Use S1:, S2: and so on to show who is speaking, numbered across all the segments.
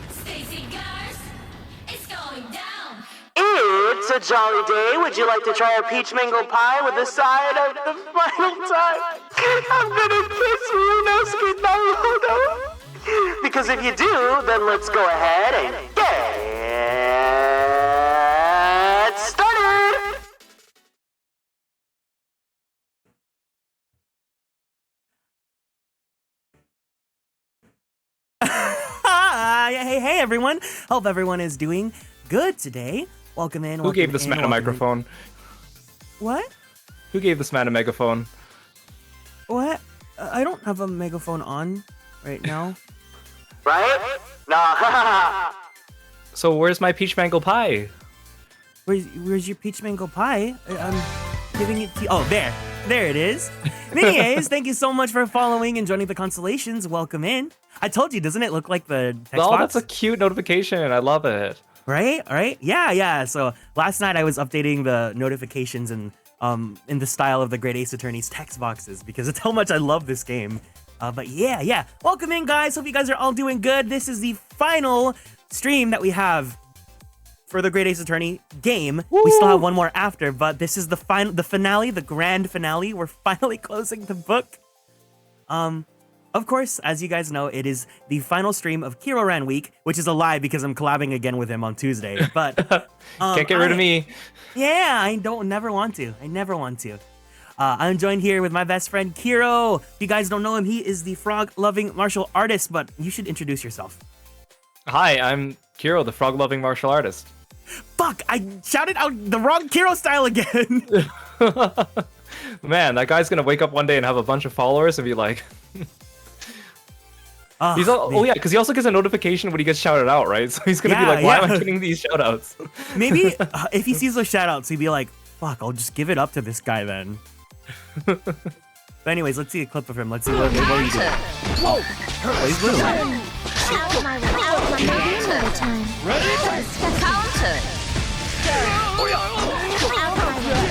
S1: Stacy Gars, it's going down.
S2: It's a jolly day. Would you like to try a peach mango pie with a side of the final time? I'm gonna kiss Ryunosuke Naruto. Because if you do, then let's go ahead and get started.
S3: Hey everyone. Hope everyone is doing good today. Welcome in.
S4: Who gave this man a microphone?
S3: What?
S4: Who gave this man a megaphone?
S3: What? I don't have a megaphone on right now.
S2: Right? Nah.
S4: So where's my peach mango pie?
S3: Where's your peach mango pie? I'm giving it to you. Oh, there it is. Anyways, thank you so much for following and joining the constellations. Welcome in. I told you, doesn't it look like the text box?
S4: Oh, that's a cute notification. I love it.
S3: Right? Yeah. So last night I was updating the notifications and in the style of the Great Ace Attorney's text boxes because it's how much I love this game. But yeah. Welcome in, guys. Hope you guys are all doing good. This is the final stream that we have for the Great Ace Attorney game. Woo! We still have one more after, but this is the finale, the grand finale. We're finally closing the book. Of course, as you guys know, it is the final stream of Kieran Week, which is a lie because I'm collabing again with him on Tuesday. But
S4: can't get rid of me.
S3: Yeah, I never want to. I'm joined here with my best friend Kiro. If you guys don't know him, he is the frog-loving martial artist. But you should introduce yourself.
S4: Hi, I'm Kiro, the frog-loving martial artist.
S3: Fuck! I shouted out the wrong Kiro style again.
S4: Man, that guy's gonna wake up one day and have a bunch of followers and be like. Because he also gets a notification when he gets shouted out, right? So he's gonna be like, why am I getting these shoutouts?
S3: Maybe if he sees those shoutouts, he'd be like, fuck, I'll just give it up to this guy then. But anyways, let's see a clip of him. Let's see what he's doing. Oh, he's blue.
S5: Out of my Ready?
S1: Counter.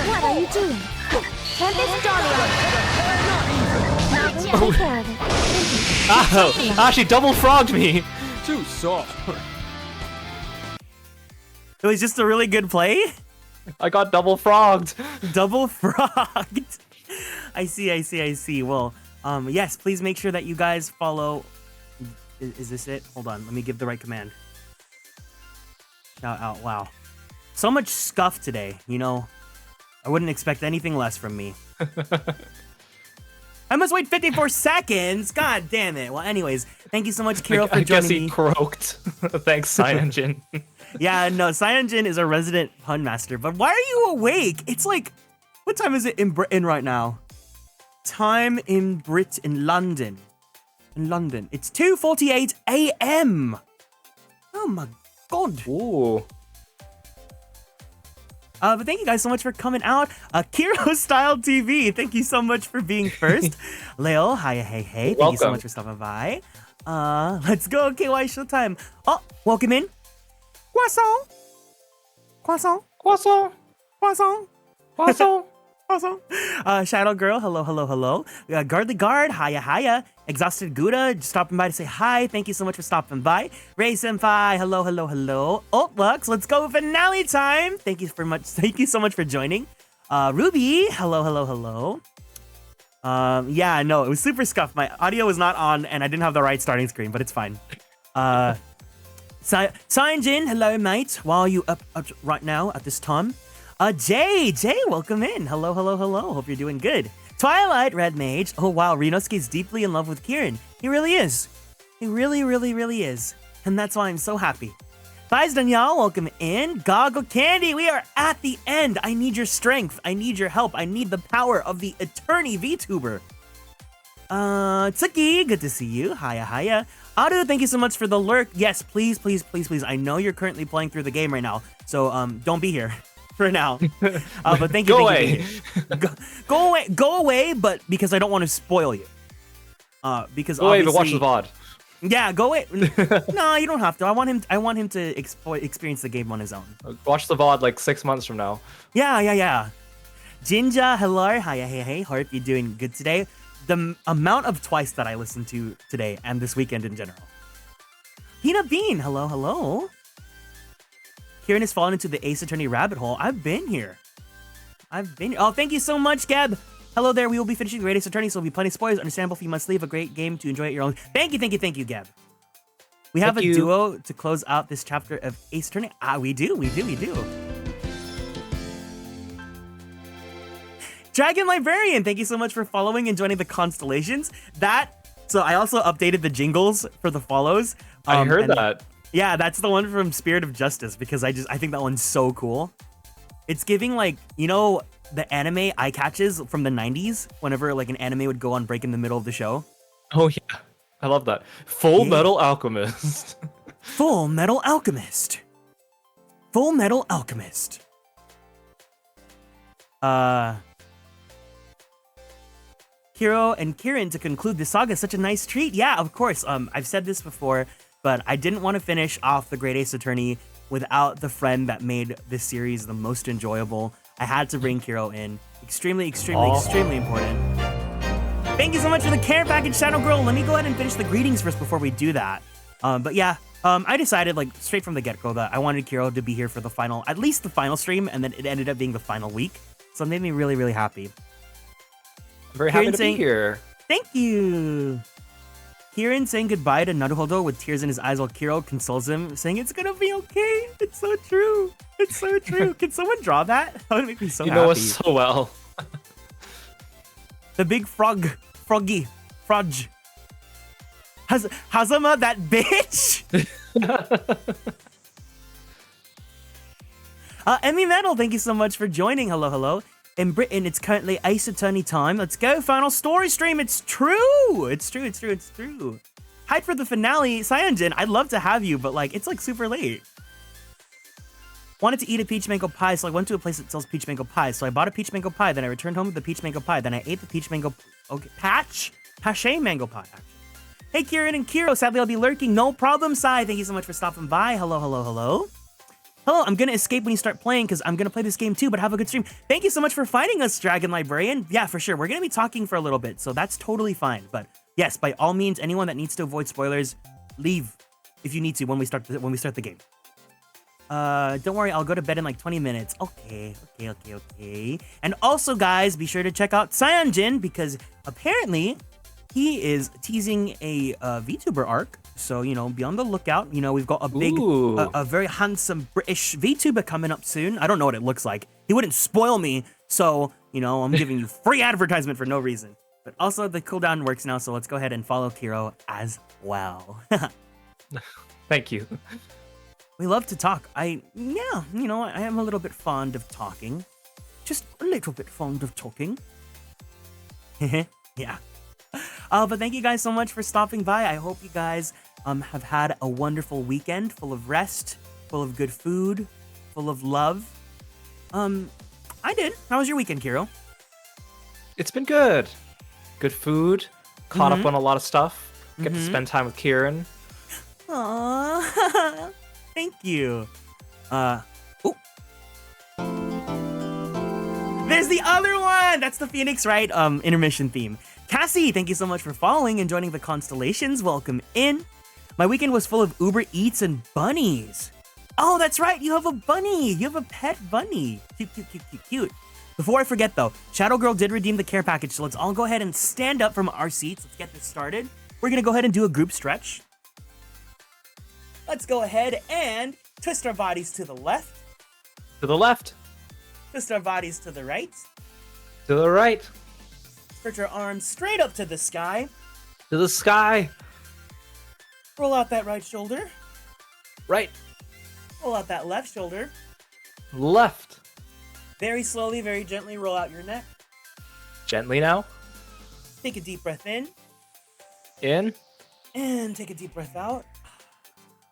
S5: What are you doing? Turn this dolly on. Now take care of it.
S4: She double frogged me.
S6: Too soft.
S3: It was just a really good play.
S4: I got double frogged.
S3: Double frogged. I see. Well, yes, please make sure that you guys follow. Is this it? Hold on, let me give the right command. Shout out, wow. So much scuff today, you know. I wouldn't expect anything less from me. I must wait 54 seconds. God damn it. Well, anyways, thank you so much, Kiro, for joining me.
S4: I guess he croaked. Thanks, CyanogenJin.
S3: Yeah, no, CyanogenJin is a resident pun master. But why are you awake? It's like, what time is it in Britain right now? Time in London. In London, it's 2:48 a.m. Oh my god.
S4: Ooh.
S3: But thank you guys so much for coming out. Kiro Style TV, thank you so much for being first. Leo, hi, hey. Thank you so much for stopping by. Let's go, KY Showtime. Oh, welcome in. Croissant. Awesome. Shadow Girl, hello. Guardly Guard, hiya. Exhausted Gouda, just stopping by to say hi. Thank you so much for stopping by. Ray Senpai, hello. Oh, Lux, let's go finale time. Thank you so much for joining. Ruby, hello. Yeah, no, it was super scuffed. My audio was not on, and I didn't have the right starting screen, but it's fine. Jin, hello, mate. Why are you up right now at this time? Jay, welcome in. Hello. Hope you're doing good. Twilight, Red Mage. Oh, wow, Ryunosuke's deeply in love with Kieran. He really is. He really is. And that's why I'm so happy. Thighs Danielle, welcome in. Goggle Candy, we are at the end. I need your strength. I need your help. I need the power of the attorney VTuber. Tsuki, good to see you. Hiya. Adu, thank you so much for the lurk. Yes, please. I know you're currently playing through the game right now, so don't be here. For now, but thank you.
S4: Go away.
S3: Go away. But because I don't want to spoil you. Because
S4: go away, but watch the VOD.
S3: Yeah, go away. No, you don't have to. I want him to experience the game on his own.
S4: Watch the VOD like 6 months from now.
S3: Yeah. Jinja, hello, hi, hey. Hope you're doing good today. The amount of Twice that I listened to today and this weekend in general. Peanut Bean, hello, hello. Kieran has fallen into the Ace Attorney rabbit hole. I've been here. Oh, thank you so much, Gab. Hello there. We will be finishing the Great Ace Attorney, so there'll be plenty of spoilers. Understandable if you must leave. A great game to enjoy at your own. Thank you, Gab. We have a duo to close out this chapter of Ace Attorney. We do. Dragon Librarian, thank you so much for following and joining the constellations. So I also updated the jingles for the follows.
S4: I heard that.
S3: Yeah, that's the one from Spirit of Justice because I think that one's so cool. It's giving like, you know, the anime eye catches from the 90s whenever like an anime would go on break in the middle of the show.
S4: Oh yeah, I love that. Full Metal Alchemist.
S3: Full Metal Alchemist. Full Metal Alchemist. Hiro and Kieran to conclude the saga is such a nice treat. Yeah, of course. I've said this before, but I didn't want to finish off the Great Ace Attorney without the friend that made this series the most enjoyable. I had to bring Hiro in. Extremely important. Thank you so much for the care package, Shadow Girl. Let me go ahead and finish the greetings first before we do that. But yeah, I decided like straight from the get-go that I wanted Hiro to be here for at least the final stream, and then it ended up being the final week. So it made me really, really happy.
S4: I'm very happy to be here.
S3: Thank you. Kieran saying goodbye to Naruhodo with tears in his eyes while Kiro consoles him, saying it's gonna be okay. It's so true. It's so true. Can someone draw that? That would make me so happy.
S4: You know us so well.
S3: The big froggy. Hazama, that bitch! Emmy Metal, thank you so much for joining. Hello. In Britain, it's currently Ace Attorney time. Let's go, final story stream. It's true. It's true. Hype for the finale. Cyanogen, I'd love to have you, but like, it's like super late. Wanted to eat a peach mango pie, so I went to a place that sells peach mango pie. So I bought a peach mango pie, then I returned home with the peach mango pie, then I ate the peach mango, pache mango pie, actually. Hey, Kieran and Kiro, sadly I'll be lurking. No problem, Sai. Thank you so much for stopping by. Hello, I'm gonna escape when you start playing because I'm gonna play this game too, but have a good stream. Thank you so much for finding us, Dragon Librarian. Yeah, for sure. We're gonna be talking for a little bit, so that's totally fine. But yes, by all means, anyone that needs to avoid spoilers, leave if you need to when we start the game. Don't worry, I'll go to bed in like 20 minutes. Okay. And also, guys, be sure to check out Cyanogen because apparently he is teasing a VTuber arc. So, you know, be on the lookout. You know, we've got a big, a very handsome British VTuber coming up soon. I don't know what it looks like. He wouldn't spoil me. So, you know, I'm giving you free advertisement for no reason. But also the cooldown works now. So let's go ahead and follow Kiro as well.
S4: Thank you.
S3: We love to talk. I am a little bit fond of talking. Just a little bit fond of talking. Yeah. But thank you guys so much for stopping by. I hope you guys have had a wonderful weekend full of rest, full of good food, full of love. I did. How was your weekend, Kiro?
S4: It's been good. Good food. Caught up on a lot of stuff. Get to spend time with Kieran.
S3: Aww. Thank you. There's the other one! That's the Phoenix Wright intermission theme. Cassie, thank you so much for following and joining the constellations. Welcome in. My weekend was full of Uber Eats and bunnies. Oh, that's right. You have a bunny. You have a pet bunny. Cute. Before I forget though, Shadow Girl did redeem the care package, so let's all go ahead and stand up from our seats. Let's get this started. We're gonna go ahead and do a group stretch. Let's go ahead and twist our bodies to the left.
S4: To the left.
S3: Twist our bodies to the right.
S4: To the right.
S3: Stretch our arms straight up to the sky.
S4: To the sky.
S3: Roll out that right shoulder.
S4: Right.
S3: Roll out that left shoulder.
S4: Left.
S3: Very slowly, very gently roll out your neck.
S4: Gently now.
S3: Take a deep breath in.
S4: In.
S3: And take a deep breath out.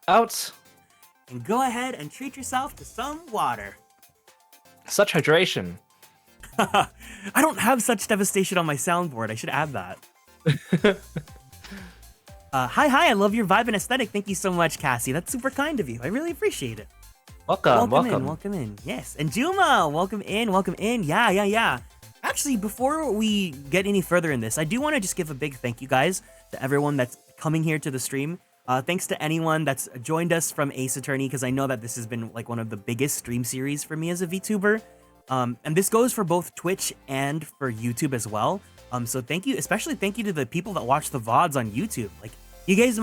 S4: Out.
S3: And go ahead and treat yourself to some water.
S4: Such hydration.
S3: I don't have such devastation on my soundboard. I should add that. Hi, I love your vibe and aesthetic. Thank you so much, Cassie. That's super kind of you. I really appreciate it. Welcome in. Yes. And Juma, welcome in. Yeah. Actually, before we get any further in this, I do want to just give a big thank you guys to everyone that's coming here to the stream. Thanks to anyone that's joined us from Ace Attorney, because I know that this has been like one of the biggest stream series for me as a VTuber. And this goes for both Twitch and for YouTube as well. So thank you, especially thank you to the people that watch the VODs on YouTube. Like you guys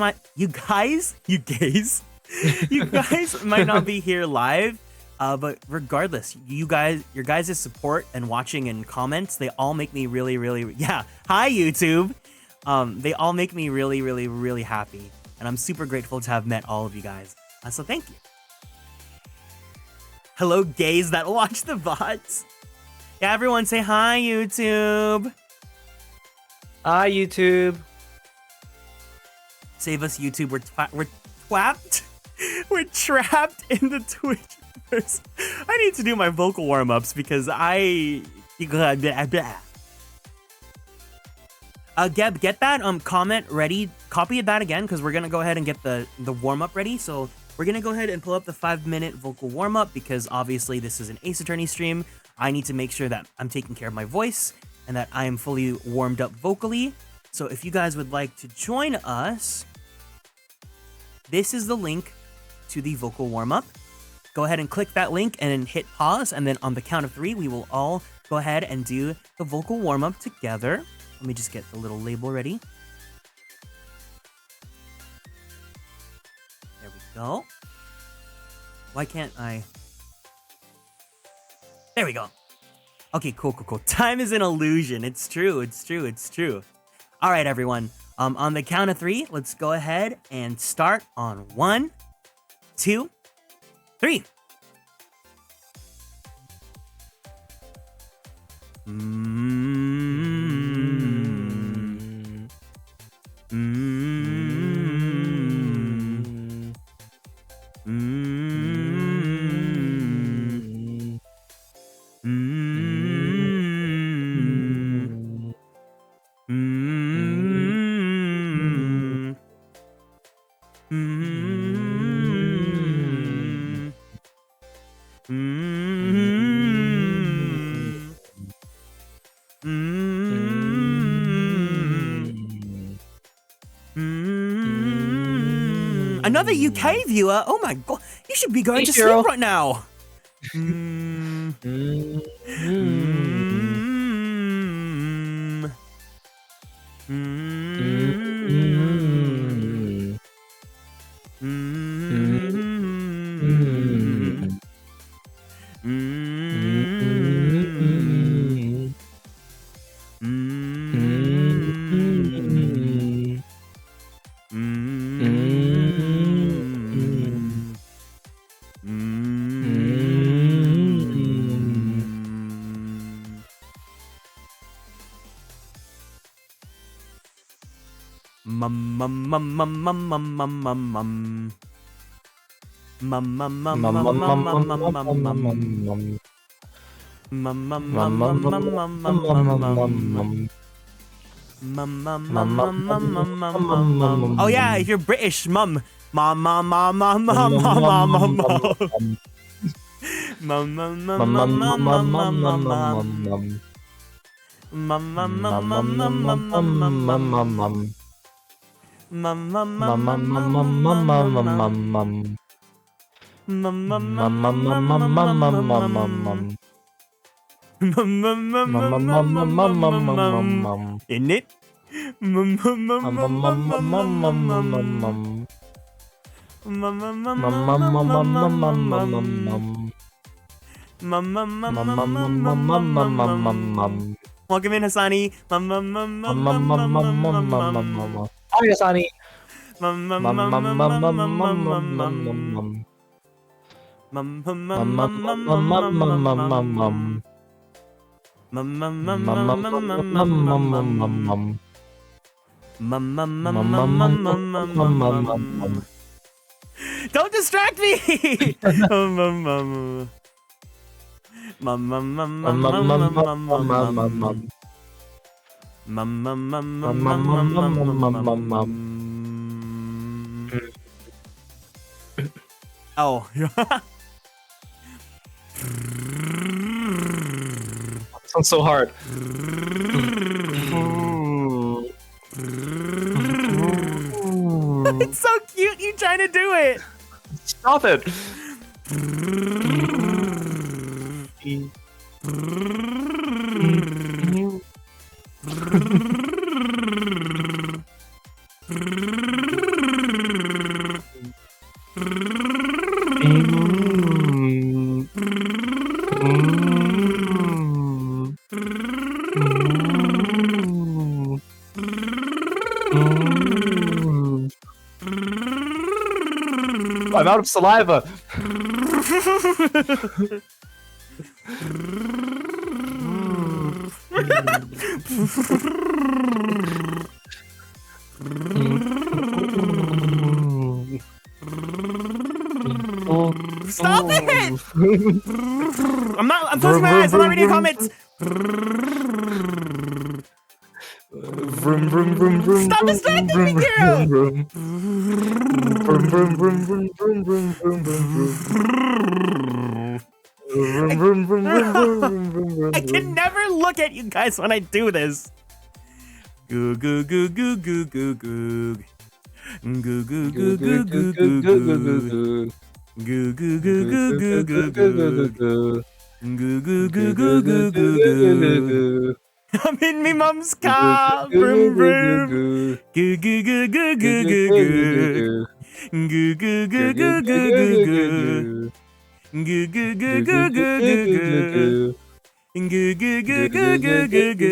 S3: might not be here live, but regardless, your guys' support and watching and comments, they all make me really, really, yeah. Hi YouTube. They all make me really, really, really happy. And I'm super grateful to have met all of you guys. So thank you. Hello, gays that watch the VODs. Yeah, everyone say hi, YouTube.
S4: Hi, YouTube.
S3: Save us, YouTube. We're trapped. We're trapped in the Twitchverse. I need to do my vocal warm-ups because Geb, get that comment ready. Copy that again because we're gonna go ahead and get the warm-up ready. So we're gonna go ahead and pull up the 5-minute vocal warm-up because obviously this is an Ace Attorney stream. I need to make sure that I'm taking care of my voice and that I am fully warmed up vocally. So if you guys would like to join us, this is the link to the vocal warm-up. Go ahead and click that link and then hit pause, and then on the count of 3, we will all go ahead and do the vocal warm-up together. Let me just get the little label ready. There we go. Why can't I? There we go. Okay, cool. Time is an illusion. It's true. All right, everyone. On the count of 3, let's go ahead and start on 1, 2, 3. Another UK viewer? Oh my god, you should be going to sleep right now. Oh yeah, if you're British, mum. In it. Welcome in, Hassani.
S4: Hi, Hassani.
S3: Don't distract me! Oh.
S4: Sounds so hard.
S3: It's so cute! trying to do it.
S4: Stop it. I'm out of saliva.
S3: Stop it! I'm closing my eyes. I'm not reading comments.
S4: Vroom, vroom, vroom, vroom,
S3: Stop
S4: vroom,
S3: distracting
S4: vroom,
S3: me, Kieran!
S4: vroom, vroom, vroom, vroom, vroom, vroom, vroom, vroom, vroom, vroom, vroom, vroom, vroom, vroom.
S3: I can never look at you guys when I do this. Goo goo goo goo goo goo goo. Goo goo goo goo goo goo goo. Goo goo goo goo goo goo goo. Goo goo goo goo goo goo goo. I'm in me mom's car. Vroom vroom. Goo goo goo goo goo goo goo. Goo goo goo goo goo goo goo. Goo goo goo goo goo goo goo. Goo goo goo goo goo goo goo.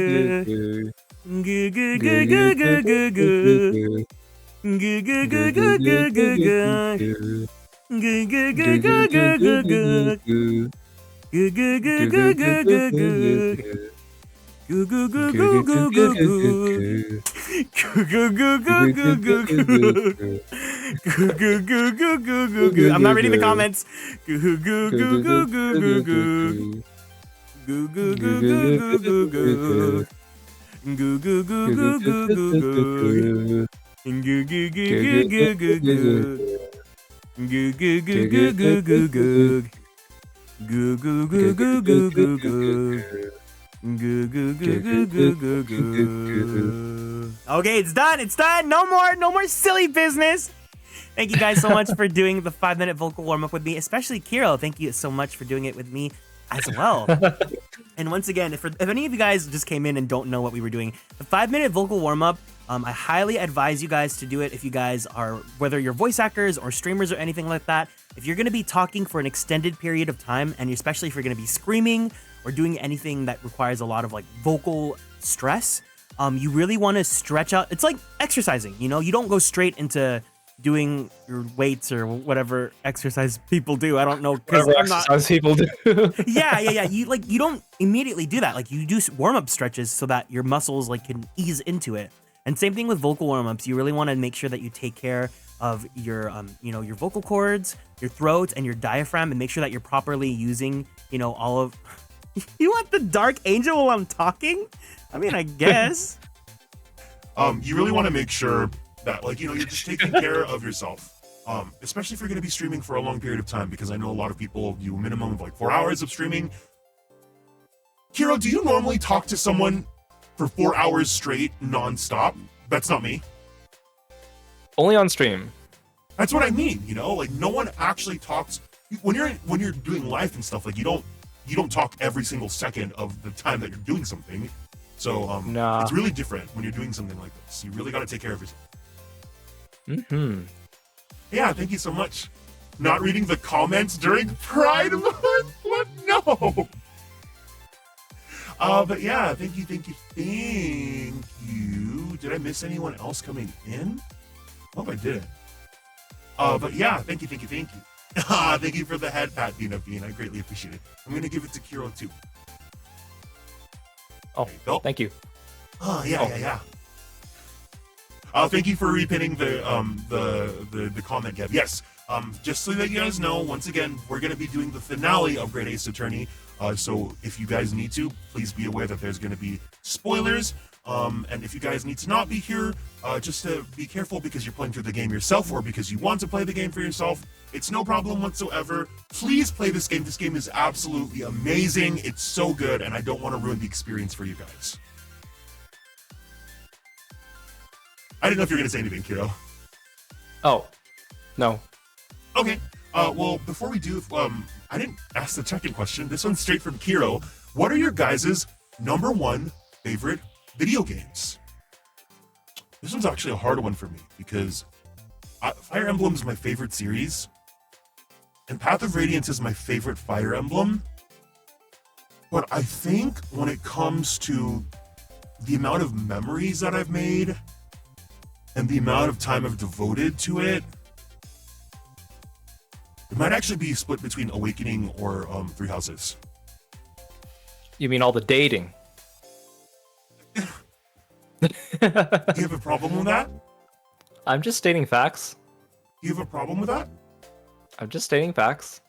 S3: Goo goo goo goo goo goo goo. Goo goo goo goo goo goo goo. Goo goo goo goo goo goo goo. Goo goo goo goo goo goo goo. Goo goo goo goo goo goo goo. Goo goo goo goo goo goo goo. Goo goo goo goo goo goo goo. I'm not reading the comments. Goo goo goo goo goo goo goo. Goo goo goo goo goo goo goo. Goo goo goo goo goo goo goo. Goo goo goo goo goo goo goo. Goo goo goo goo goo goo goo. Goo goo goo goo goo goo goo. Goo goo goo goo goo goo goo. Okay, it's done. It's done. No more silly business. Thank you guys so much for doing the 5-minute vocal warm-up with me, especially Kiro. Thank you so much for doing it with me as well. And once again, if any of you guys just came in and don't know what we were doing, the 5-minute vocal warm-up, I highly advise you guys to do it if you guys are, whether you're voice actors or streamers or anything like that. If you're going to be talking for an extended period of time, and especially if you're going to be screaming or doing anything that requires a lot of like vocal stress, you really want to stretch out. It's like exercising, you know, you don't go straight into doing your weights or whatever exercise people do. I don't know, because I'm not.
S4: Exercise people do.
S3: Yeah. You don't immediately do that. Like you do warm-up stretches so that your muscles like can ease into it. And same thing with vocal warm-ups. You really want to make sure that you take care of your your vocal cords, your throat, and your diaphragm, and make sure that you're properly using all of. You want the dark angel while I'm talking? I mean, I guess.
S6: You really want to make sure that, you're just taking care of yourself. Especially if you're going to be streaming for a long period of time, because I know a lot of people do a minimum of 4 hours of streaming. Hero, do you normally talk to someone for 4 hours straight, non-stop? That's not me.
S4: Only on stream.
S6: That's what I mean, no one actually talks. When you're doing live and stuff, you don't talk every single second of the time that you're doing something. So
S4: Nah.
S6: It's really different when you're doing something like this. You really got to take care of yourself.
S4: Mm-hmm.
S6: Yeah, thank you so much. Not reading the comments during Pride Month? What? No. But yeah, thank you. Did I miss anyone else coming in? Hope I didn't. But yeah, thank you. Thank you for the head pat, Peanut Bean. I greatly appreciate it. I'm gonna give it to Kiro too.
S4: Oh, thank you.
S6: Oh yeah. Thank you for repinning the comment, Gab. Yes. Just so that you guys know, once again, we're gonna be doing the finale of Great Ace Attorney. So if you guys need to, please be aware that there's gonna be spoilers. And if you guys need to not be here, just to be careful because you're playing through the game yourself or because you want to play the game for yourself, it's no problem whatsoever. Please play this game. This game is absolutely amazing. It's so good, and I don't want to ruin the experience for you guys. I didn't know if you were going to say anything, Kiro.
S4: Oh, No.
S6: Okay. Well, before we do, I didn't ask the second question. This one's straight from Kiro. What are your guys' number one favorite video games? This one's actually a hard one for me because Fire Emblem is my favorite series, and Path of Radiance is my favorite Fire Emblem. But I think when it comes to the amount of memories that I've made and the amount of time I've devoted to it, it might actually be split between Awakening or Three Houses.
S4: You mean all the dating?
S6: Do you have a problem with that?
S4: I'm just stating facts.
S6: Do you have a problem with that?
S4: I'm just stating facts.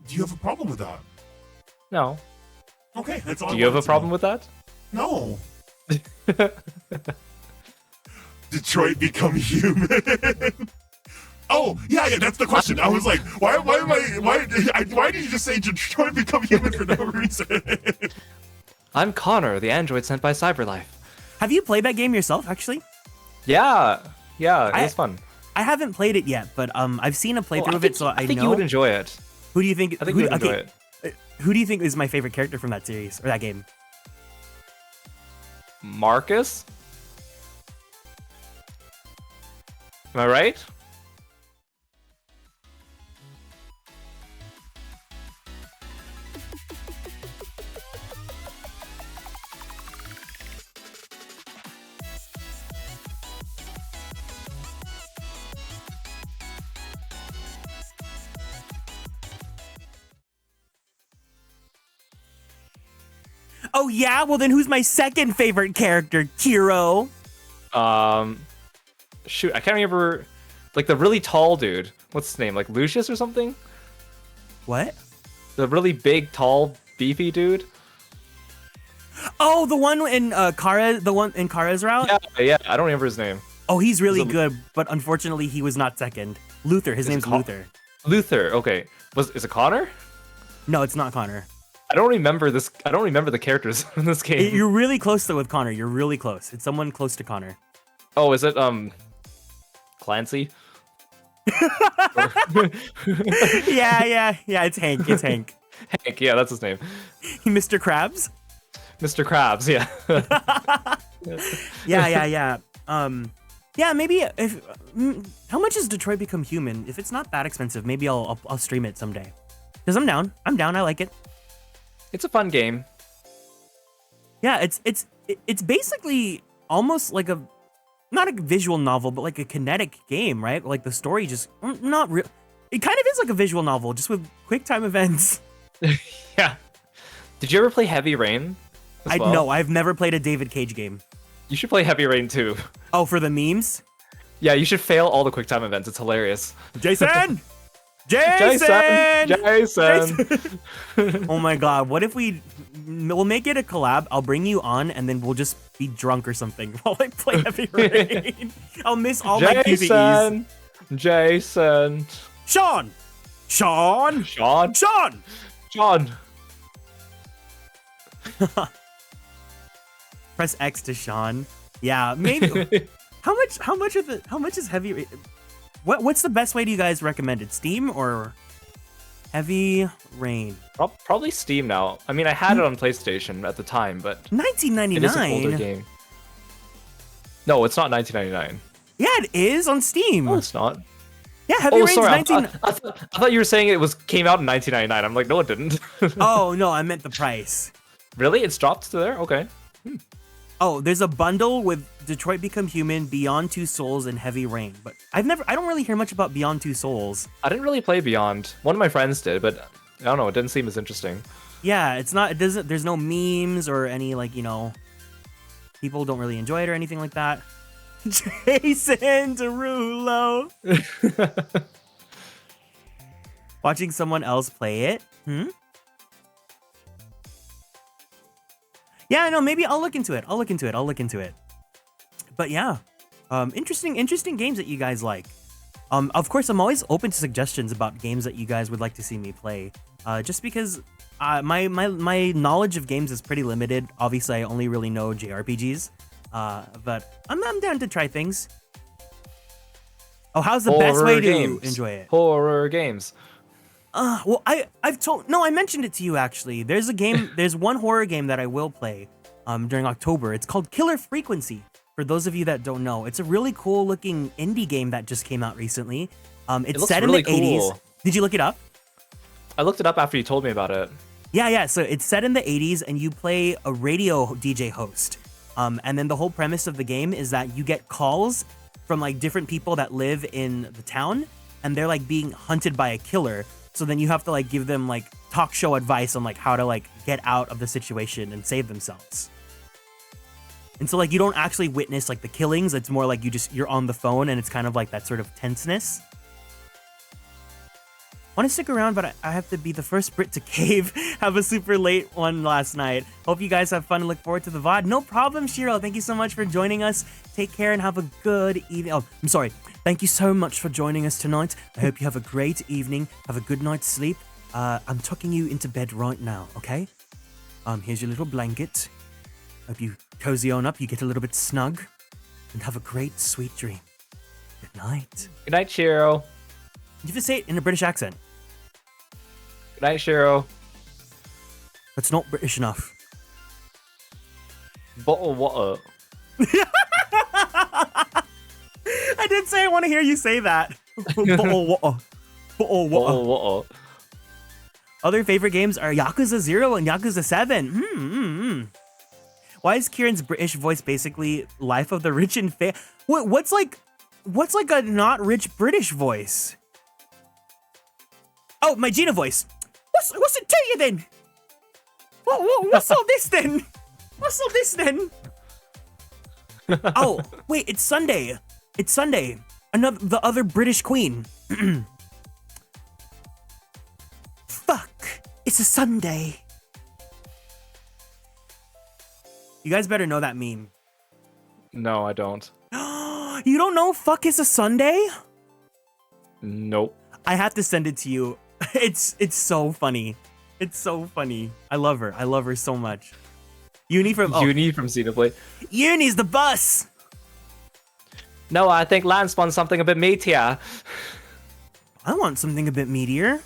S6: Do you have a problem with that?
S4: No.
S6: Okay, that's all.
S4: Do you have a problem with that?
S6: No. Detroit Become Human. Oh, yeah, that's the question. I was like, why did you just say Detroit Become Human for no reason?
S4: I'm Connor, the android sent by Cyberlife.
S3: Have you played that game yourself, actually?
S4: Yeah, it was fun.
S3: I haven't played it yet, but I've seen a playthrough of it, so I
S4: think
S3: know.
S4: you would enjoy it.
S3: Who do you think?
S4: I think you would enjoy it.
S3: Who do you think is my favorite character from that series or that game?
S4: Marcus? Am I right?
S3: Oh yeah? Well then who's my second favorite character, Kiro?
S4: Shoot, I can't remember. Like the really tall dude. What's his name? Like Lucius or something?
S3: What?
S4: The really big, tall, beefy dude?
S3: Oh, the one in Kara's route?
S4: Yeah, I don't remember his name.
S3: Oh, he's really good, but unfortunately he was not second. Luther, his name's Luther.
S4: Luther, okay. Is it Connor?
S3: No, it's not Connor.
S4: I don't remember this. I don't remember the characters in this game.
S3: You're really close though with Connor. You're really close. It's someone close to Connor.
S4: Oh, is it Clancy?
S3: Yeah. It's Hank. It's Hank.
S4: Hank, yeah, that's his name.
S3: Mr. Krabs.
S4: Mr. Krabs, yeah.
S3: Yeah. Yeah, maybe if how much is Detroit Become Human? If it's not that expensive, maybe I'll stream it someday. Cause I'm down. I like it.
S4: It's a fun game.
S3: Yeah, it's basically almost like not a visual novel, but like a kinetic game, right? Like the story just not real. It kind of is like a visual novel, just with quick time events.
S4: Yeah. Did you ever play Heavy Rain?
S3: No, I've never played a David Cage game.
S4: You should play Heavy Rain too.
S3: Oh, for the memes?
S4: Yeah, you should fail all the quick time events. It's hilarious.
S3: Jason! Oh my god, what if we'll make it a collab, I'll bring you on, and then we'll just be drunk or something while I play Heavy Rain. I'll miss all my PvEs.
S4: Jason!
S3: Sean! Press X to Sean. Yeah, maybe. How much is Heavy Rain? What's the best way do you guys recommend it? Steam or Heavy Rain?
S4: Probably Steam now. I mean, I had it on PlayStation at the time, but
S3: $19.99.
S4: it is an older game. No, it's not $19.99.
S3: Yeah, it is on Steam.
S4: No, it's not.
S3: Yeah, Heavy Rain's
S4: sorry,
S3: 19.
S4: I thought you were saying it came out in 1999. I'm like, no, it didn't.
S3: Oh no, I meant the price.
S4: Really? It's dropped to there? Okay.
S3: Oh, there's a bundle with Detroit Become Human, Beyond Two Souls, and Heavy Rain. But I don't really hear much about Beyond Two Souls.
S4: I didn't really play Beyond. One of my friends did, but I don't know. It didn't seem as interesting.
S3: Yeah, there's no memes or any people don't really enjoy it or anything like that. Jason Derulo. Watching someone else play it? Yeah, no, maybe I'll look into it. But yeah, interesting games that you guys like. Of course, I'm always open to suggestions about games that you guys would like to see me play. Just because my knowledge of games is pretty limited. Obviously, I only really know JRPGs. But I'm down to try things. Oh, how's the best way
S4: Horror
S3: to
S4: games.
S3: enjoy it?
S4: Horror games.
S3: Well, I mentioned it to you actually. There's a game, there's one horror game that I will play during October. It's called Killer Frequency. For those of you that don't know, it's a really cool looking indie game that just came out recently. It's
S4: looks
S3: set
S4: really
S3: in the 80s.
S4: cool.
S3: Did you look it up?
S4: I looked it up after you told me about it.
S3: Yeah. So it's set in the 80s and you play a radio DJ host. And then the whole premise of the game is that you get calls from like different people that live in the town and they're like being hunted by a killer. So then you have to like give them like talk show advice on like how to like get out of the situation and save themselves. And so like you don't actually witness like the killings. It's more like you're on the phone and it's kind of like that sort of tenseness. Want to stick around, but I have to be the first Brit to cave. Have a super late one last night. Hope you guys have fun and look forward to the VOD. No problem, Shiro. Thank you so much for joining us. Take care and have a good evening. Oh, I'm sorry. Thank you so much for joining us tonight. I hope you have a great evening. Have a good night's sleep. I'm tucking you into bed right now, okay? Here's your little blanket. Hope you cozy on up, you get a little bit snug, and have a great, sweet dream. Good night.
S4: Good night, Shiro.
S3: You have to say it in a British accent.
S4: Good night, Shiro.
S3: That's not British enough.
S4: Bottle water.
S3: I did say I want to hear you say that. Bottle water. Bottle water.
S4: Bottle water.
S3: Other favorite games are Yakuza 0 and Yakuza 7. Why is Kieran's British voice basically Life of the Rich and What's like a not rich British voice? Oh, my Gina voice. What's it to you then? What's all this then? What's all this then? Oh, wait, it's Sunday. It's Sunday. The other British queen. Fuck. It's a Sunday. You guys better know that meme.
S4: No, I don't.
S3: You don't know fuck is a Sunday?
S4: Nope.
S3: I have to send it to you. It's so funny. It's so funny. I love her. I love her so much. Uni from
S4: Xenoblade.
S3: Uni's the bus.
S4: No, I think Lance spun something a bit meatier.
S3: I want something a bit meatier.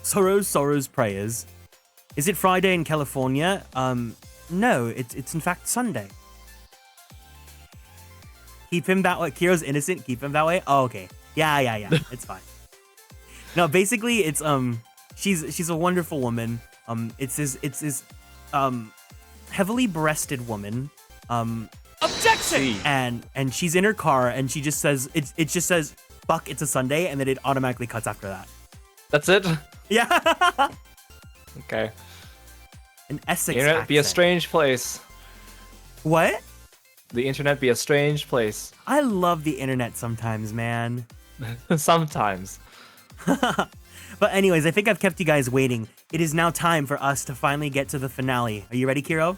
S3: Sorrows, prayers. Is it Friday in California? No, it's in fact Sunday. Keep him that way. Kiro's innocent. Keep him that way. Oh, okay. Yeah. It's fine. No, basically, it's she's a wonderful woman. It's this heavily breasted woman. Objection! And she's in her car and she just says it just says fuck it's a Sunday and then it automatically cuts after that.
S4: That's it?
S3: Yeah.
S4: Okay.
S3: An Essex
S4: The internet be a
S3: accent.
S4: strange place.
S3: What?
S4: The internet be a strange place.
S3: I love the internet sometimes, man.
S4: Sometimes.
S3: But anyways, I think I've kept you guys waiting. It is now time for us to finally get to the finale. Are you ready, Kiro?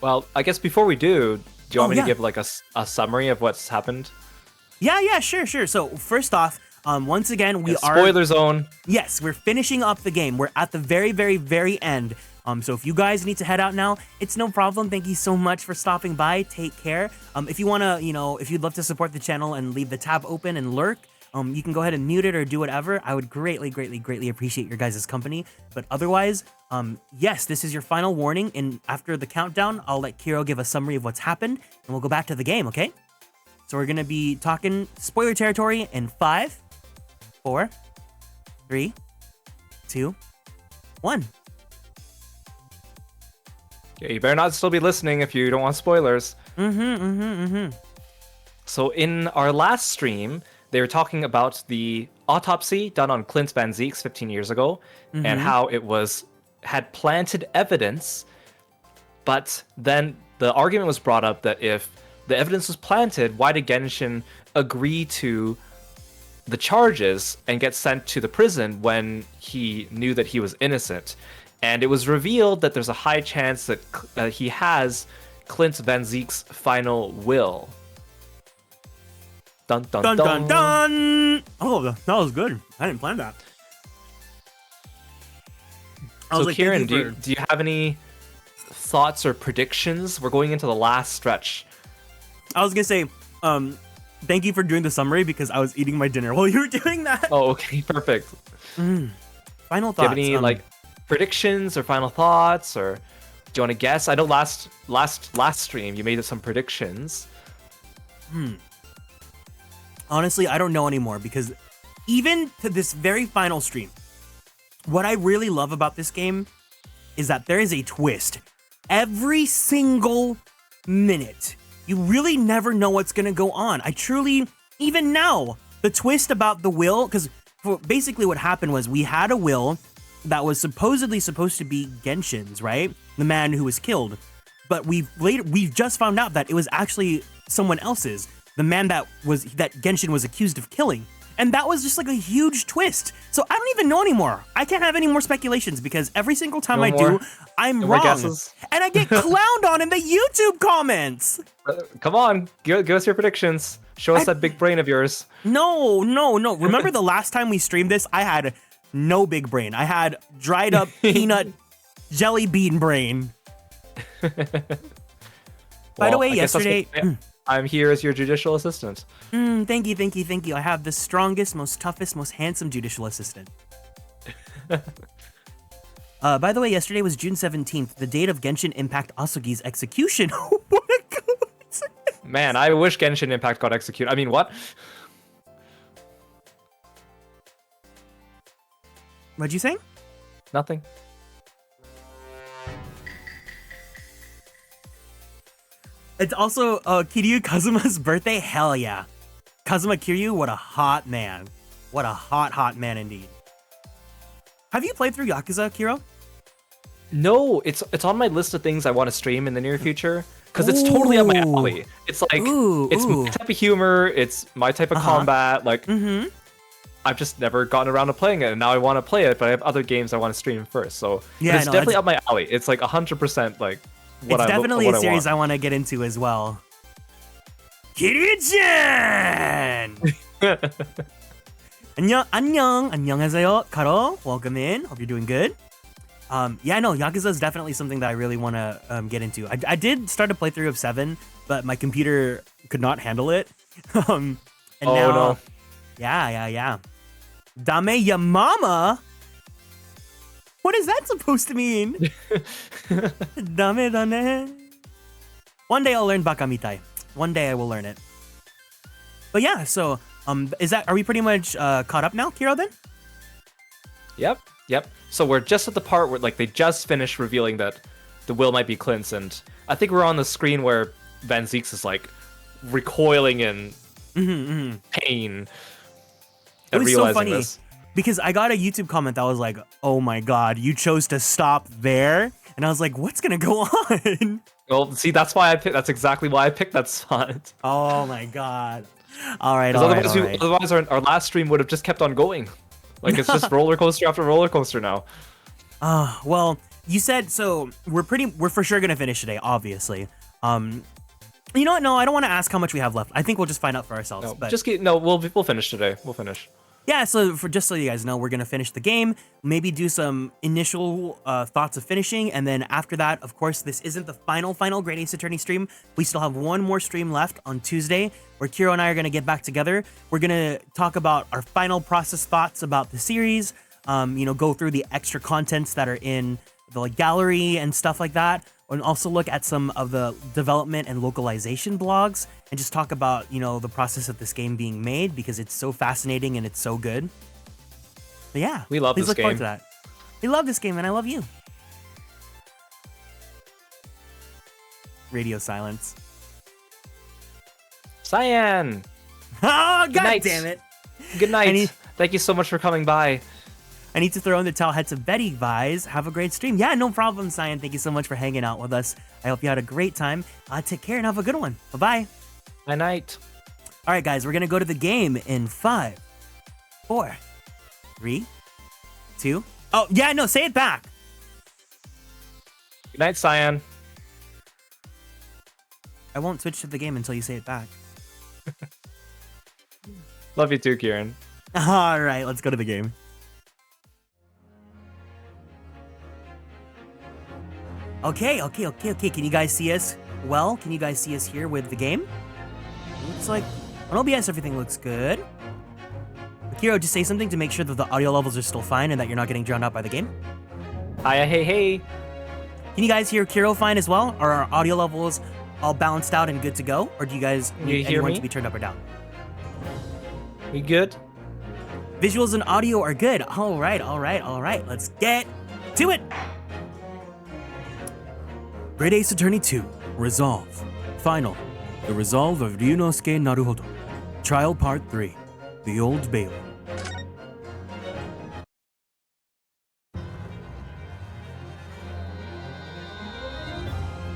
S4: Well, I guess before we do you want me
S3: yeah.
S4: to give like a summary of what's happened?
S3: Yeah, sure. So first off, once again, we are
S4: Spoiler zone.
S3: Yes, we're finishing up the game. We're at the very, very, very end. So if you guys need to head out now, it's no problem. Thank you so much for stopping by. Take care. If you wanna, if you'd love to support the channel and leave the tab open and lurk, you can go ahead and mute it or do whatever. I would greatly, greatly, greatly appreciate your guys' company. But otherwise, yes, this is your final warning. And after the countdown, I'll let Kiro give a summary of what's happened, and we'll go back to the game, okay? So we're gonna be talking spoiler territory in 5, 4, 3, 2, 1.
S4: Yeah, you better not still be listening if you don't want spoilers. So in our last stream, they were talking about the autopsy done on Clint Van Zieks 15 years ago, and how it had planted evidence, but then the argument was brought up that if the evidence was planted, why did Genshin agree to the charges and get sent to the prison when he knew that he was innocent? And it was revealed that there's a high chance that he has Clint Van Zieks' final will. Dun dun
S3: Dun
S4: dun.
S3: dun dun! Oh, that was good. I didn't plan that. I was
S4: So
S3: like,
S4: Kieran,
S3: thank you
S4: do you have any thoughts or predictions? We're going into the last stretch.
S3: I was gonna say, thank you for doing the summary because I was eating my dinner while you were doing that.
S4: Oh, okay, perfect.
S3: Final
S4: Do you
S3: thoughts.
S4: have any like predictions or final thoughts, or do you want to guess? I know last stream you made some predictions.
S3: Honestly, I don't know anymore because even to this very final stream, what I really love about this game is that there is a twist every single minute. You really never know what's gonna go on. I truly, even now, the twist about the will, because basically what happened was we had a will that was supposedly supposed to be Genshin's, right? The man who was killed. But we've just found out that it was actually someone else's. The man that Genshin was accused of killing. And that was just like a huge twist. So I don't even know anymore. I can't have any more speculations because every single time I do, I'm
S4: No more
S3: wrong.
S4: guesses?
S3: And I get clowned on in the YouTube comments.
S4: Come on, give us your predictions. Show us that big brain of yours.
S3: No. Remember the last time we streamed this? I had no big brain. I had dried up peanut jelly bean brain. By the way, yesterday...
S4: I'm here as your judicial assistant.
S3: Thank you. I have the strongest, most toughest, most handsome judicial assistant. By the way, yesterday was June 17th, the date of Genshin Impact Asugi's execution. What a coincidence.
S4: Man, I wish Genshin Impact got executed. I mean, what?
S3: What'd you say?
S4: Nothing.
S3: It's also Kiryu Kazuma's birthday. Hell yeah. Kazuma Kiryu, what a hot man. What a hot man indeed. Have you played through Yakuza, Kiro?
S4: No, it's on my list of things I want to stream in the near future because it's totally up my alley. It's like it's my type of humor, it's my type of combat. Like I've just never gotten around to playing it, and now I want to play it, but I have other games I want to stream first. So
S3: yeah,
S4: it's definitely up my alley. It's like 100% like what
S3: it's definitely a series
S4: I
S3: want to get into as well. Kiryu-chan! 안녕하세요, Karo. Welcome in. Hope you're doing good. Yakuza is definitely something that I really want to get into. I did start a playthrough of 7, but my computer could not handle it. And now,
S4: no.
S3: Yeah. Dame ya mama? What is that supposed to mean? Dame. One day I'll learn Bakamitai. One day I will learn it. But yeah, so are we pretty much caught up now, Kiro, then?
S4: Yep. So we're just at the part where like they just finished revealing that the will might be Clint's, and I think we're on the screen where Van Zieks is like recoiling in pain.
S3: It was so funny
S4: this.
S3: because I got a YouTube comment that was like, "Oh my god, you chose to stop there," and I was like, "What's gonna go on?"
S4: Well, see, that's exactly why I picked that spot.
S3: Oh my god! All right.
S4: Otherwise, our last stream would have just kept on going. Like it's just roller coaster after roller coaster now.
S3: Well, you said so. We're for sure gonna finish today, obviously. You know what? No, I don't want to ask how much we have left. I think we'll just find out for ourselves.
S4: We'll finish today. We'll finish.
S3: Yeah, so just so you guys know, we're gonna finish the game, maybe do some initial thoughts of finishing, and then after that, of course, this isn't the final Great Ace Attorney stream. We still have one more stream left on Tuesday, where Kiro and I are gonna get back together. We're gonna talk about our final process thoughts about the series, go through the extra contents that are in the gallery and stuff like that, and also look at some of the development and localization blogs, and just talk about, the process of this game being made, because it's so fascinating and it's so good. But yeah,
S4: we love
S3: please
S4: this
S3: look
S4: game.
S3: forward to that. We love this game, and I love you. Radio silence.
S4: Cyan!
S3: Oh, god
S4: night.
S3: damn it.
S4: Good night. Thank you so much for coming by.
S3: I need to throw in the towel heads of Betty vibes. Have a great stream. Yeah, no problem, Cyan. Thank you so much for hanging out with us. I hope you had a great time. Take care and have a good one. Bye-bye.
S4: Bye night.
S3: All right, guys, we're going to go to the game in 5, 4, 3, 2. Oh, yeah, no, say it back.
S4: Good night, Cyan.
S3: I won't switch to the game until you say it back.
S4: Love you too, Kieran.
S3: All right, let's go to the game. Okay. Can you guys see us? Well, can you guys see us here with the game? looks like on OBS everything looks good. Kiro, just say something to make sure that the audio levels are still fine and that you're not getting drowned out by the game.
S4: Hiya, hey, hey.
S3: Can you guys hear Kiro fine as well? Are our audio levels all balanced out and good to go? Or do you guys need
S4: hear
S3: anyone
S4: me?
S3: to be turned up or down?
S4: We good?
S3: Visuals and audio are good. All right. Let's get to it. Great Ace Attorney 2, Resolve. Final. The Resolve of Ryunosuke Naruhodo. Trial Part 3. The Old Bailey.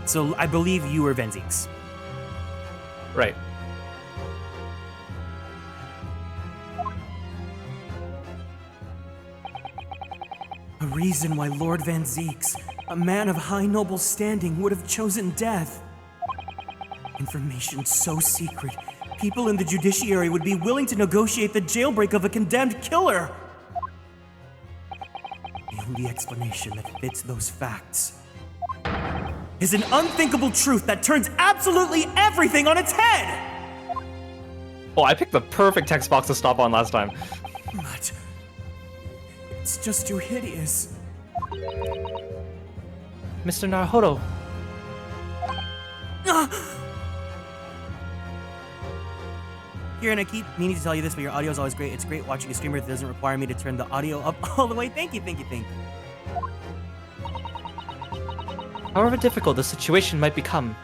S3: So I believe you were Venzix.
S4: Right.
S3: A reason why Lord Van Zeeks, a man of high noble standing, would have chosen death. Information so secret, people in the judiciary would be willing to negotiate the jailbreak of a condemned killer. The only explanation that fits those facts is an unthinkable truth that turns absolutely everything on its head!
S4: Oh, I picked the perfect text box to stop on last time.
S3: But it's just too hideous.
S4: Mr. Naruhodo.
S3: Kieran, I keep meaning to tell you this, but your audio is always great. It's great watching a streamer that doesn't require me to turn the audio up all the way. Thank you.
S4: However difficult the situation might become,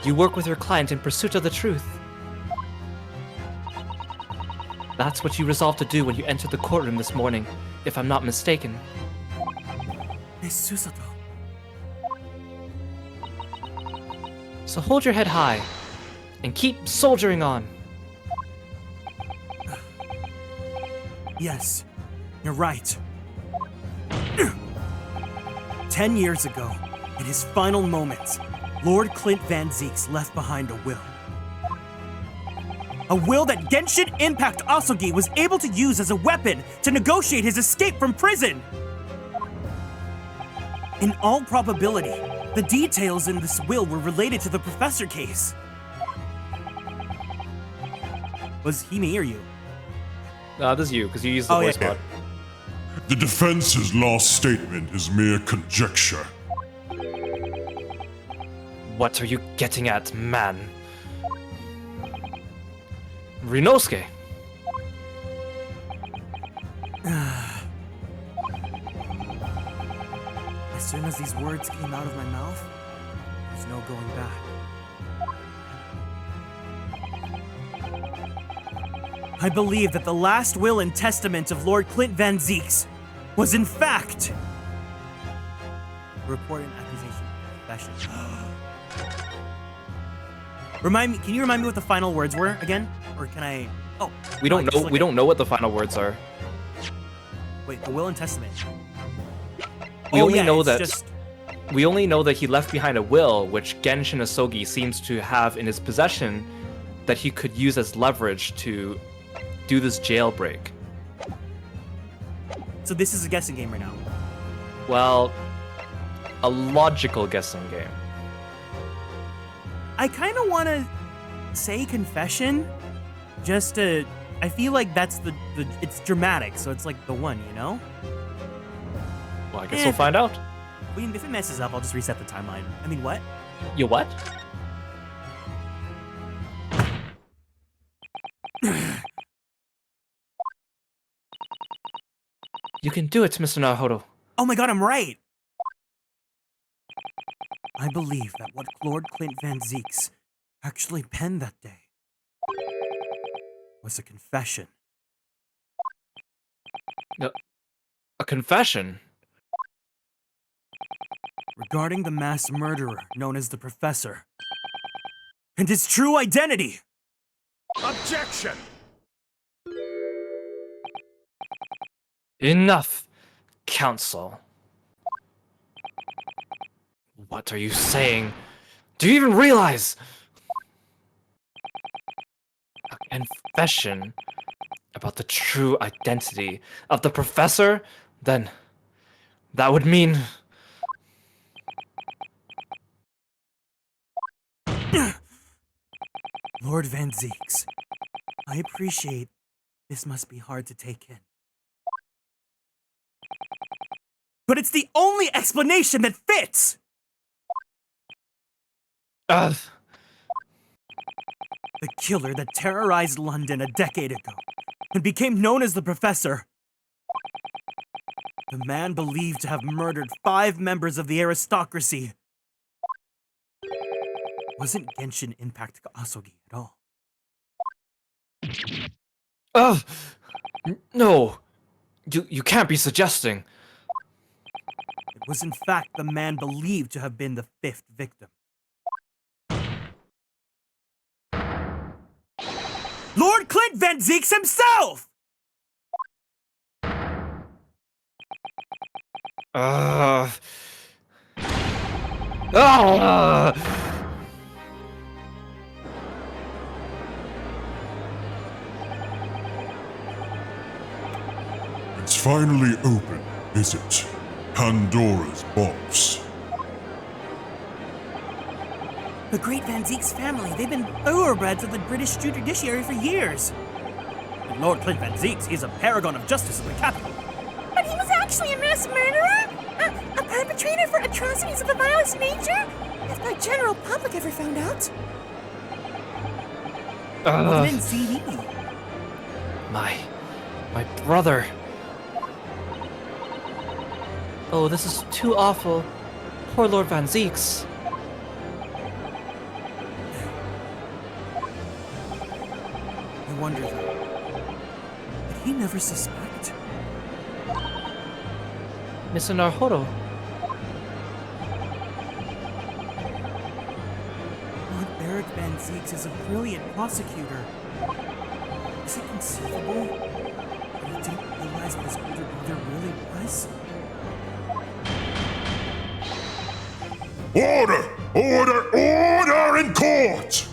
S4: you work with your client in pursuit of the truth. That's what you resolved to do when you entered the courtroom this morning, if I'm not mistaken.
S3: Miss Susato.
S4: So hold your head high and keep soldiering on.
S3: Yes, you're right. 10 years ago, in his final moments, Lord Clint Van Zeeks left behind a will. A will that Genshin Impact Asogi was able to use as a weapon to negotiate his escape from prison. In all probability, the details in this will were related to the professor case. Was he me or you?
S4: This is you, because you used the voice mod.
S6: The defense's last statement is mere conjecture.
S4: What are you getting at, man? Ryunosuke.
S3: As soon as these words came out of my mouth, there's no going back. I believe that the last will and testament of Lord Clint Van Zeeks was in fact report an accusation confession. Can you remind me what the final words were again? Or can I
S4: We don't know what the final words are.
S3: Wait, the will and testament.
S4: We only know
S3: it's
S4: that
S3: just
S4: we only know that he left behind a will which Genshin Asogi seems to have in his possession that he could use as leverage to do this jailbreak.
S3: so this is a guessing game right now.
S4: Well, a logical guessing game.
S3: I kind of want to say confession, just to. I feel like that's the it's dramatic, so it's like the one, you know.
S4: Well, I guess we'll find out.
S3: If it messes up, I'll just reset the timeline. I mean, what?
S4: You what? You can do it, Mr. Naruhodo.
S3: Oh my god, I'm right! I believe that what Lord Clint Van Zeeks actually penned that day was a confession.
S4: A confession?
S3: Regarding the mass murderer known as the Professor. And his true identity!
S6: Objection!
S4: Enough, counsel. What are you saying? Do you even realize? A confession about the true identity of the professor? Then that would mean...
S3: Lord Van Zeeks, I appreciate this must be hard to take in. But it's the only explanation that fits!
S4: Ugh.
S3: The killer that terrorized London a decade ago and became known as the Professor. The man believed to have murdered 5 members of the aristocracy. Wasn't Genshin Impact Asogi at all.
S4: Ugh. No. You can't be suggesting.
S3: It was in fact the man believed to have been the 5th victim. Lord Clint Van Zeeks himself!
S4: Ah.
S6: It's finally open, is it? Pandora's box.
S3: The great Van Zeeks family, they've been thoroughbreds of the British judiciary for years. And Lord Clint Van Zeeks, he's a paragon of justice in the capital.
S5: But he was actually a mass murderer? A perpetrator for atrocities of the vilest nature? If the general public ever found out.
S3: Well, then CD.
S4: My brother. Oh, this is too awful. Poor Lord Van Zeeks.
S3: I wonder though, did he never suspect?
S4: Mr. Naruhodo.
S3: Lord Barrick Van Zeeks is a brilliant prosecutor. Is it conceivable that he didn't realize what his older brother really was?
S6: Order! Order! Order in court!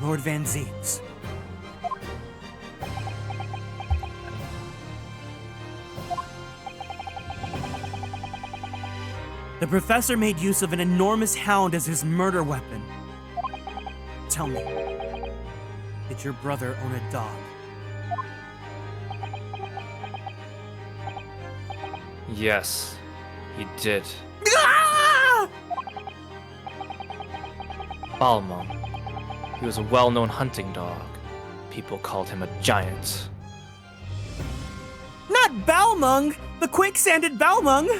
S3: Lord Van Zeeks. The professor made use of an enormous hound as his murder weapon. Tell me, did your brother own a dog?
S4: Yes, he did.
S3: Ah!
S4: Balmung. He was a well-known hunting dog. People called him a giant.
S3: Not Balmung! The quicksanded Balmung!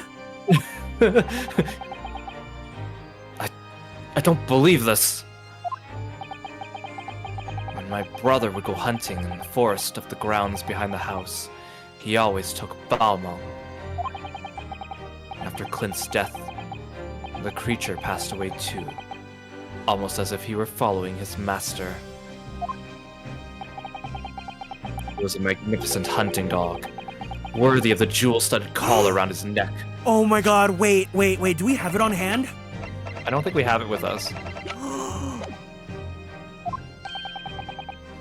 S4: I don't believe this. When my brother would go hunting in the forest of the grounds behind the house, he always took Balmung. After Clint's death, the creature passed away too, almost as if he were following his master. He was a magnificent hunting dog, worthy of the jewel-studded collar around his neck.
S3: Oh my god, wait, do we have it on hand?
S4: I don't think we have it with us.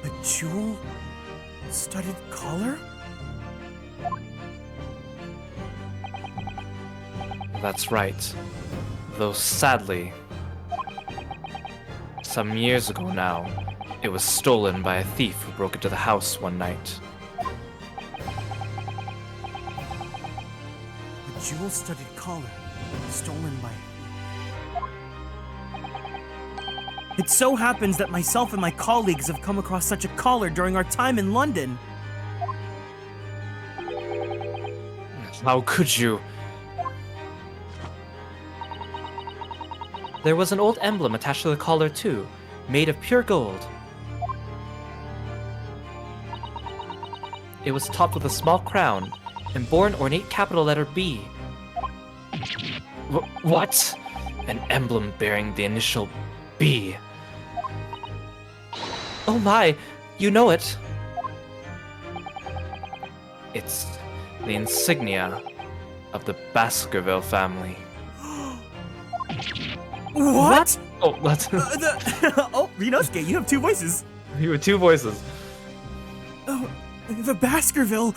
S3: A jewel-studded collar?
S4: That's right. Though sadly, some years ago now, it was stolen by a thief who broke into the house one night.
S3: A jewel-studded collar stolen by a thief. It so happens that myself and my colleagues have come across such a collar during our time in London.
S4: How could you? There was an old emblem attached to the collar too, made of pure gold. It was topped with a small crown and bore an ornate capital letter B. What? An emblem bearing the initial B. Oh my, you know it. It's the insignia of the Baskerville family.
S3: What?
S4: Oh, that's
S3: Oh, Rinosuke, you have 2 voices.
S4: you with 2 voices.
S3: Oh, the Baskerville.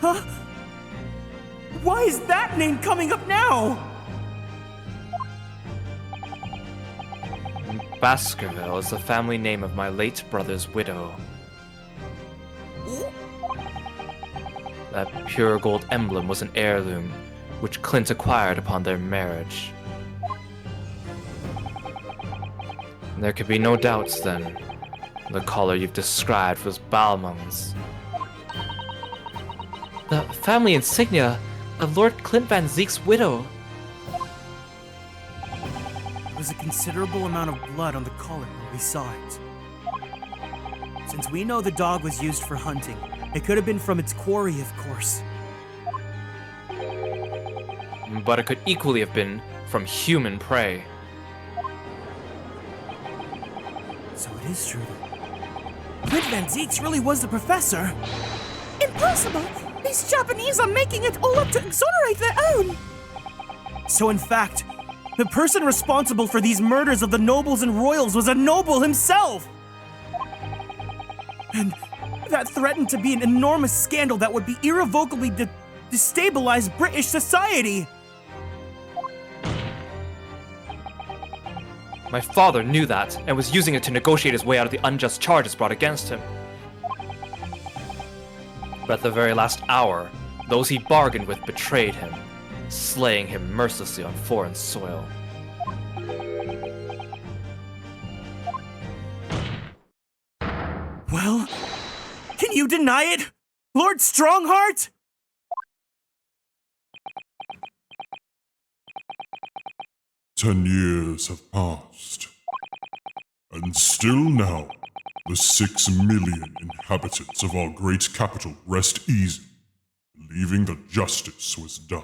S3: Huh? Why is that name coming up now?
S4: Baskerville is the family name of my late brother's widow. That pure gold emblem was an heirloom, which Clint acquired upon their marriage. There could be no doubts then. The collar you've described was Balmung's. The family insignia of Lord Clint Van Zeek's widow.
S3: There was a considerable amount of blood on the collar when we saw it. Since we know the dog was used for hunting, it could have been from its quarry, of course.
S4: But it could equally have been from human prey.
S3: So it is true then. Clint Van Zeeks really was the professor.
S5: Impossible! These Japanese are making it all up to exonerate their own!
S3: So in fact, the person responsible for these murders of the nobles and royals was a noble himself! And that threatened to be an enormous scandal that would be irrevocably destabilize British society!
S4: My father knew that and was using it to negotiate his way out of the unjust charges brought against him. But at the very last hour, those he bargained with betrayed him, slaying him mercilessly on foreign soil.
S3: Well, can you deny it, Lord Strongheart?
S6: 10 years have passed, and still now, the 6 million inhabitants of our great capital rest easy, believing that justice was done.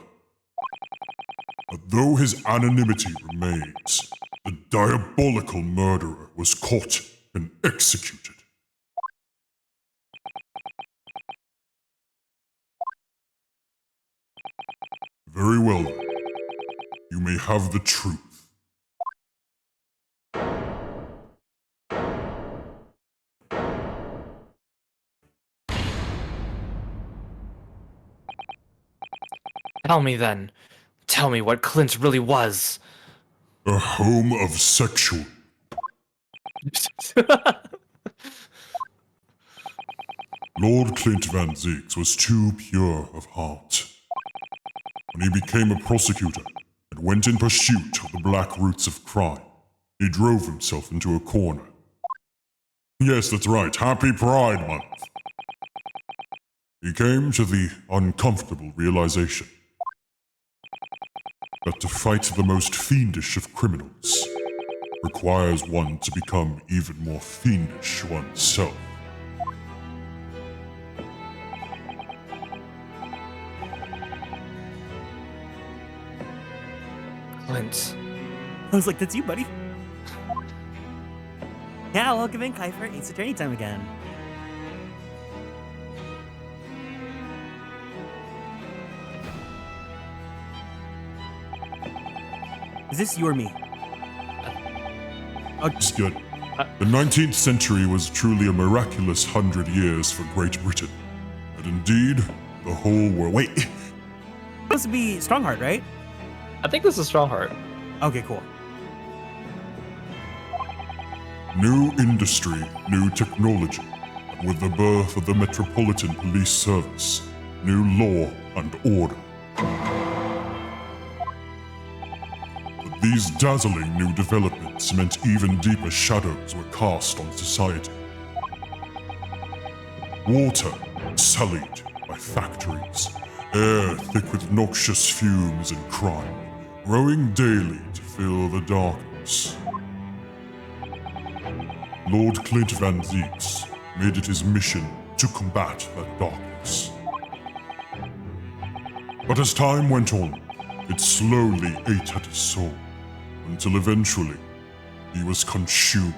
S6: But though his anonymity remains, the diabolical murderer was caught and executed. Very well, then. You may have the truth.
S4: Tell me then. Tell me what Clint really was.
S6: A home of sexual. Lord Clint Van Zeeks was too pure of heart. When he became a prosecutor and went in pursuit of the black roots of crime, he drove himself into a corner. Yes, that's right, Happy Pride Month. He came to the uncomfortable realization that to fight the most fiendish of criminals requires one to become even more fiendish oneself.
S4: Clint.
S3: I was like, that's you, buddy. Yeah, welcome in, Kai, for Ace Attorney time again. Is this you or me?
S6: It's good. The 19th century was truly a miraculous 100 years for Great Britain. And indeed, the whole world. Wait,
S3: Supposed to be Strongheart, right?
S4: I think this is Strongheart.
S3: Okay, cool.
S6: new industry, new technology, and with the birth of the Metropolitan Police Service, new law and order. But these dazzling new developments meant even deeper shadows were cast on society. Water sullied by factories, air thick with noxious fumes and crime, growing daily to fill the darkness. Lord Clint Van Zeeks made it his mission to combat that darkness. But as time went on, it slowly ate at his soul, until eventually he was consumed.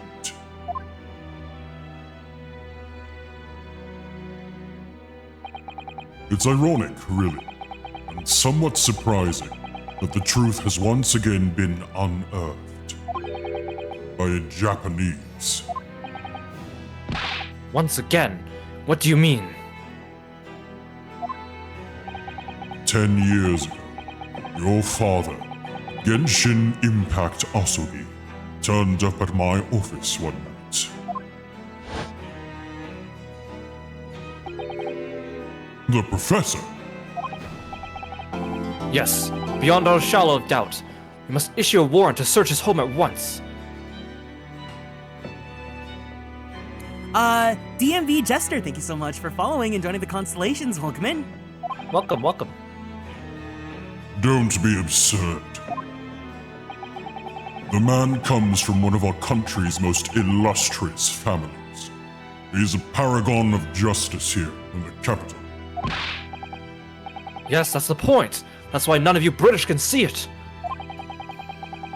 S6: It's ironic, really, and somewhat surprising that the truth has once again been unearthed by a Japanese.
S4: Once again? What do you mean?
S6: 10 years ago, your father, Genshin Impact Asogi, turned up at my office one night. The professor?
S4: Yes, beyond all shadow of doubt. We must issue a warrant to search his home at once.
S3: DMV Jester, thank you so much for following and joining the constellations. Welcome in.
S4: Welcome, welcome.
S6: Don't be absurd. The man comes from one of our country's most illustrious families. He is a paragon of justice here in the capital.
S4: Yes, that's the point. That's why none of you British can see it.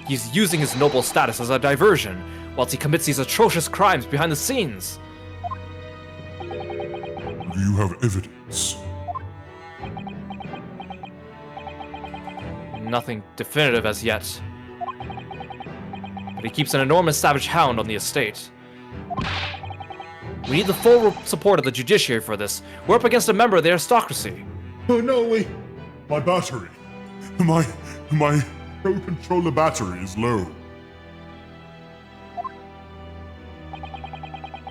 S4: He's using his noble status as a diversion, whilst he commits these atrocious crimes behind the scenes.
S6: Do you have evidence?
S4: Nothing definitive as yet. But he keeps an enormous savage hound on the estate. We need the full support of the judiciary for this. We're up against a member of the aristocracy.
S6: Oh no, wait! My battery! My pro controller battery is low.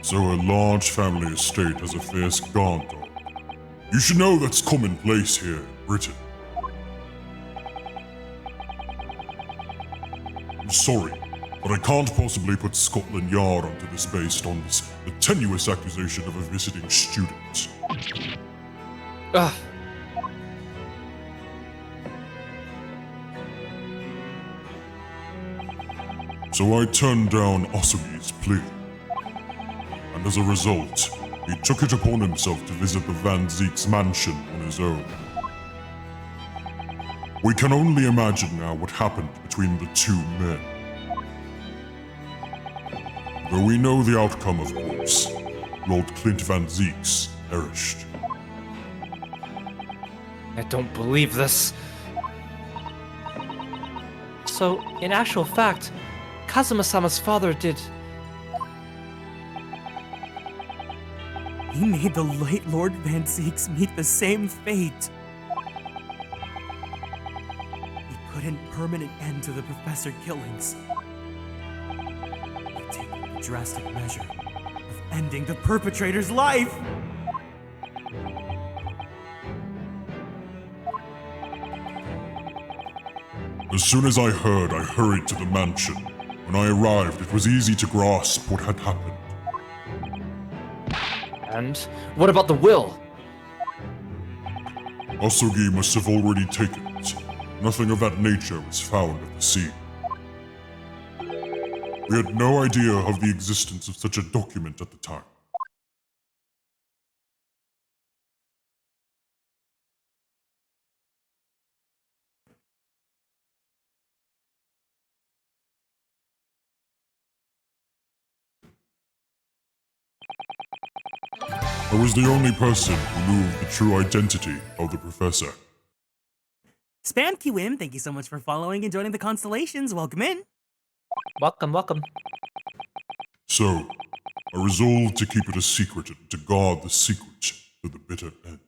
S6: So a large family estate has a fierce guard dog. You should know that's commonplace here in Britain. I'm sorry, but I can't possibly put Scotland Yard onto this based on the tenuous accusation of a visiting student.
S4: Ugh.
S6: So I turned down Osugi's plea. And as a result, he took it upon himself to visit the Van Zeek's mansion on his own. We can only imagine now what happened between the two men. Though we know the outcome, of course. Lord Clint Van Zeek's perished.
S4: I don't believe this. So, in actual fact, Kazuma-sama's father did...
S3: He made the late Lord Van Zeeks meet the same fate. He put an permanent end to the professor killings. By taking a drastic measure of ending the perpetrator's life.
S6: As soon as I heard, I hurried to the mansion. When I arrived, it was easy to grasp what had happened.
S4: And what about the will?
S6: Osugi must have already taken it. Nothing of that nature was found at the scene. We had no idea of the existence of such a document at the time. I was the only person who knew the true identity of the professor.
S3: Spam QM, thank you so much for following and joining the constellations. Welcome in.
S4: Welcome, welcome.
S6: So, I resolved to keep it a secret and to guard the secret to the bitter end.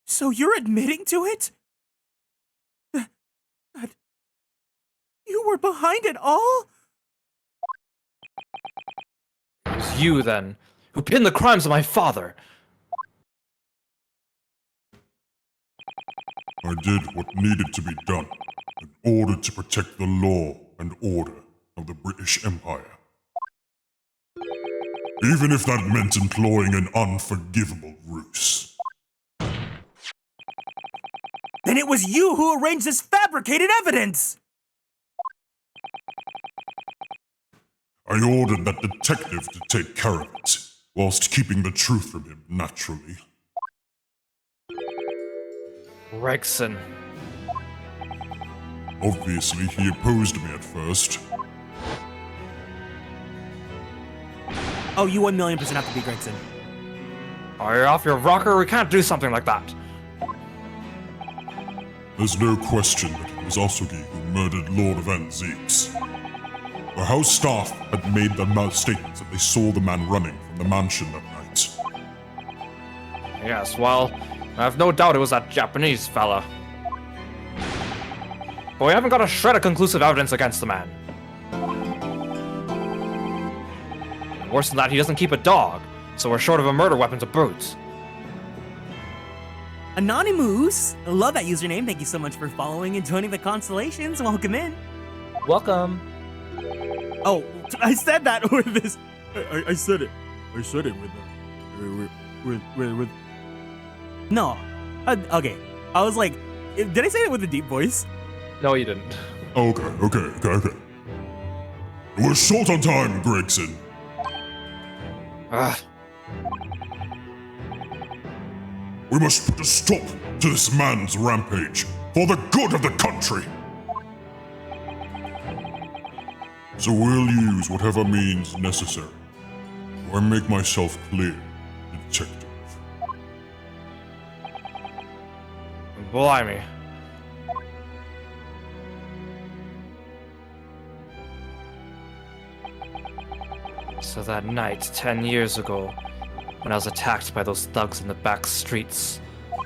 S3: So you're admitting to it? That you were behind it all?
S4: It was you, then, who pinned the crimes of my father.
S6: I did what needed to be done in order to protect the law and order of the British Empire. Even if that meant employing an unforgivable ruse.
S3: Then it was you who arranged this fabricated evidence!
S6: I ordered that detective to take care of it, whilst keeping the truth from him naturally.
S4: Gregson.
S6: Obviously, he opposed me at first.
S3: Oh, you 1,000,000% have to be Gregson.
S4: Are you off your rocker? We can't do something like that.
S6: There's no question that it was Osugi who murdered Lord Van Zeeks. The house staff had made the statements that they saw the man running from the mansion that night.
S4: Yes, well, I have no doubt it was that Japanese fella. But we haven't got a shred of conclusive evidence against the man. Worse than that, he doesn't keep a dog, so we're short of a murder weapon to boot.
S3: Anonymous! I love that username. Thank you so much for following and joining the constellations. Welcome in.
S4: Welcome.
S3: Oh, I said that with this. I said it. I said it with. No. Okay. I was like, did I say it with a deep voice?
S4: No, you didn't.
S6: Okay. We're short on time, Gregson.
S4: Ugh.
S6: We must put a stop to this man's rampage for the good of the country. So we'll use whatever means necessary. Do I make myself clear, detective?
S4: Blimey. So that night, 10 years ago, when I was attacked by those thugs in the back streets,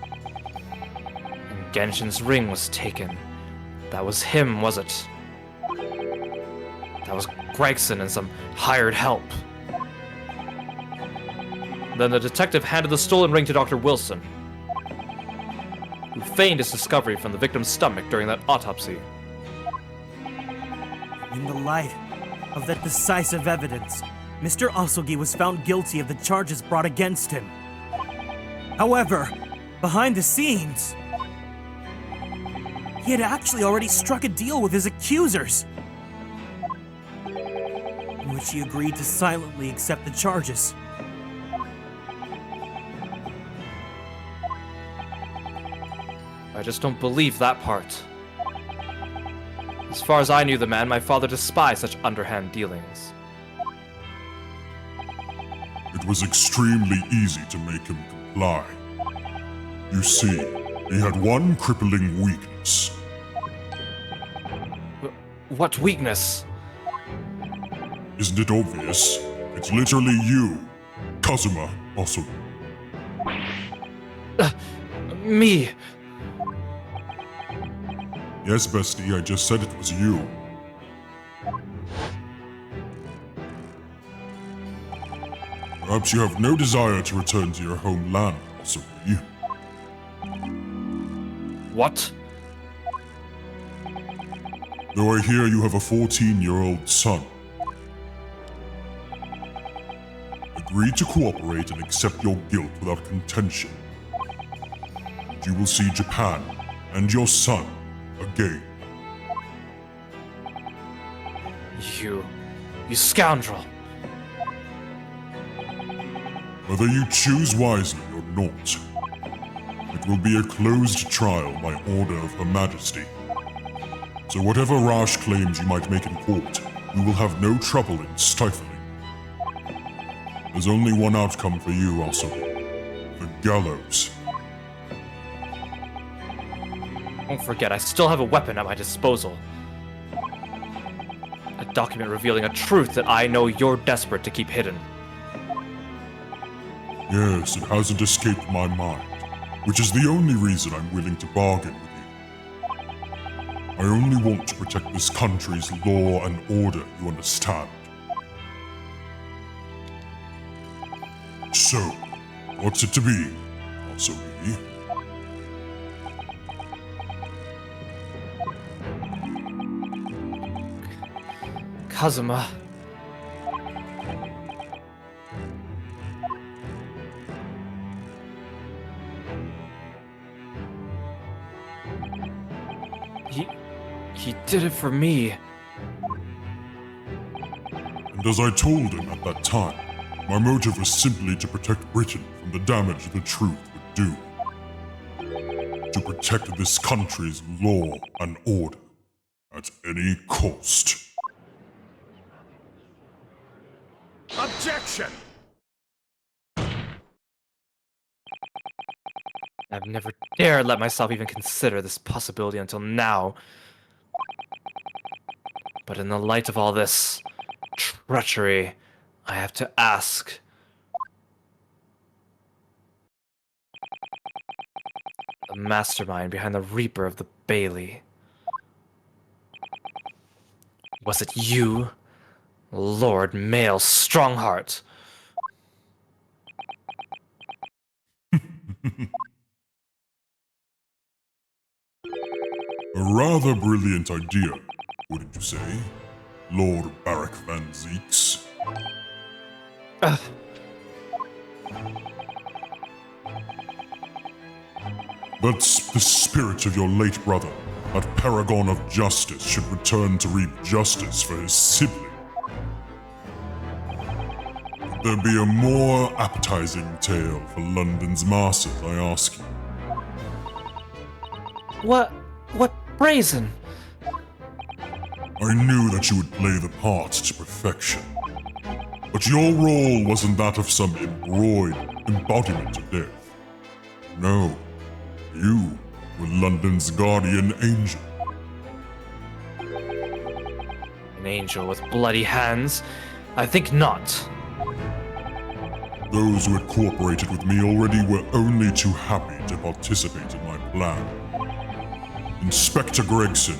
S4: and Genshin's ring was taken, that was him, was it? That was Gregson and some hired help. Then the detective handed the stolen ring to Dr. Wilson, who feigned his discovery from the victim's stomach during that autopsy.
S3: In the light of that decisive evidence, Mr. Asogi was found guilty of the charges brought against him. However, behind the scenes, he had actually already struck a deal with his accusers, in which he agreed to silently accept the charges.
S4: I just don't believe that part. As far as I knew the man, my father despised such underhand dealings.
S6: It was extremely easy to make him comply. You see, he had one crippling weakness.
S4: What weakness?
S6: Isn't it obvious? It's literally you, Kazuma Asogi.
S4: Me.
S6: Yes, bestie, I just said it was you. Perhaps you have no desire to return to your homeland, Asogi.
S4: What?
S6: Though I hear you have a 14-year-old son. Agree to cooperate and accept your guilt without contention. And you will see Japan and your son again.
S4: You scoundrel.
S6: Whether you choose wisely or not, it will be a closed trial by order of Her Majesty. So whatever rash claims you might make in court, we will have no trouble in stifling. There's only one outcome for you, also. The gallows.
S4: Don't forget, I still have a weapon at my disposal. A document revealing a truth that I know you're desperate to keep hidden.
S6: Yes, it hasn't escaped my mind, which is the only reason I'm willing to bargain with you. I only want to protect this country's law and order, you understand? So, what's it to be, Asogi?
S4: Kazuma. He did it for me.
S6: And as I told him at that time, my motive was simply to protect Britain from the damage the truth would do. To protect this country's law and order at any cost.
S7: Objection!
S4: I've never dared let myself even consider this possibility until now. But in the light of all this treachery, I have to ask. The mastermind behind the Reaper of the Bailey. Was it you, Lord Male Strongheart?
S6: A rather brilliant idea, wouldn't you say, Lord Barak Van Zeeks? But the spirit of your late brother, that paragon of justice, should return to reap justice for his sibling. Could there be a more appetizing tale for London's masses, I ask you?
S4: What brazen?
S6: I knew that you would play the part to perfection. But your role wasn't that of some embodiment of death. No, you were London's guardian angel.
S4: An angel with bloody hands? I think not.
S6: Those who had cooperated with me already were only too happy to participate in my plan. Inspector Gregson,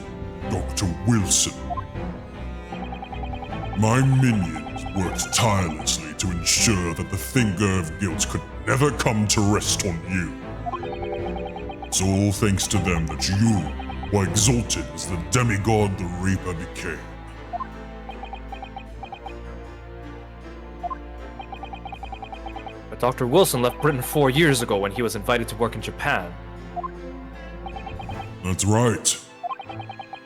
S6: Dr. Wilson. My minions worked tirelessly to ensure that the finger of guilt could never come to rest on you. It's all thanks to them that you were exalted as the demigod the Reaper became.
S4: But Dr. Wilson left Britain 4 years ago when he was invited to work in Japan.
S6: That's right.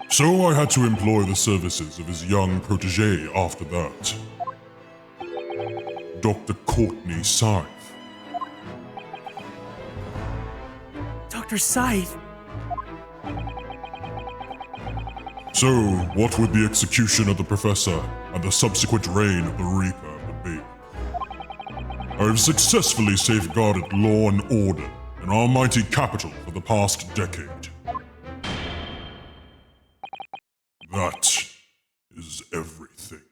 S6: So I had to employ the services of his young protege after that. Dr. Courtney Scythe.
S3: Dr. Scythe.
S6: So, what with the execution of the Professor and the subsequent reign of the Reaper of the Bailey, I have successfully safeguarded law and order in our mighty capital for the past decade. That is everything.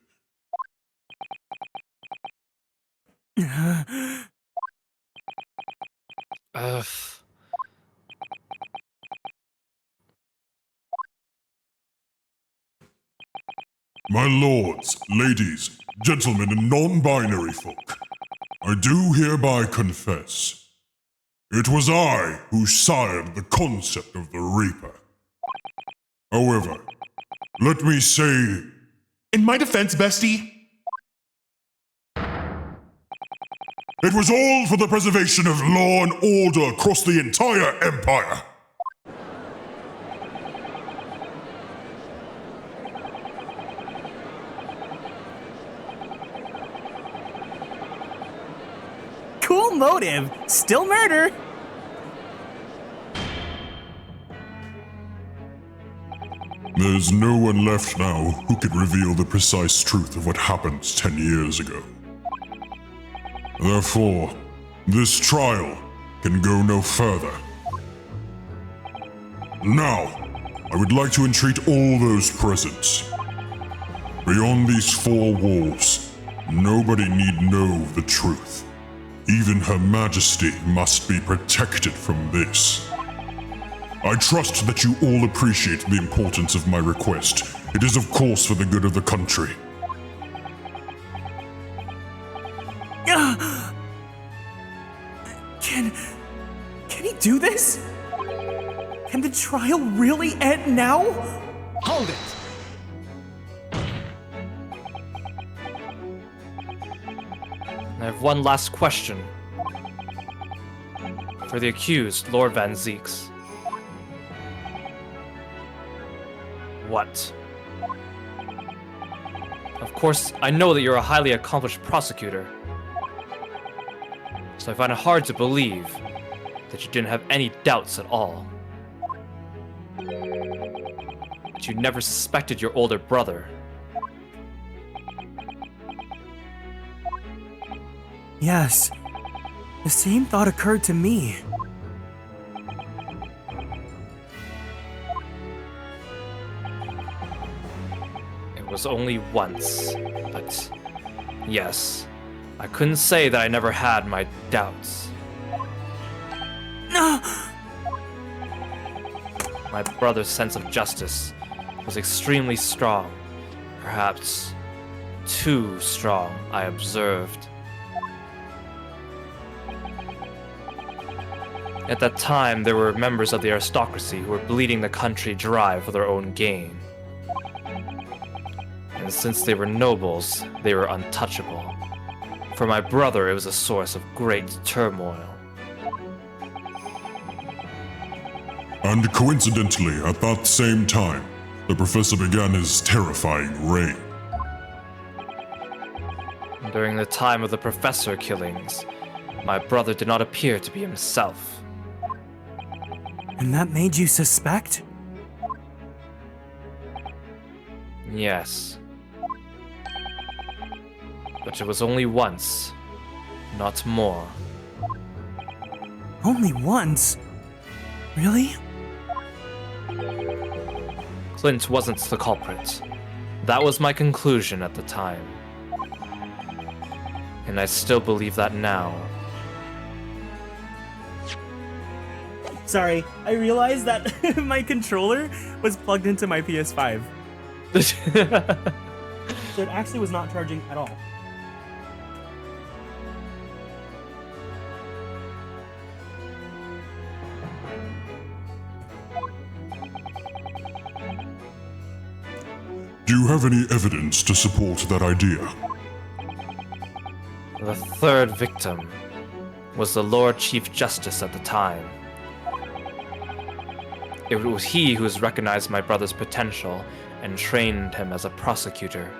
S6: My lords, ladies, gentlemen, and non-binary folk, I do hereby confess, it was I who sired the concept of the Reaper. However, let me say, in my defense, bestie, it was all for the preservation of law and order across the entire empire.
S3: Cool motive. Still murder.
S6: There's no one left now who can reveal the precise truth of what happened 10 years ago. Therefore, this trial can go no further. Now, I would like to entreat all those present. Beyond these four walls, nobody need know the truth. Even Her Majesty must be protected from this. I trust that you all appreciate the importance of my request. It is of course for the good of the country.
S3: Can he do this? Can the trial really end now?
S7: Hold it!
S4: I have one last question. For the accused, Lord Van Zeeks. What? Of course, I know that you're a highly accomplished prosecutor. So I find it hard to believe that you didn't have any doubts at all. That you never suspected your older brother.
S3: Yes. The same thought occurred to me.
S4: It was only once, but yes, I couldn't say that I never had my doubts. My brother's sense of justice was extremely strong. Perhaps too strong, I observed. At that time, there were members of the aristocracy who were bleeding the country dry for their own gain. And since they were nobles, they were untouchable. For my brother, it was a source of great turmoil.
S7: And coincidentally, at that same time, the professor began his terrifying reign.
S4: During the time of the professor killings, my brother did not appear to be himself.
S3: And that made you suspect?
S4: Yes. But it was only once, not more.
S3: Only once? Really?
S4: Clint wasn't the culprit. That was my conclusion at the time. And I still believe that now.
S3: Sorry, I realized that my controller was plugged into my PS5. So it actually was not charging at all.
S7: Do you have any evidence to support that idea?
S4: The third victim was the Lord Chief Justice at the time. It was he who has recognized my brother's potential and trained him as a prosecutor.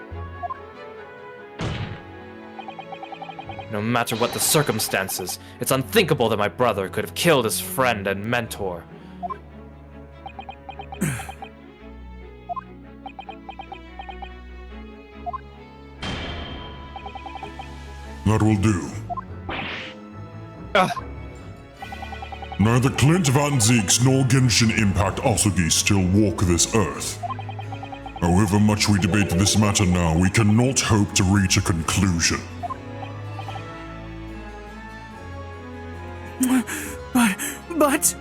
S4: No matter what the circumstances, it's unthinkable that my brother could have killed his friend and mentor.
S7: That will do. Neither Clint Van Zeeks nor Genshin Impact Asugi still walk this earth. However much we debate this matter now, we cannot hope to reach a conclusion.
S3: But...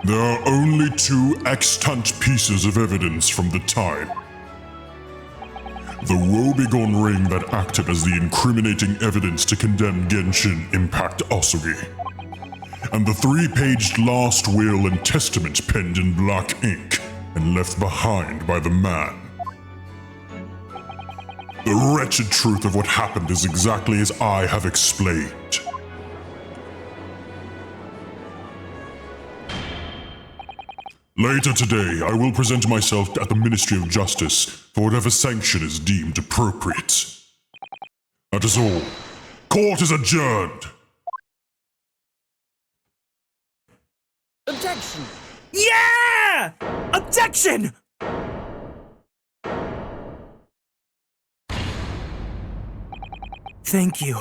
S7: There are only two extant pieces of evidence from the time. The woebegone ring that acted as the incriminating evidence to condemn Genshin Impact Asugi, and the three-paged last will and testament penned in black ink and left behind by the man. The wretched truth of what happened is exactly as I have explained. Later today, I will present myself at the Ministry of Justice for whatever sanction is deemed appropriate. That is all. Court is adjourned!
S5: Objection!
S3: Yeah! Objection! Thank you,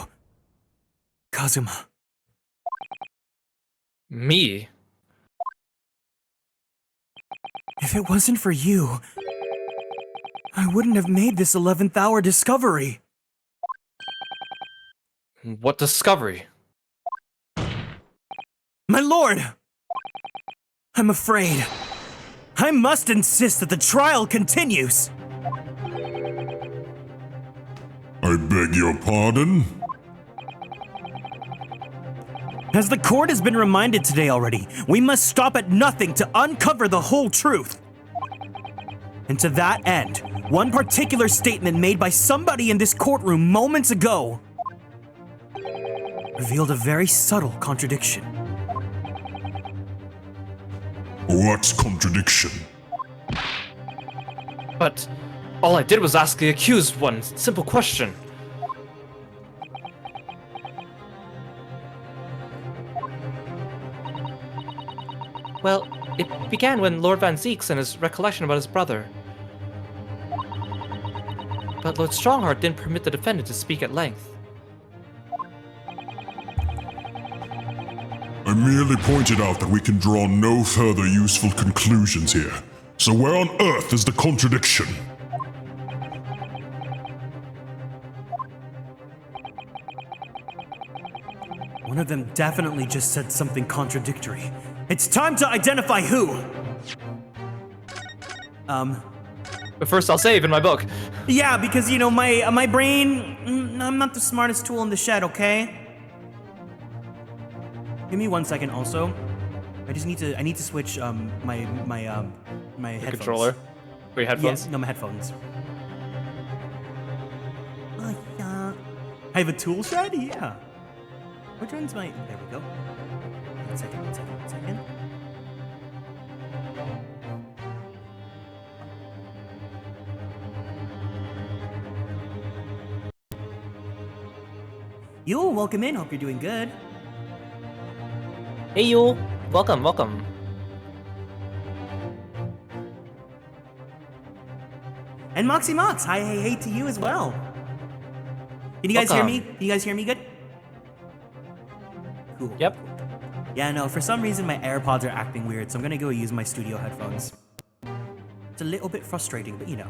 S3: Kazuma.
S4: Me?
S3: If it wasn't for you, I wouldn't have made this 11th hour discovery.
S4: What discovery?
S3: My lord! I'm afraid. I must insist that the trial continues.
S7: I beg your pardon?
S3: As the court has been reminded today already, we must stop at nothing to uncover the whole truth. And to that end, one particular statement made by somebody in this courtroom moments ago revealed a very subtle contradiction.
S7: What contradiction?
S4: But all I did was ask the accused one simple question. Well, it began when Lord Van Zeeks and his recollection about his brother. But Lord Strongheart didn't permit the defendant to speak at length.
S7: I merely pointed out that we can draw no further useful conclusions here. So where on earth is the contradiction?
S3: One of them definitely just said something contradictory. It's time to identify who.
S4: But first, I'll save in my book.
S3: Yeah, because you know my brain. I'm not the smartest tool in the shed. Okay. Give me 1 second. Also, I need to switch my headphones.
S4: Controller. Or your headphones?
S3: Yeah, no, my headphones. I have a tool shed? Yeah. Which one's my... There we go. 1 second, 1 second, 1 second. Yo, welcome in. Hope you're doing good.
S4: Hey, Yule. Welcome, welcome.
S3: And Moxie Mox, hi, hey to you as well. Can you guys hear me?
S4: Welcome.
S3: Can you guys hear me good? Cool.
S4: Yep.
S3: Yeah, no, for some reason my AirPods are acting weird, so I'm gonna go use my studio headphones. It's a little bit frustrating, but you know.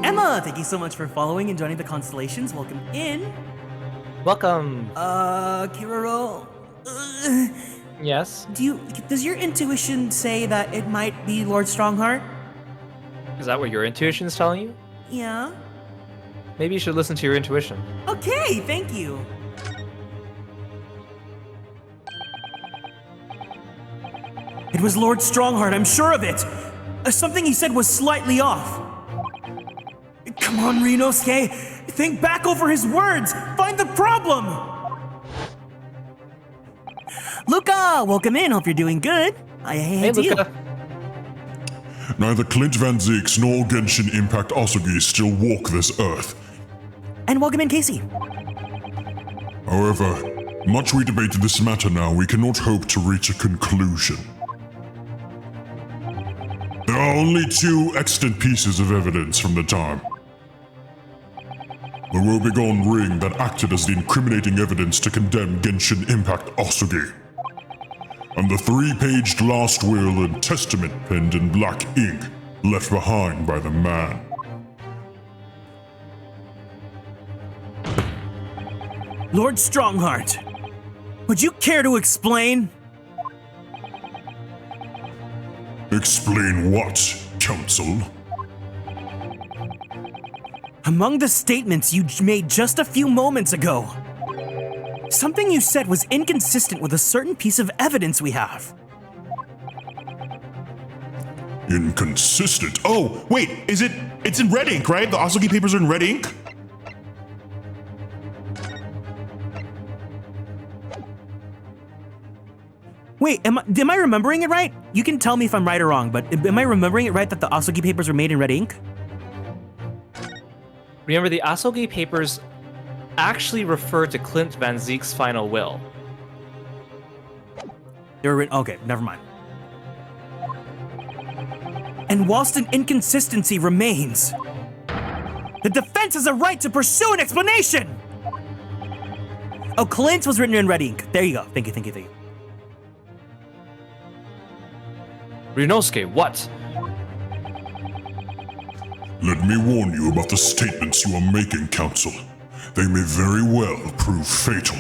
S3: Emma, thank you so much for following and joining the constellations. Welcome in.
S4: Welcome.
S3: Kiroro.
S4: Yes?
S3: Does your intuition say that it might be Lord Strongheart?
S4: Is that what your intuition is telling you?
S3: Yeah.
S4: Maybe you should listen to your intuition.
S3: Okay, thank you. It was Lord Strongheart, I'm sure of it. Something he said was slightly off. Come on, Rinosuke. Think back over his words. Find the problem. Luca, welcome in. Hope you're doing good. Hey, to
S4: Luca.
S7: Neither Clint Van Zeeks nor Genshin Impact Asugi still walk this earth.
S3: And welcome in, Casey.
S7: However, much we debated this matter now, we cannot hope to reach a conclusion. There are only 2 extant pieces of evidence from the time. The woebegone ring that acted as the incriminating evidence to condemn Genshin Impact Asugi. And the 3-paged last will and testament penned in black ink left behind by the man.
S3: Lord Strongheart, would you care to explain?
S7: Explain what, Counsel?
S3: Among the statements you made just a few moments ago, something you said was inconsistent with a certain piece of evidence we have.
S7: Inconsistent?
S6: Oh, wait, it's in red ink, right? The Asugi papers are in red ink?
S3: Wait, am I remembering it right? You can tell me if I'm right or wrong, but am I remembering it right that the Asugi papers were made in red ink?
S4: Remember, the Asugi papers actually refer to Clint Van Zeek's final will.
S3: They were written. Okay, never mind. And whilst an inconsistency remains, the defense has a right to pursue an explanation! Oh, Clint was written in red ink. There you go. Thank you, thank you, thank you.
S4: Rinosuke, what?
S7: Let me warn you about the statements you are making, Counsel. They may very well prove fatal.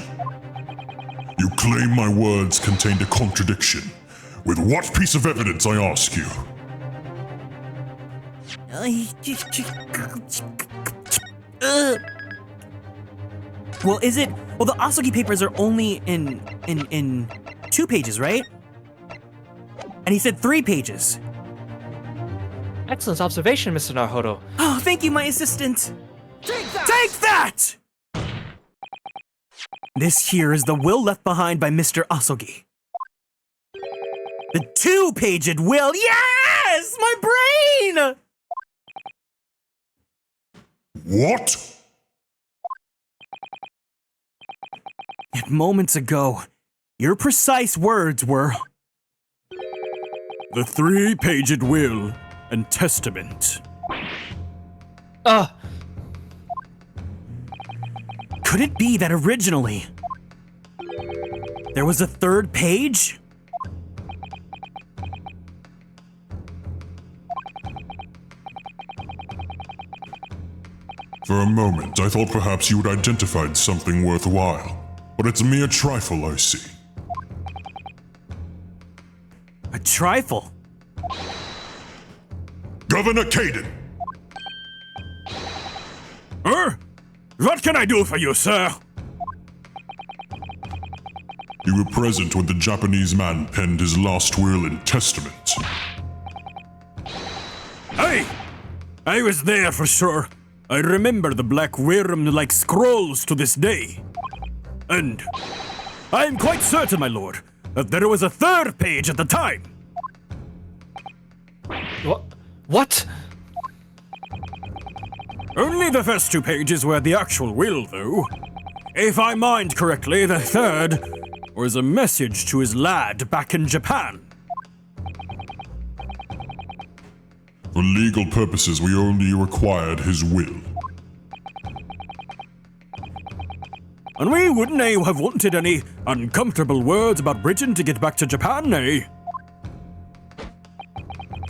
S7: You claim my words contained a contradiction. With what piece of evidence, I ask you?
S3: Well, is it? Well, the Asugi papers are only in 2 pages, right? And he said 3 pages.
S4: Excellent observation, Mr. Naruhodo.
S3: Oh, thank you, my assistant. Take that! This here is the will left behind by Mr. Asugi. The 2-paged will. Yes! My brain!
S7: What?
S3: Yet moments ago, your precise words were... The 3-paged will and testament. Could it be that originally there was a 3rd page?
S7: For a moment, I thought perhaps you had identified something worthwhile, but it's a mere trifle, I see.
S3: A trifle?
S7: Governor Caden!
S8: What can I do for you, sir?
S7: You were present when the Japanese man penned his last will and testament.
S8: I was there for sure. I remember the black worm-like scrolls to this day. And I am quite certain, my lord, that there was a third page at the time.
S4: What?
S8: Only the first 2 pages were the actual will, though. If I mind correctly, the third was a message to his lad back in Japan.
S7: For legal purposes, we only required his will.
S8: And we wouldn't have wanted any uncomfortable words about Britain to get back to Japan, eh?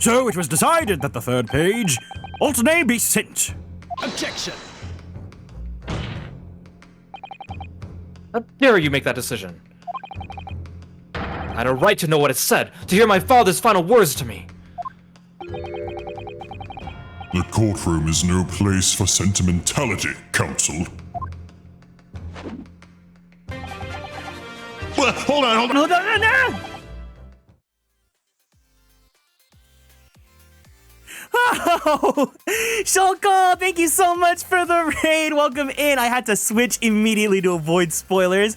S8: So it was decided that the third page ought to be sent.
S9: Objection!
S4: How dare you make that decision? I had a right to know what it said, to hear my father's final words to me.
S7: The courtroom is no place for sentimentality, Counsel.
S6: Hold on.
S3: No! Oh, Shulko, thank you so much for the raid. Welcome in. I had to switch immediately to avoid spoilers.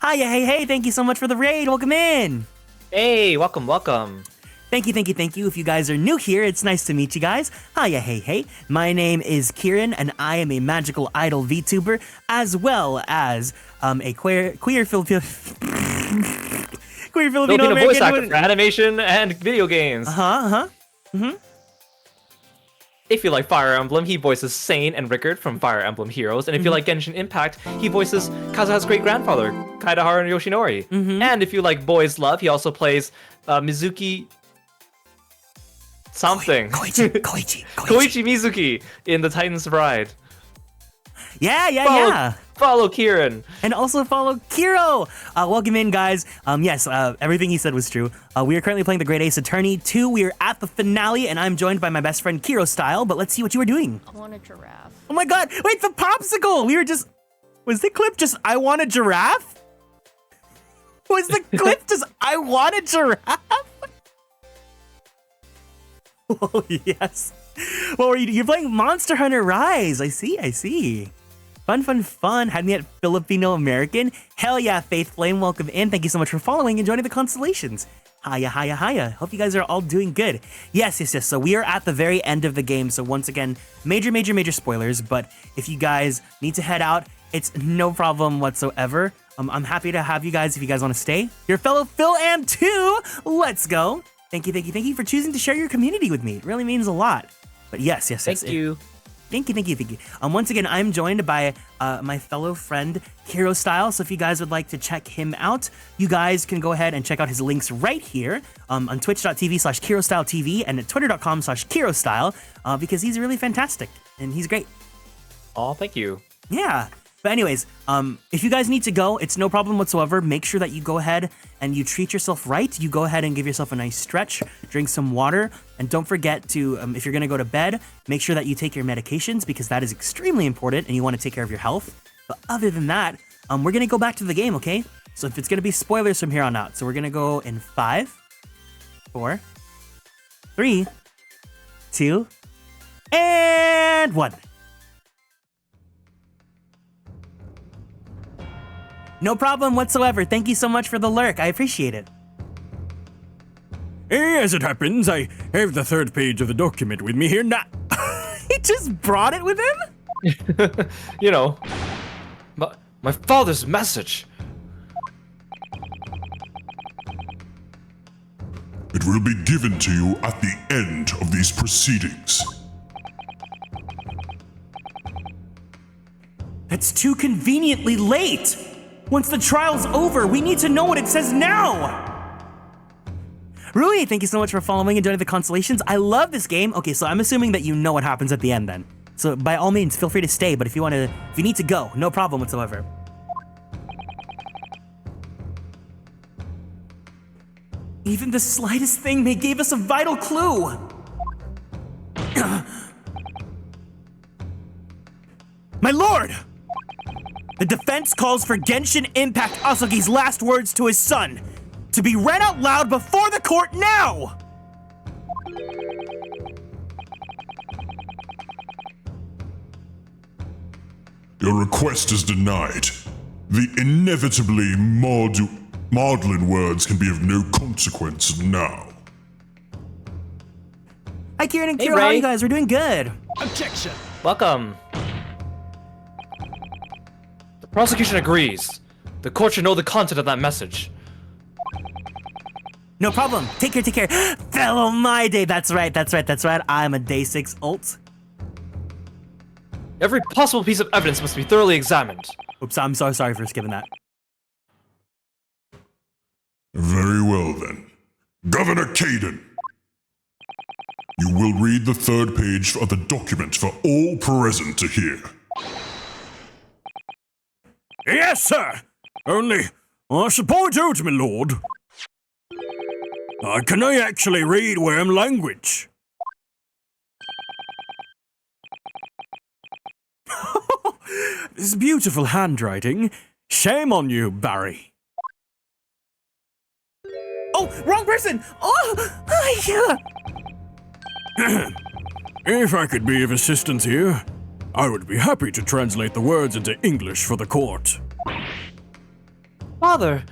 S3: Hiya, hey, thank you so much for the raid. Welcome in.
S4: Hey, welcome.
S3: Thank you. If you guys are new here, it's nice to meet you guys. Hiya, hey. My name is Kieran, and I am a magical idol VTuber, as well as a queer Filipino
S4: Filipino voice actor for animation and video games. If you like Fire Emblem, he voices Sane and Rickard from Fire Emblem Heroes. And if you like Genshin Impact, he voices Kazuha's great-grandfather, Kaidaharu Yoshinori. And if you like Boys Love, he also plays Mizuki... something.
S3: Koichi.
S4: Koichi Mizuki in The Titan's Bride.
S3: Yeah.
S4: Follow Kieran.
S3: And also follow Kiro. Welcome in, guys. Yes, everything he said was true. We are currently playing the Great Ace Attorney 2. We are at the finale, and I'm joined by my best friend Kiro Style, but let's see what you were doing.
S1: I want a giraffe.
S3: Oh my god, wait, the popsicle! Was the clip just, I want a giraffe? Was the clip just, I want a giraffe? Oh, yes. What were you doing? You're playing Monster Hunter Rise. I see. Fun. Had me at Filipino American. Hell yeah, Faith Flame, welcome in. Thank you so much for following and joining the constellations. Hiya. Hope you guys are all doing good. Yes. So we are at the very end of the game. So once again, major spoilers. But if you guys need to head out, it's no problem whatsoever. I'm happy to have you guys if you guys want to stay. Your fellow Phil and 2. Let's go. Thank you for choosing to share your community with me. It really means a lot. But yes.
S4: Thank you.
S3: Thank you. Once again, I'm joined by my fellow friend, Hero Style. So if you guys would like to check him out, you guys can go ahead and check out his links right here on twitch.tv/KiroStyleTV and at twitter.com/KiroStyle because he's really fantastic and he's great.
S4: Oh, thank you.
S3: Yeah. But anyways, if you guys need to go, it's no problem whatsoever. Make sure that you go ahead and you treat yourself right. You go ahead and give yourself a nice stretch, drink some water, and don't forget to, if you're gonna go to bed, make sure that you take your medications because that is extremely important and you wanna take care of your health. But other than that, we're gonna go back to the game, okay? So if it's gonna be spoilers from here on out. So we're gonna go in 5, 4, 3, 2, and 1. No problem whatsoever. Thank you so much for the lurk. I appreciate it.
S8: As it happens, I have the third page of the document with me here now.
S3: He just brought it with him?
S4: You know, my father's message.
S7: It will be given to you at the end of these proceedings.
S3: That's too conveniently late. Once the trial's over, we need to know what it says now. Rui, thank you so much for following and joining the constellations. I love this game. Okay, so I'm assuming that you know what happens at the end then. So by all means, feel free to stay. But if you need to go, no problem whatsoever. Even the slightest thing may give us a vital clue. My lord! The defense calls for Genshin Impact Asogi's last words to his son to be read out loud before the court now!
S7: Your request is denied. The inevitably maudlin words can be of no consequence now.
S3: Hi, Kieran and
S4: Hey,
S3: Kira, how are
S4: Ray.
S3: you guys? We're doing good.
S4: Welcome. The prosecution agrees. The court should know the content of that message.
S3: No problem. Take care. Fellow My Day. That's right. I'm a Day 6 ult.
S4: Every possible piece of evidence must be thoroughly examined.
S3: Oops, I'm so sorry for skipping that.
S7: Very well then. Governor Caden. You will read the third page of the document for all present to hear.
S8: Yes, sir. Only, I should point out, my lord. Can I actually read worm language? This beautiful handwriting. Shame on you, Barry.
S3: Oh, wrong person! Oh, yeah.
S8: If I could be of assistance here, I would be happy to translate the words into English for the court.
S4: Father,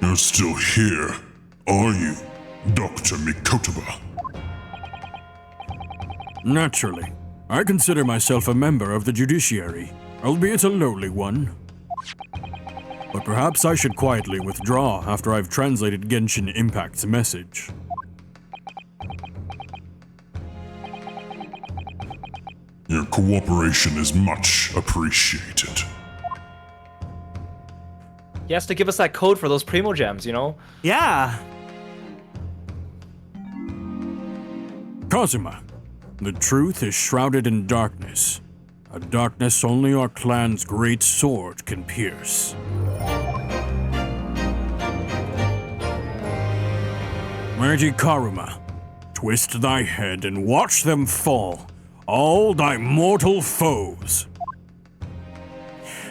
S7: You're still here, are you, Dr. Mikotoba?
S8: Naturally. I consider myself a member of the judiciary, albeit a lowly one. But perhaps I should quietly withdraw after I've translated Genshin Impact's message.
S7: Your cooperation is much appreciated.
S4: he has to give us that code for those Primo Gems, you know?
S3: Yeah.
S8: Kazuma, the truth is shrouded in darkness. A darkness only our clan's great sword can pierce. Mighty Karuma, twist thy head and watch them fall, all thy mortal foes.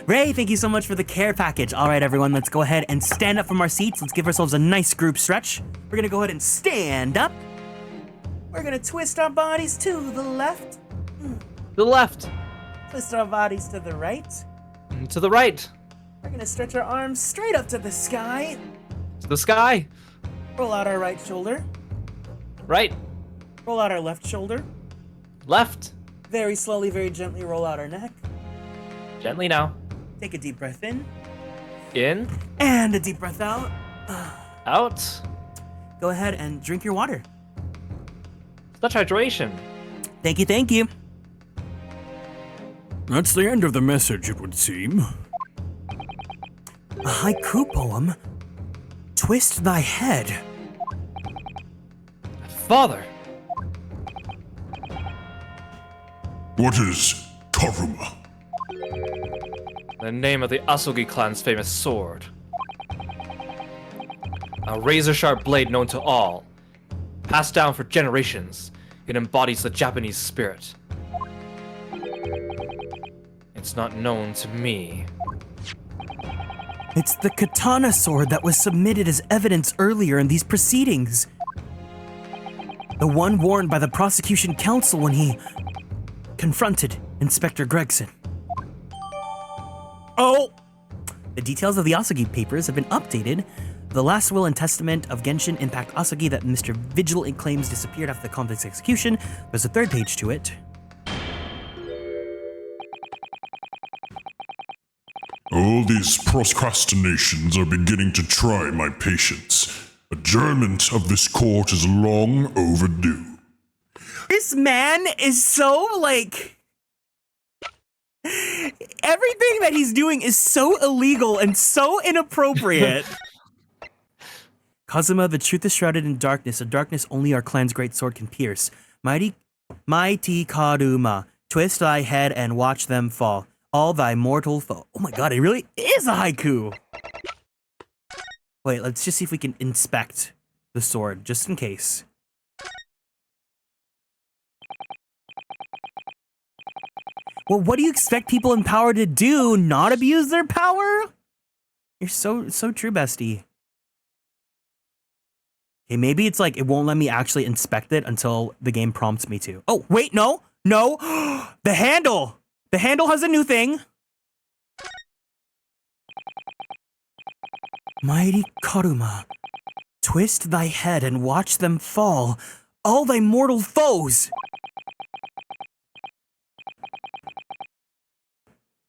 S3: Ray, thank you so much for the care package. All right, everyone, let's go ahead and stand up from our seats. Let's give ourselves a nice group stretch. We're gonna go ahead and stand up. We're gonna twist our bodies to the left,
S4: To the left.
S3: twist our bodies to the right.
S4: To the right.
S3: We're gonna stretch our arms straight up to the sky.
S4: To the sky.
S3: Roll out our right shoulder.
S4: Right.
S3: Roll out our left shoulder.
S4: Left.
S3: Very slowly, very gently roll out our neck.
S4: Gently now.
S3: Take a deep breath in.
S4: In.
S3: And a deep breath out.
S4: Out.
S3: Go ahead and drink your water.
S4: Such hydration.
S3: Thank you.
S8: That's the end of the message, it would seem.
S3: A haiku poem? Twist thy head.
S4: Father.
S7: What is Karuma?
S4: The name of the Asogi clan's famous sword. A razor-sharp blade known to all. Passed down for generations, it embodies the Japanese spirit. It's not known to me.
S3: It's the katana sword that was submitted as evidence earlier in these proceedings. The one worn by the prosecution counsel when he confronted Inspector Gregson. Oh! The details of the Asogi papers have been updated. The last will and testament of Genshin Impact Asogi that Mr. Vigil claims disappeared after the convict's execution. There's a third page to it.
S7: All these procrastinations are beginning to try my patience. Adjournment of this court is long overdue.
S3: This man is so, like... Everything that he's doing is so illegal and so inappropriate. Kazuma, the truth is shrouded in darkness, a darkness only our clan's great sword can pierce. Mighty Karuma, twist thy head and watch them fall. All thy mortal foe. Oh my god, it really is a haiku! Wait, let's just see if we can inspect the sword, just in case. Well, what do you expect people in power to do? Not abuse their power? You're so true, bestie. Okay, maybe it's like it won't let me actually inspect it until the game prompts me to. Oh, wait, no! The handle! The handle has a new thing. Mighty Karuma, twist thy head and watch them fall, all thy mortal foes!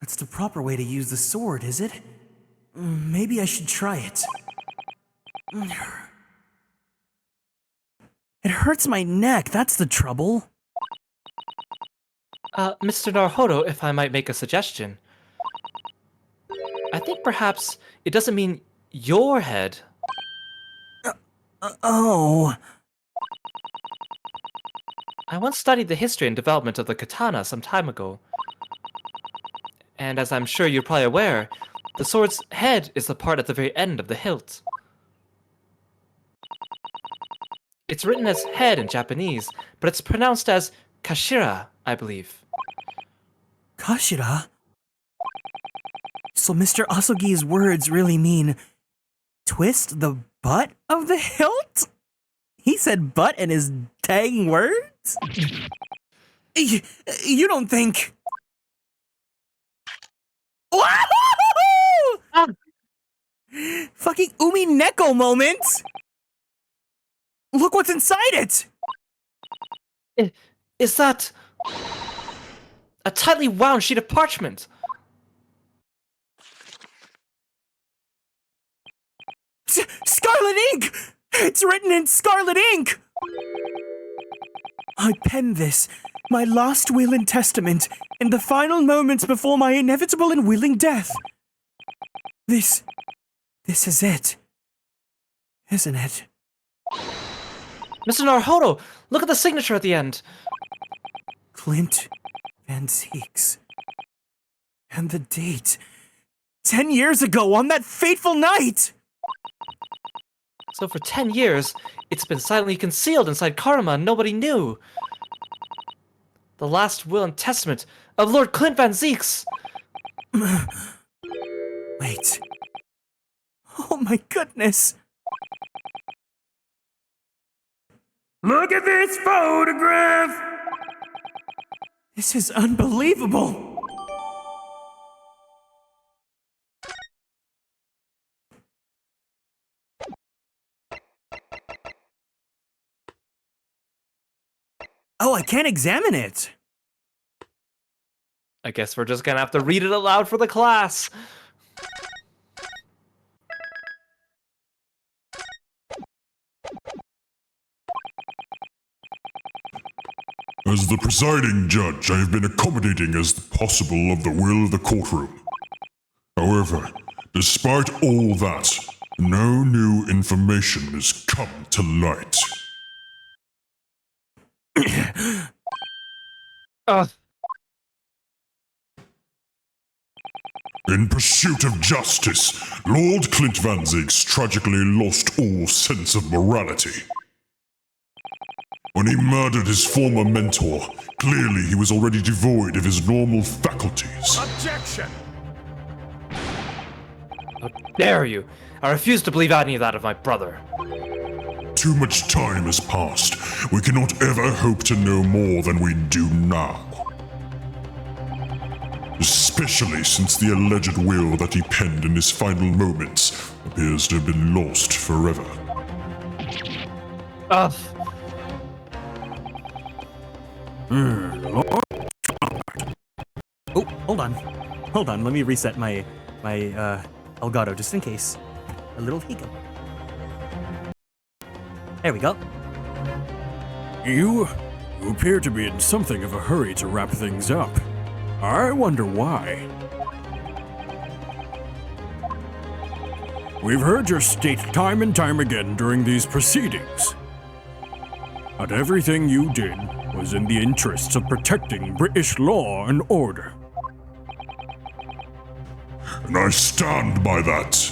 S3: That's the proper way to use the sword, is it? Maybe I should try it. It hurts my neck, that's the trouble.
S4: Mr. Naruhodo, if I might make a suggestion. I think perhaps it doesn't mean your head.
S3: Oh.
S4: I once studied the history and development of the katana some time ago. And as I'm sure you're probably aware, the sword's head is the part at the very end of the hilt. It's written as head in Japanese, but it's pronounced as kashira, I believe.
S3: Kashira? So Mr. Asogi's words really mean twist the butt of the hilt? He said butt in his dang words? You don't think... Fucking Umi Neko moment! Look what's inside it!
S4: Is that... a tightly wound sheet of parchment?
S3: Scarlet ink! It's written in scarlet ink! I penned this, my last will and testament, in the final moments before my inevitable and willing death. This is it. Isn't it?
S4: Mr. Naruhodo, look at the signature at the end.
S3: Clint Van Zeeks. And the date. 10 years ago, on that fateful night!
S4: So for 10 years, it's been silently concealed inside Karma and nobody knew. The last will and testament of Lord Clint Van Zeeks.
S3: Wait. Oh my goodness. Look at this photograph! This is unbelievable! Oh, I can't examine it!
S4: I guess we're just gonna have to read it aloud for the class.
S7: As the presiding judge, I have been accommodating as possible of the will of the courtroom. However, despite all that, no new information has come to light. In pursuit of justice, Lord Clint Van Zeeks tragically lost all sense of morality. When he murdered his former mentor, clearly he was already devoid of his normal faculties.
S6: Objection!
S4: How dare you! I refuse to believe any of that of my brother.
S7: Too much time has passed. We cannot ever hope to know more than we do now. Especially since the alleged will that he penned in his final moments appears to have been lost forever.
S3: Oh, hold on. Hold on, let me reset my Elgato just in case. A little hiccup. There we go.
S8: You appear to be in something of a hurry to wrap things up. I wonder why. We've heard your state time and time again during these proceedings. That everything you did was in the interests of protecting British law and order.
S7: And I stand by that.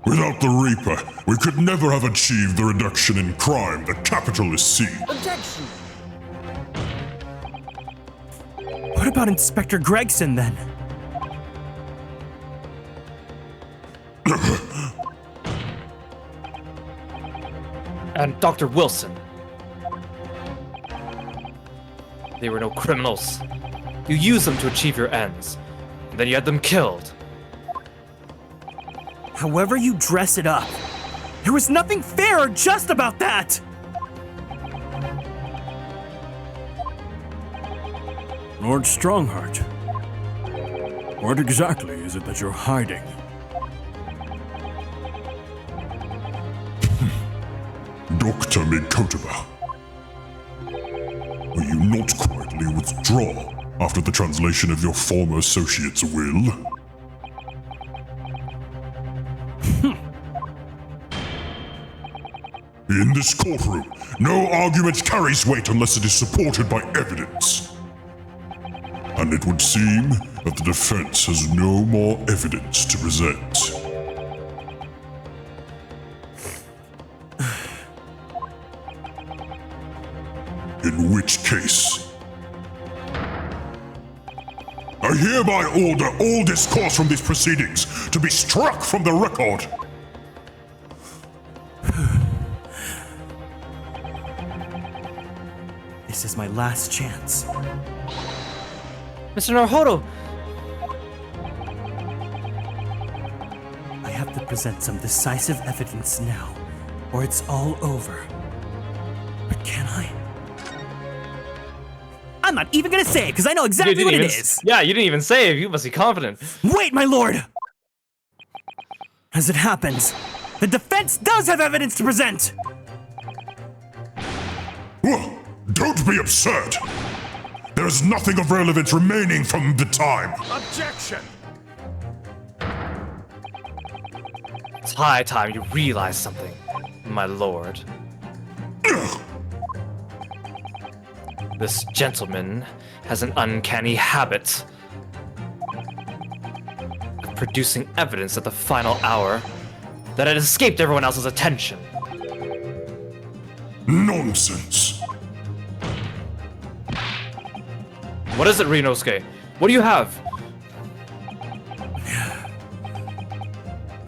S7: Without the Reaper, we could never have achieved the reduction in crime the capitalists see.
S5: Objection.
S3: What about Inspector Gregson then?
S4: And Dr. Wilson. They were no criminals. You used them to achieve your ends, and then you had them killed.
S3: However you dress it up, there was nothing fair or just about that!
S8: Lord Strongheart, what exactly is it that you're hiding?
S7: Dr. Mikotaba, will you not quietly withdraw after the translation of your former associate's will? In this courtroom, no argument carries weight unless it is supported by evidence. And it would seem that the defense has no more evidence to present. In which case, I hereby order all discourse from these proceedings to be struck from the record.
S3: This is my last chance.
S4: Mr. Naruhodo!
S3: I have to present some decisive evidence now, or it's all over. But can I? I'm not even gonna say it, because I know exactly what it is!
S4: Yeah, you didn't even say it. You must be confident.
S3: Wait, my lord! As it happens, the defense does have evidence to present!
S7: Well, don't be absurd. There is nothing of relevance remaining from the time.
S6: Objection!
S4: It's high time you realize something, my lord. This gentleman has an uncanny habit of producing evidence at the final hour that had escaped everyone else's attention.
S7: Nonsense.
S4: What is it, Rinosuke? What do you have?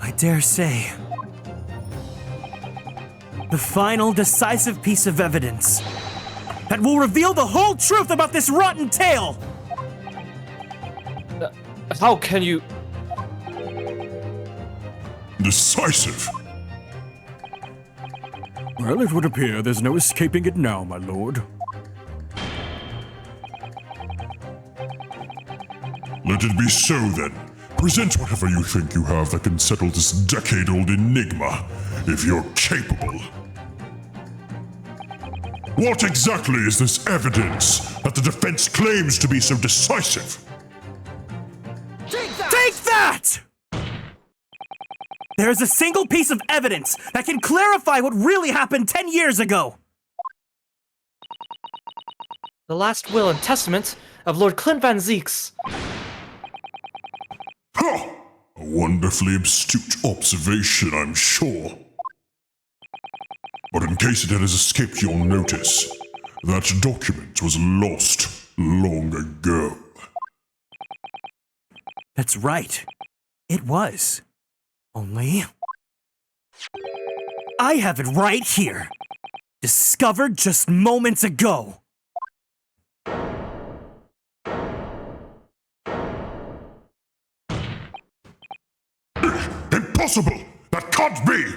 S3: I dare say, the final decisive piece of evidence that will reveal the whole truth about this rotten tale!
S4: How can you...
S7: Decisive.
S8: Well, it would appear there's no escaping it now, my lord.
S7: Let it be so then. Present whatever you think you have that can settle this decade-old enigma, if you're capable. What exactly is this evidence that the defense claims to be so decisive?
S3: Take that! There's a single piece of evidence that can clarify what really happened 10 years ago!
S4: The last will and testament of Lord Clint Van Zeeks.
S7: Ha! A wonderfully astute observation, I'm sure. But in case it has escaped your notice, that document was lost long ago.
S3: That's right. It was. Only... I have it right here. Discovered just moments ago.
S7: Impossible! That can't be!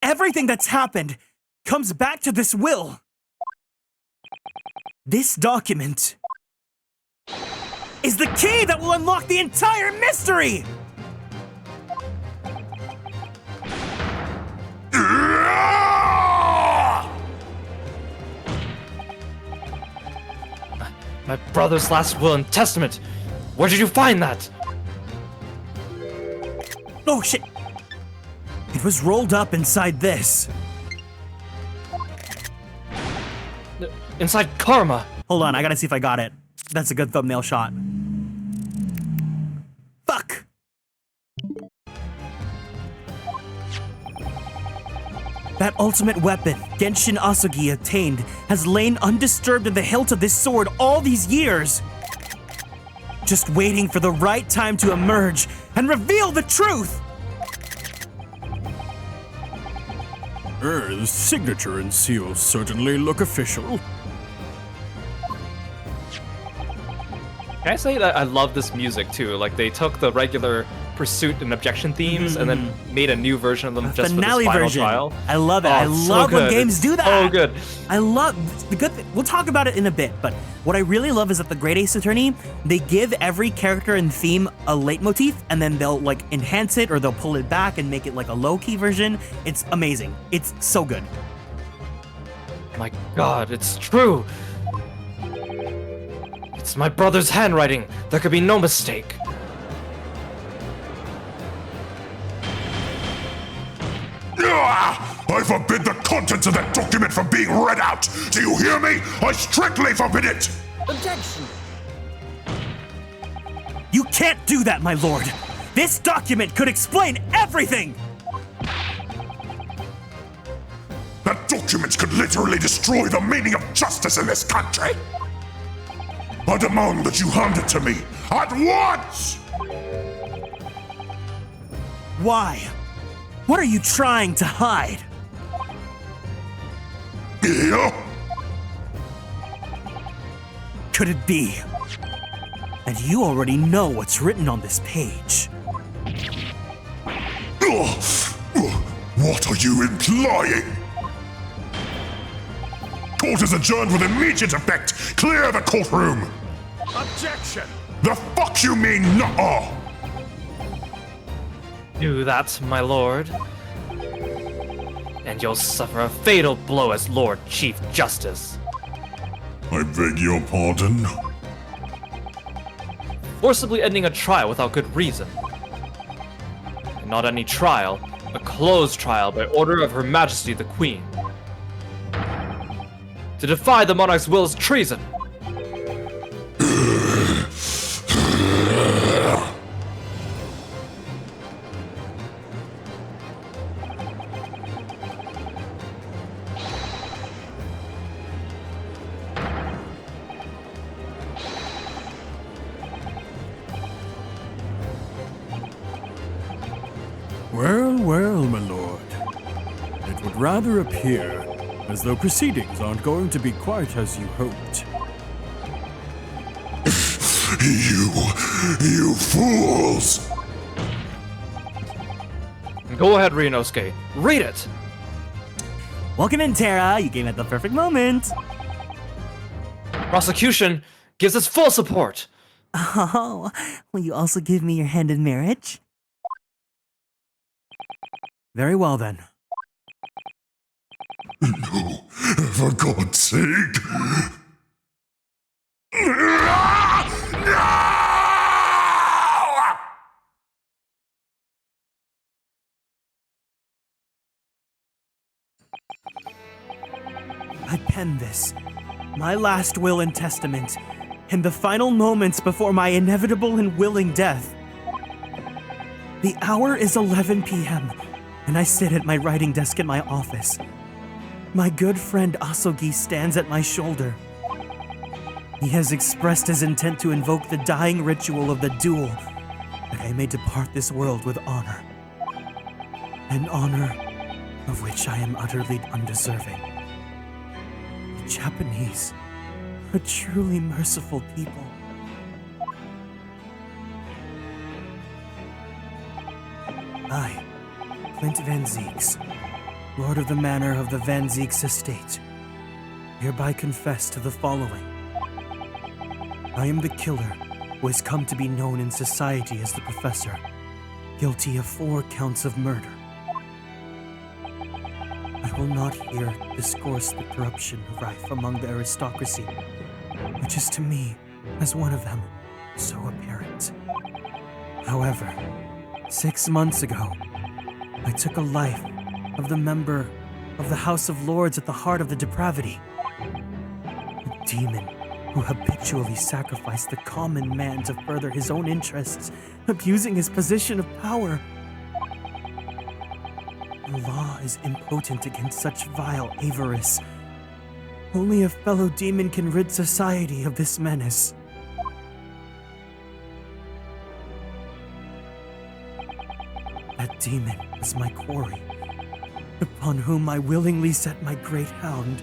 S3: Everything that's happened comes back to this will. This document is the key that will unlock the entire mystery!
S4: My brother's last will and testament. Where did you find that?
S3: Oh shit! It was rolled up inside this.
S4: Inside Karma.
S3: Hold on, I gotta see if I got it. That's a good thumbnail shot. Fuck! That ultimate weapon Genshin Asugi obtained has lain undisturbed in the hilt of this sword all these years. Just waiting for the right time to emerge and reveal the truth!
S8: The signature and seal certainly look official.
S4: Can I say that I love this music too? Like they took the regular pursuit and objection themes and then made a new version of them just
S3: Finale
S4: for this final
S3: version.
S4: trial.
S3: I love it.
S4: Oh,
S3: I
S4: it's so
S3: love when
S4: good.
S3: games
S4: It's
S3: do that.
S4: so good.
S3: I love the good thing. We'll talk about it in a bit, but what I really love is that the Great Ace Attorney, they give every character and theme a leitmotif, and then they'll like enhance it or they'll pull it back and make it like a low-key version. It's amazing. It's so good.
S4: My God, it's true. It's my brother's handwriting. There could be no mistake.
S7: I forbid the contents of that document from being read out! Do you hear me? I strictly forbid it!
S5: Objection.
S3: You can't do that, my lord. This document could explain everything.
S7: That document could literally destroy the meaning of justice in this country! I demand that you hand it to me, at once!
S3: Why? What are you trying to hide?
S7: Here?
S3: Could it be? And you already know what's written on this page.
S7: What are you implying? Court is adjourned with immediate effect! Clear the courtroom!
S6: Objection!
S7: The fuck you mean, nuh-uh?
S4: Do that, my lord. And you'll suffer a fatal blow as Lord Chief Justice.
S7: I beg your pardon?
S4: Forcibly ending a trial without good reason. And not any trial, a closed trial by order of Her Majesty the Queen. To defy the monarch's will is treason.
S8: Well, well, my lord. It would rather appear as though proceedings aren't going to be quite as you hoped.
S7: You fools!
S4: Go ahead, Ryunosuke. Read it!
S3: Welcome in, Terra. You came at the perfect moment.
S4: Prosecution gives us full support.
S3: Oh, will you also give me your hand in marriage? Very well, then.
S7: No, for God's sake! No!
S3: I penned this, my last will and testament, in the final moments before my inevitable and willing death. The hour is 11 p.m., and I sit at my writing desk in my office. My good friend Asogi stands at my shoulder. He has expressed his intent to invoke the dying ritual of the duel, that I may depart this world with honor. An honor of which I am utterly undeserving. The Japanese are truly merciful people. I, Clint Van Zeeks, Lord of the Manor of the Van Zeeks Estate, hereby confess to the following. I am the killer who has come to be known in society as the Professor, guilty of 4 counts of murder. I will not here discourse the corruption rife among the aristocracy, which is to me, as one of them, so apparent. However, 6 months ago, I took a life of the member of the House of Lords at the heart of the depravity. A demon who habitually sacrificed the common man to further his own interests, abusing his position of power. The law is impotent against such vile avarice. Only a fellow demon can rid society of this menace. That demon was my quarry, upon whom I willingly set my great hound.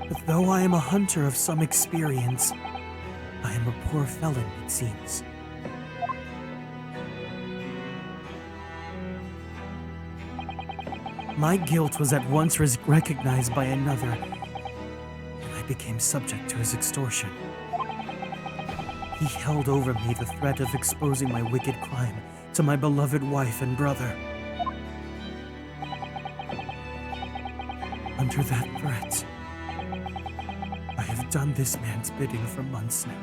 S3: But though I am a hunter of some experience, I am a poor felon, it seems. My guilt was at once recognized by another, and I became subject to his extortion. He held over me the threat of exposing my wicked crime to my beloved wife and brother. Under that threat, I have done this man's bidding for months now,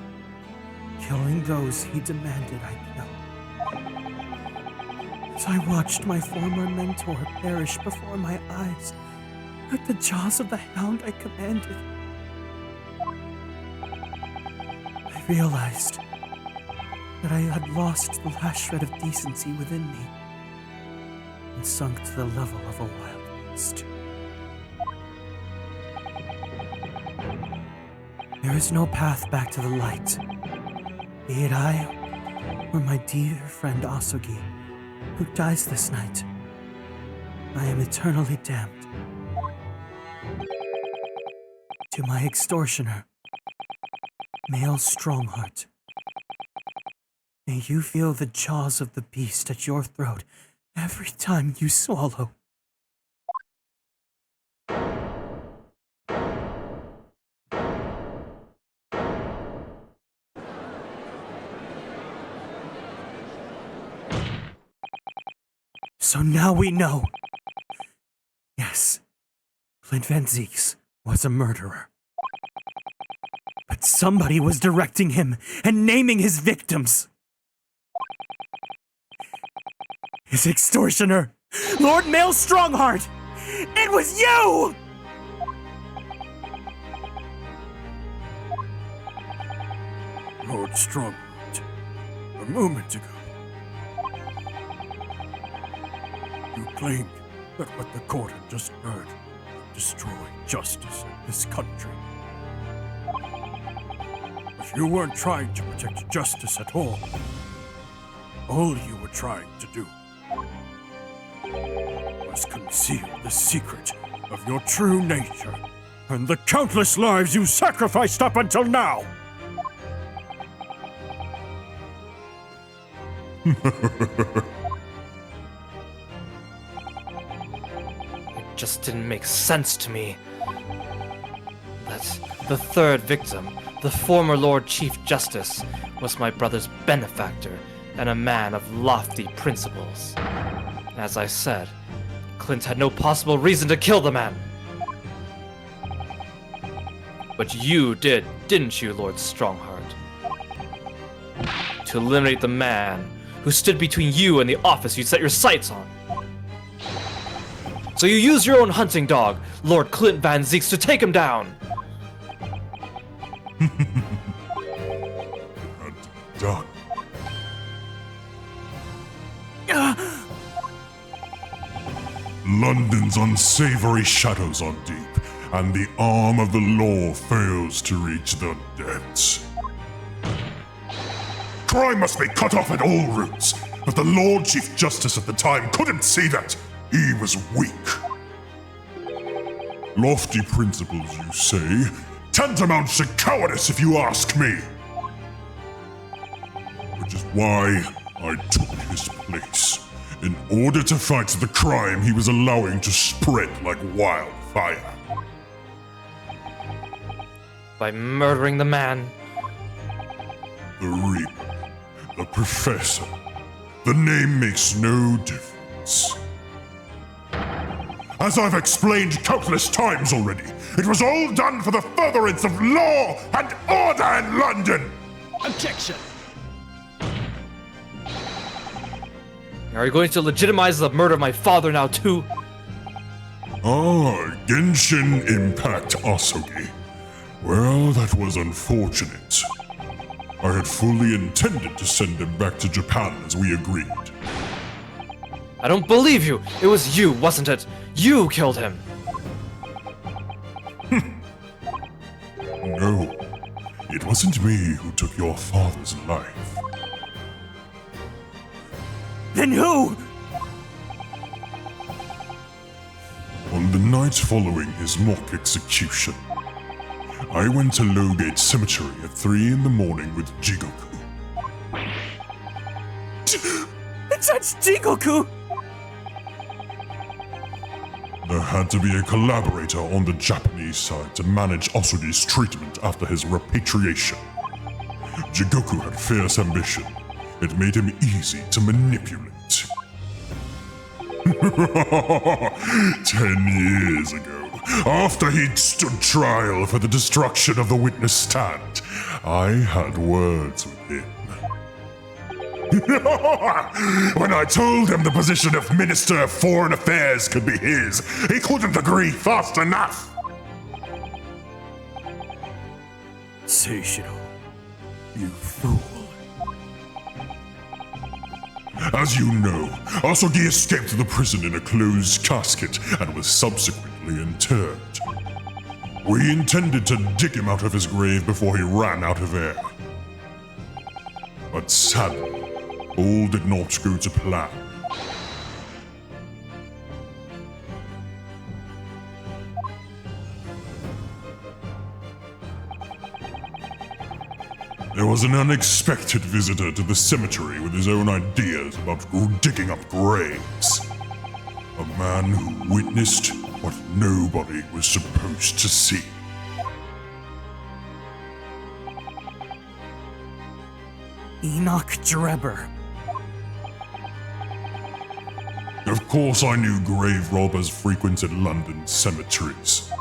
S3: killing those he demanded I kill. As I watched my former mentor perish before my eyes at the jaws of the hound I commanded, I realized that I had lost the last shred of decency within me and sunk to the level of a wild beast. There is no path back to the light, be it I or my dear friend Asugi, who dies this night. I am eternally damned. To my extortioner, male Strongheart, may you feel the jaws of the beast at your throat every time you swallow. So now we know. Yes, Clint Van Zieks was a murderer. But somebody was directing him and naming his victims. His extortioner, Lord Male Strongheart! It was you!
S8: Lord Strongheart, a moment ago, you claimed that what the court had just heard would destroy justice in this country. But you weren't trying to protect justice at all. All you were trying to do was conceal the secret of your true nature and the countless lives you sacrificed up until now.
S4: It just didn't make sense to me that the third victim, the former Lord Chief Justice, was my brother's benefactor and a man of lofty principles. As I said, Clint had no possible reason to kill the man. But you did, didn't you, Lord Strongheart? To eliminate the man who stood between you and the office you set your sights on. So you used your own hunting dog, Lord Clint Van Zieks, to take him down.
S7: Done. London's unsavory shadows are deep, and the arm of the law fails to reach the depths. Crime must be cut off at all roots, but the Lord Chief Justice at the time couldn't see that. He was weak. Lofty principles, you say? Tantamounts to cowardice, if you ask me. Which is why I took his place, in order to fight the crime he was allowing to spread like wildfire.
S4: By murdering the man.
S7: The Reaper, the Professor. The name makes no difference. As I've explained countless times already, it was all done for the furtherance of law and order in London!
S8: Objection!
S4: Are you going to legitimize the murder of my father now, too?
S7: Ah, Genshin Impact Asogi. Well, that was unfortunate. I had fully intended to send him back to Japan as we agreed.
S4: I don't believe you! It was you, wasn't it? You killed him!
S7: No, it wasn't me who took your father's life.
S3: Then who?
S7: On the night following his mock execution, I went to Lowgate Cemetery at 3 in the morning with Jigoku.
S3: That's Jigoku!
S7: There had to be a collaborator on the Japanese side to manage Asugi's treatment after his repatriation. Jigoku had fierce ambition. It made him easy to manipulate. 10 years ago, after he'd stood trial for the destruction of the witness stand, I had words with him. When I told him the position of Minister of Foreign Affairs could be his, he couldn't agree fast enough.
S8: Seishiro, you fool.
S7: As you know, Asogi escaped the prison in a closed casket and was subsequently interred. We intended to dig him out of his grave before he ran out of air. But sadly, all did not go to plan. There was an unexpected visitor to the cemetery with his own ideas about digging up graves. A man who witnessed what nobody was supposed to see.
S3: Enoch Drebber.
S7: Of course I knew grave robbers frequented London cemeteries.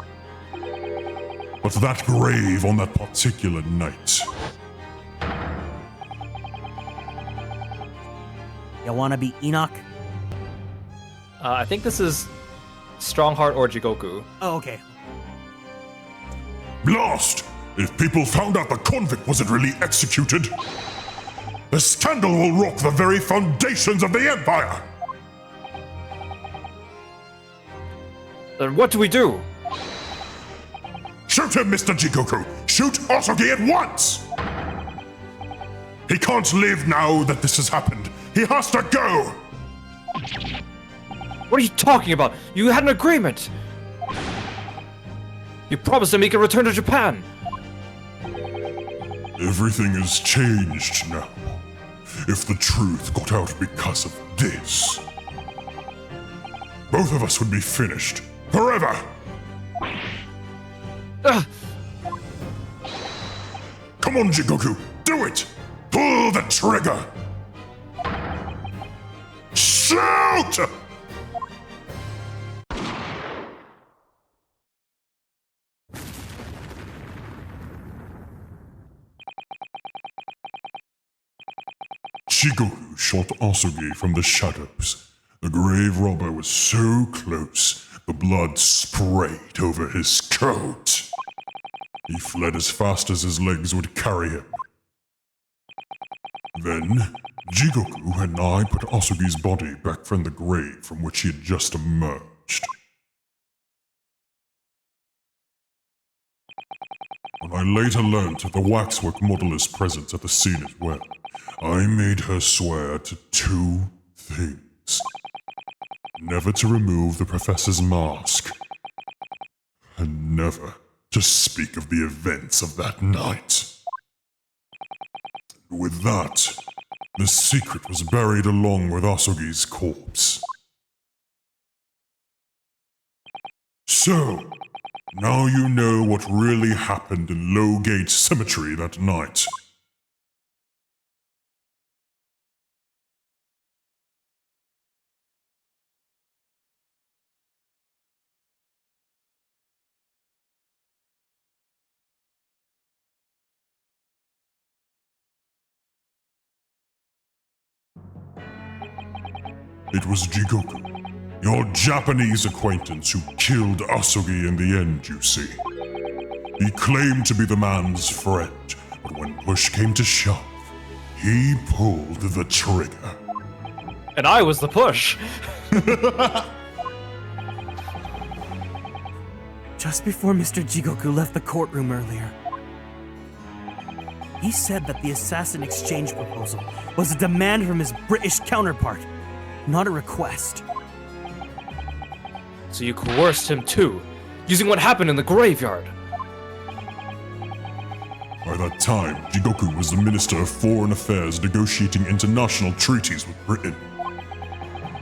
S7: But that grave on that particular night...
S3: You wanna be Enoch?
S4: I think this is Strongheart or Jigoku.
S3: Oh, okay.
S7: Blast! If people found out the convict wasn't really executed, the scandal will rock the very foundations of the Empire!
S4: Then what do we do?
S7: Shoot him, Mr. Jigoku! Shoot Asogi at once! He can't live now that this has happened. He has to go!
S4: What are you talking about? You had an agreement! You promised him he could return to Japan!
S7: Everything has changed now. If the truth got out because of this, both of us would be finished. Forever! Come on, Jigoku! Do it! Pull the trigger! Shoot! Jigoku shot Asogi from the shadows. The grave robber was so close, the blood sprayed over his coat. He fled as fast as his legs would carry him. Then, Jigoku and I put Asogi's body back from the grave from which he had just emerged. When I later learnt that the waxwork model is present at the scene as well, I made her swear to 2 things. Never to remove the professor's mask, and never to speak of the events of that night. With that, the secret was buried along with Asogi's corpse. So, now you know what really happened in Lowgate Cemetery that night. It was Jigoku, your Japanese acquaintance who killed Asugi in the end, you see. He claimed to be the man's friend, but when push came to shove, he pulled the trigger.
S4: And I was the push.
S3: Just before Mr. Jigoku left the courtroom earlier, he said that the assassin exchange proposal was a demand from his British counterpart, not a request.
S4: So you coerced him too, using what happened in the graveyard.
S7: By that time, Jigoku was the Minister of Foreign Affairs negotiating international treaties with Britain.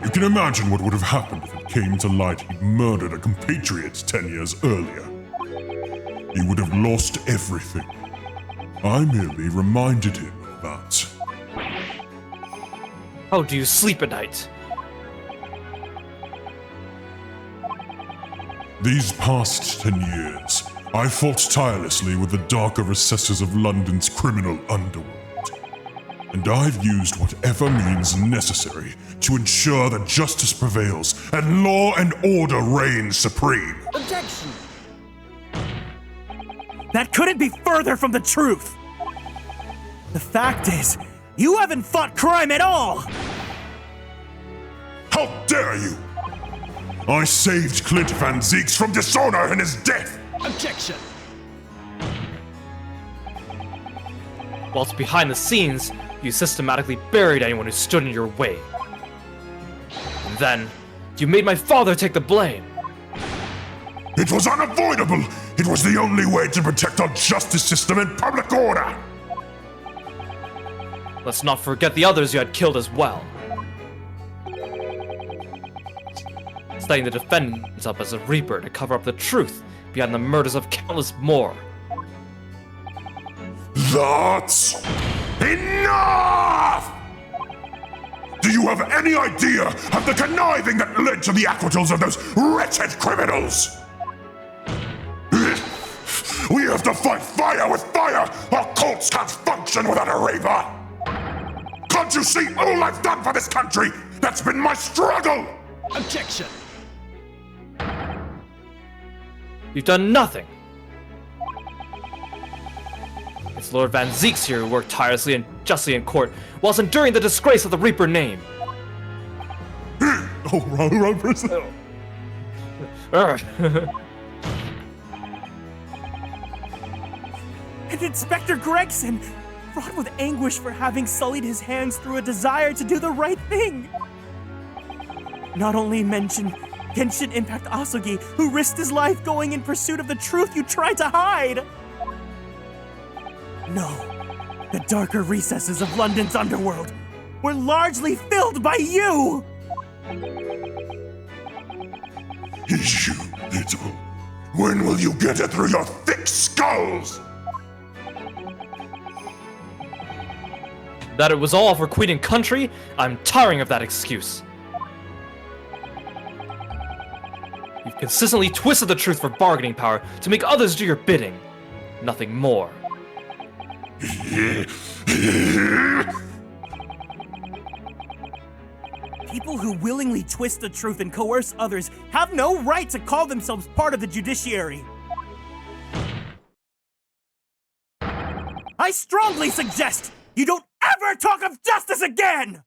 S7: You can imagine what would have happened if it came to light he'd murdered a compatriot 10 years earlier. He would have lost everything. I merely reminded him of that.
S4: How do you sleep at night?
S7: These past 10 years, I fought tirelessly with the darker recesses of London's criminal underworld. And I've used whatever means necessary to ensure that justice prevails and law and order reign supreme.
S5: Objection!
S3: That couldn't be further from the truth! The fact is, you haven't fought crime at all!
S7: How dare you! I saved Clint Van Zeeks from dishonor and his death!
S8: Objection!
S4: Whilst behind the scenes, you systematically buried anyone who stood in your way. And then, you made my father take the blame.
S7: It was unavoidable! It was the only way to protect our justice system and public order!
S4: Let's not forget the others you had killed as well. Setting the defendants up as a reaper to cover up the truth behind the murders of countless more.
S7: That's enough! Do you have any idea of the conniving that led to the acquittals of those wretched criminals? We have to fight fire with fire! Our courts can't function without a reaper! Can't you see all I've done for this country? That's been my struggle!
S8: Objection!
S4: You've done nothing. It's Lord Van Zeeks here who worked tirelessly and justly in court, whilst enduring the disgrace of the Reaper name.
S7: Oh, wrong person.
S3: And Inspector Gregson, fraught with anguish for having sullied his hands through a desire to do the right thing. Not only mention Genshin Impact Asugi, who risked his life going in pursuit of the truth you tried to hide. No, the darker recesses of London's underworld were largely filled by you!
S7: You little... When will you get it through your thick skulls?
S4: That it was all for Queen and country? I'm tiring of that excuse. You've consistently twisted the truth for bargaining power to make others do your bidding. Nothing more.
S3: People who willingly twist the truth and coerce others have no right to call themselves part of the judiciary. I strongly suggest you don't ever talk of justice again!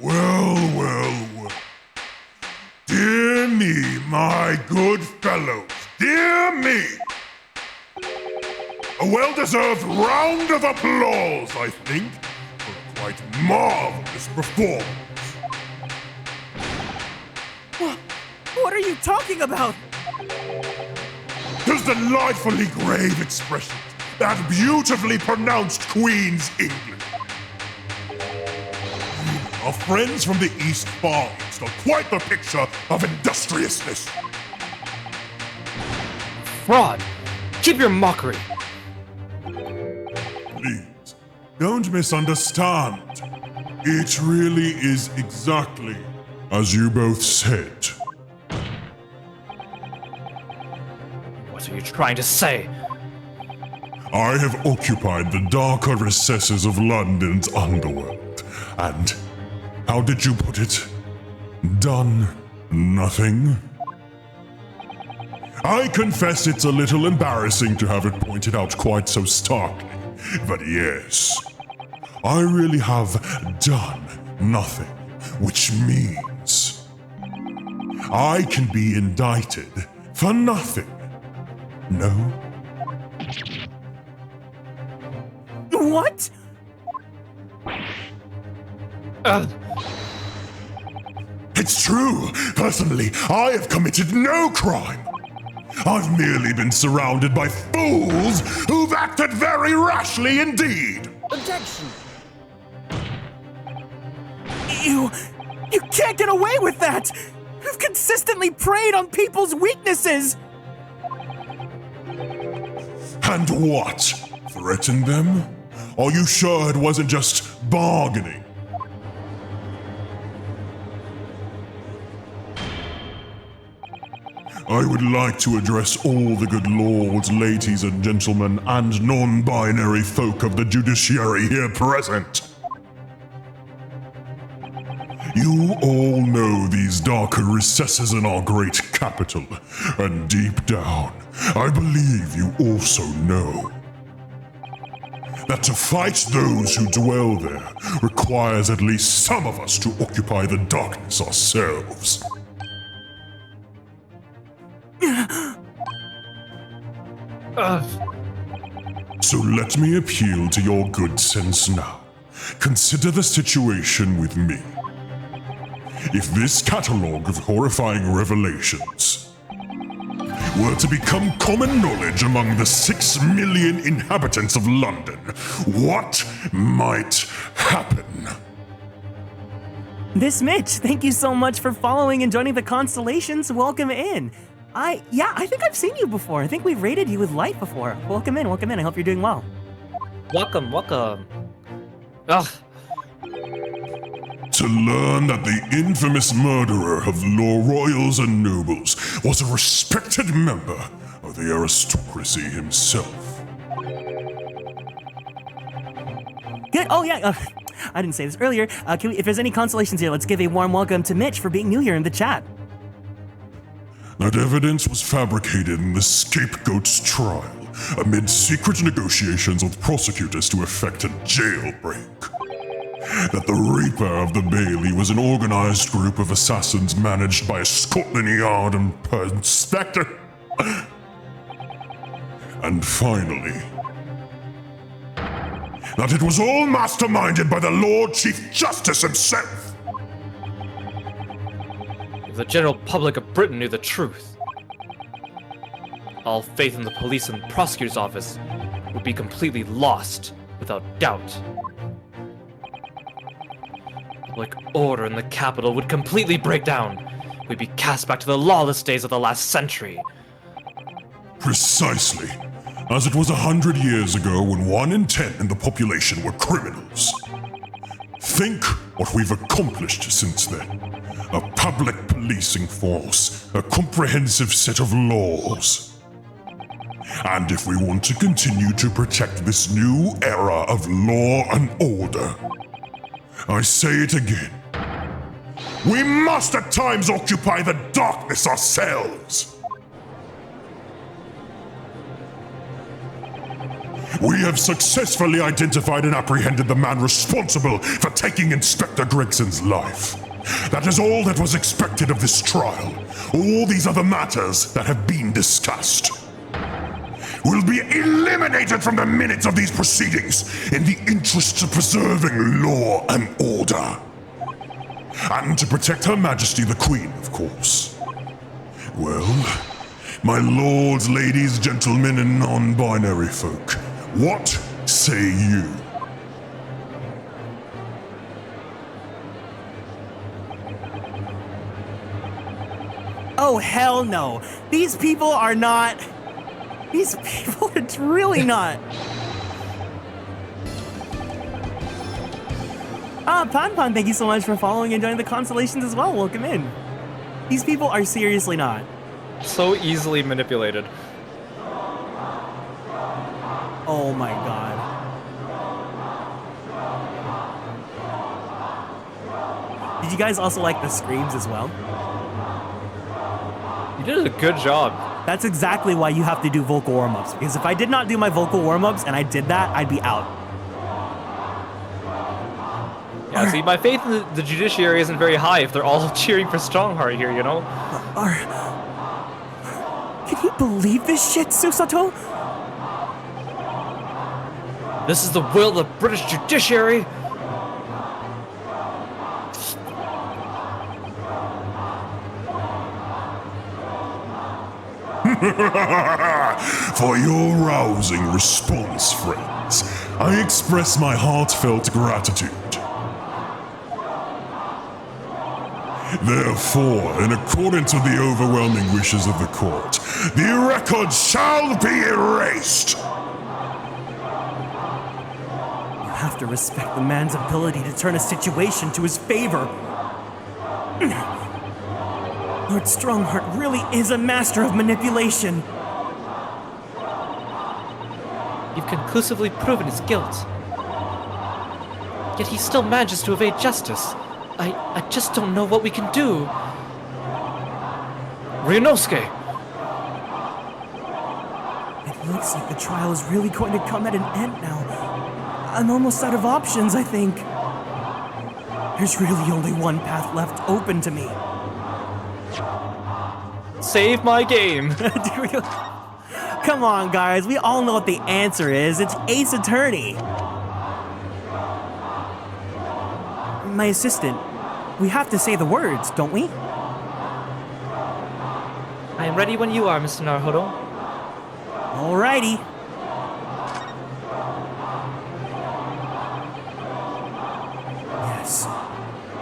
S7: Well. Dear me, my good fellows, dear me! A well-deserved round of applause, I think, for a quite marvelous performance.
S3: What are you talking about?
S7: Those delightfully grave expressions, that beautifully pronounced Queen's English. our friends from the East Far East are quite the picture of industriousness.
S4: Fraud! Keep your mockery!
S7: Please, don't misunderstand. It really is exactly as you both said.
S4: What are you trying to say?
S7: I have occupied the darker recesses of London's underworld, and, how did you put it? Done nothing? I confess it's a little embarrassing to have it pointed out quite so starkly, but yes, I really have done nothing, which means I can be indicted for nothing. No?
S3: What?
S7: It's true. Personally, I have committed no crime. I've merely been surrounded by fools who've acted very rashly indeed.
S5: Objection.
S3: You can't get away with that! You've consistently preyed on people's weaknesses!
S7: And what? Threatened them? Are you sure it wasn't just bargaining? I would like to address all the good lords, ladies and gentlemen, and non-binary folk of the judiciary here present. You all know these darker recesses in our great capital, and deep down, I believe you also know that to fight those who dwell there requires at least some of us to occupy the darkness ourselves. So let me appeal to your good sense now. Consider the situation with me. If this catalogue of horrifying revelations were to become common knowledge among the 6 million inhabitants of London, what might happen?
S3: This Mitch, thank you so much for following and joining the Constellations. Welcome in. I think I've seen you before. I think we've rated you with light before. Welcome in, welcome in. I hope you're doing well.
S4: Welcome, welcome. Ugh.
S7: To learn that the infamous murderer of law royals and nobles was a respected member of the aristocracy himself.
S3: Good. Oh yeah. I didn't say this earlier. If there's any constellations here, let's give a warm welcome to Mitch for being new here in the chat.
S7: That evidence was fabricated in the scapegoat's trial amid secret negotiations with prosecutors to effect a jailbreak. That the Reaper of the Bailey was an organized group of assassins managed by a Scotland Yard and Inspector. And finally, that it was all masterminded by the Lord Chief Justice himself.
S4: If the general public of Britain knew the truth, all faith in the police and prosecutor's office would be completely lost, without doubt. Public order in the capital would completely break down. We'd be cast back to the lawless days of the last century.
S7: Precisely, as it was 100 years ago when 1 in 10 in the population were criminals. Think what we've accomplished since then. A public policing force, a comprehensive set of laws. And if we want to continue to protect this new era of law and order, I say it again, we must at times occupy the darkness ourselves. We have successfully identified and apprehended the man responsible for taking Inspector Gregson's life. That is all that was expected of this trial. All these other matters that have been discussed will be eliminated from the minutes of these proceedings in the interests of preserving law and order. And to protect Her Majesty the Queen, of course. Well, my lords, ladies, gentlemen, and non-binary folk, what say you?
S3: Oh, hell no. These people are not... These people are really not. Pan, thank you so much for following and joining the constellations as well. Welcome in. These people are seriously not.
S4: So easily manipulated.
S3: Oh my god. Did you guys also like the screams as well?
S4: You did a good job.
S3: That's exactly why you have to do vocal warm-ups, because if I did not do my vocal warm-ups and I did that, I'd be out.
S4: Yeah, see, my faith in the judiciary isn't very high if they're all cheering for Strongheart here, you know?
S3: Can you believe this shit, Susato?
S4: This is the will of the British judiciary.
S7: For your rousing response, friends, I express my heartfelt gratitude. Therefore, in accordance with the overwhelming wishes of the court, the record shall be erased.
S3: You have to respect the man's ability to turn a situation to his favor. Lord Strongheart really is a master of manipulation.
S4: You've conclusively proven his guilt. Yet he still manages to evade justice. I just don't know what we can do. Ryunosuke!
S3: It looks like the trial is really going to come at an end now. I'm almost out of options, I think. There's really only one path left open to me.
S4: Save my game!
S3: Come on, guys. We all know what the answer is. It's Ace Attorney. My assistant. We have to say the words, don't we?
S4: I am ready when you are, Mr. Naruhodo.
S3: Alrighty. Yes.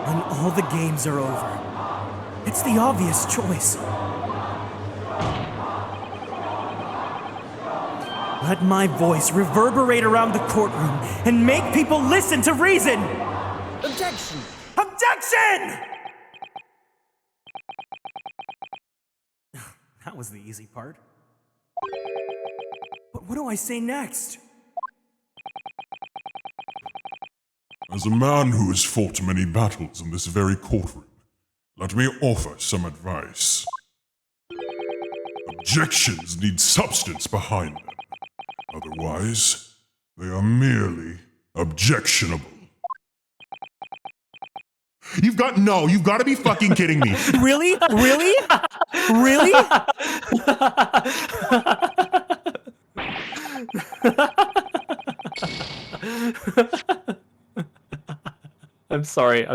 S3: When all the games are over, it's the obvious choice. Let my voice reverberate around the courtroom and make people listen to reason!
S9: Objection!
S3: Objection! That was the easy part. But what do I say next?
S7: As a man who has fought many battles in this very courtroom, let me offer some advice. Objections need substance behind them. Otherwise, they are merely objectionable. You've got to be fucking kidding me.
S3: Really? Really? Really?
S4: I'm sorry.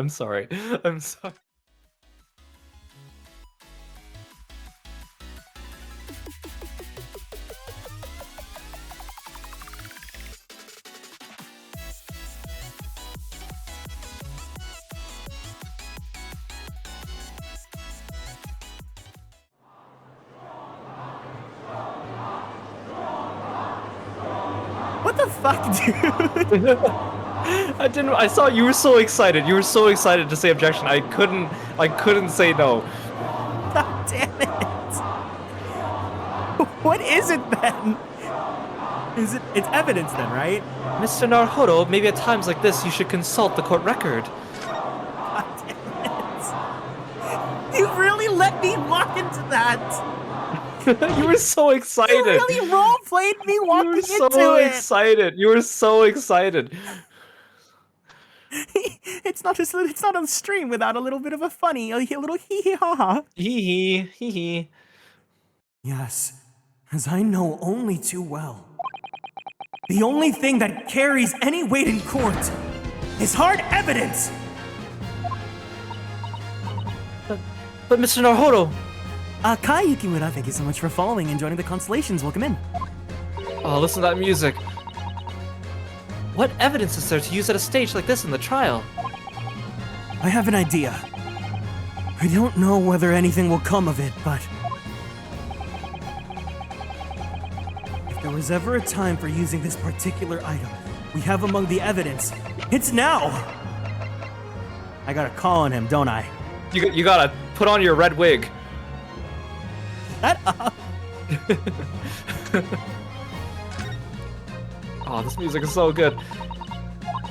S3: What the fuck, dude?
S4: I saw you were so excited. You were so excited to say objection. I couldn't say no.
S3: God damn it. What is it then? It's evidence then, right?
S4: Mr. Naruhodo, maybe at times like this you should consult the court record.
S3: God damn it. You really let me walk into that.
S4: You were so excited.
S3: You really role-played me walking into it.
S4: You were so excited. You were so excited.
S3: It's not a stream without a little bit of a funny, a little hee-hee-ha-ha.
S4: Hee-hee.
S3: Yes, as I know only too well. The only thing that carries any weight in court is hard evidence!
S4: But Mr. Naruhodo!
S3: Kai Yukimura, thank you so much for following and joining the constellations. Welcome in.
S4: Oh, listen to that music. What evidence is there to use at a stage like this in the trial?
S3: I have an idea. I don't know whether anything will come of it, but if there was ever a time for using this particular item we have among the evidence, it's now! I gotta call on him, don't I?
S4: You gotta put on your red wig.
S3: Shut up!
S4: Oh, this music is so good.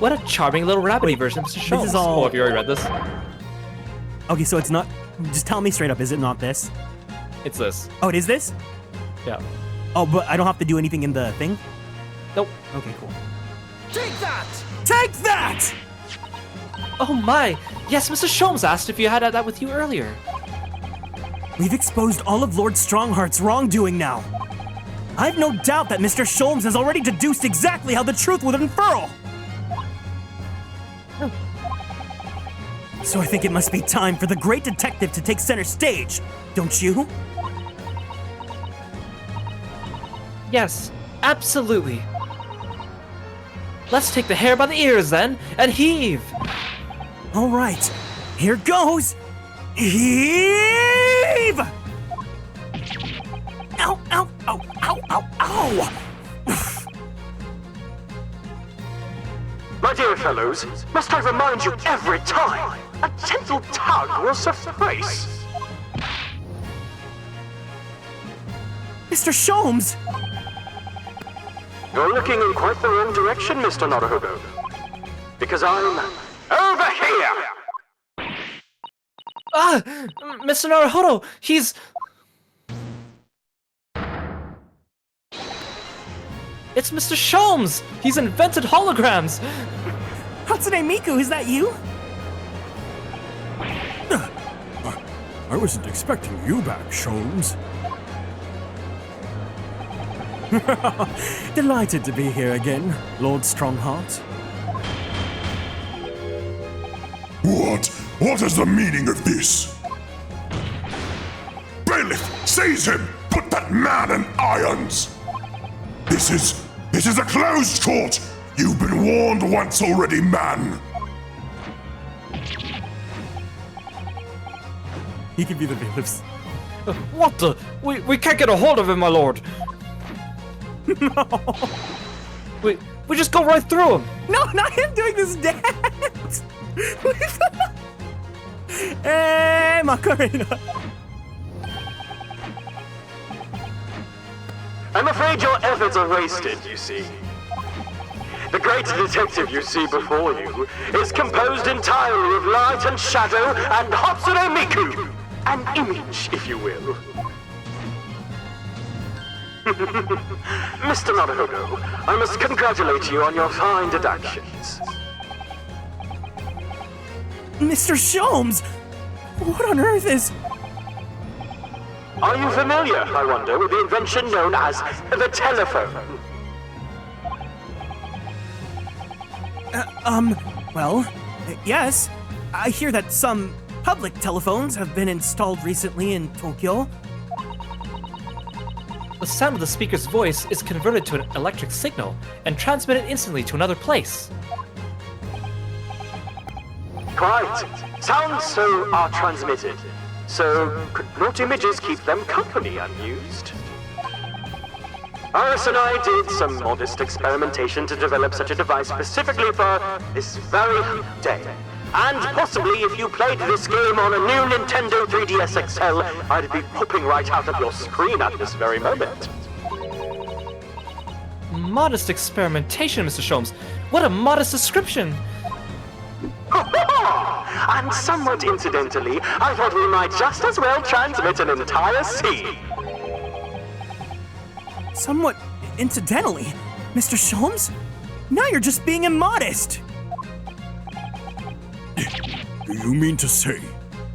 S4: What a charming little rabbity version of Mr. Sholmes.
S3: is all-
S4: Oh, have you already read this?
S3: Okay, so it's not. Just tell me straight up, is it not this?
S4: It's this.
S3: Oh, it is this?
S4: Yeah.
S3: Oh, but I don't have to do anything in the thing?
S4: Nope.
S3: Okay, cool.
S5: Take that!
S3: Take that!
S4: Oh my! Yes, Mr. Sholmes asked if you had that with you earlier.
S3: We've exposed all of Lord Strongheart's wrongdoing now. I've no doubt that Mr. Sholmes has already deduced exactly how the truth would unfurl. So I think it must be time for the great detective to take center stage, don't you?
S4: Yes, absolutely. Let's take the hair by the ears then, and heave!
S3: All right, here goes. Heave! Ow, ow, ow, ow, ow, ow!
S2: My dear fellows, must I remind you every time? A gentle tug will suffice.
S3: Mr. Sholmes!
S2: You're looking in quite the wrong direction, Mr. Naruhodo. Because I'm over here!
S4: Ah! Mr. Naruhodo, he's... It's Mr. Sholmes! He's invented holograms!
S3: Hatsune Miku, is that you?
S8: I wasn't expecting you back, Sholmes.
S3: Delighted to be here again, Lord Strongheart.
S7: What is the meaning of this? Bailiff, seize him! Put that man in irons! This is a closed court! You've been warned once already, man!
S3: He could be the bailiffs.
S4: What the? We can't get a hold of him, my lord!
S3: No!
S4: We just go right through him!
S3: No, not him doing this dance! Hey, Macarena!
S2: I'm afraid your efforts are wasted, you see. The great detective you see before you is composed entirely of light and shadow and Hatsune Miku. An image, if you will. Mr. Naruhodo, I must congratulate you on your fine deductions.
S3: Mr. Sholmes! What on earth is...
S2: Are you familiar, I wonder, with the invention known as the telephone?
S3: Well, yes. I hear that some public telephones have been installed recently in Tokyo.
S4: The sound of the speaker's voice is converted to an electric signal and transmitted instantly to another place.
S2: Quite. Sounds so are transmitted. So, could not images keep them company unused? Iris and I did some modest experimentation to develop such a device specifically for this very day. And possibly if you played this game on a new Nintendo 3DS XL, I'd be popping right out of your screen at this very moment.
S4: Modest experimentation, Mr. Sholmes. What a modest description!
S2: And somewhat incidentally, I thought we might just as well transmit an entire scene.
S3: Somewhat incidentally, Mr. Sholmes? Now you're just being immodest!
S8: Do you mean to say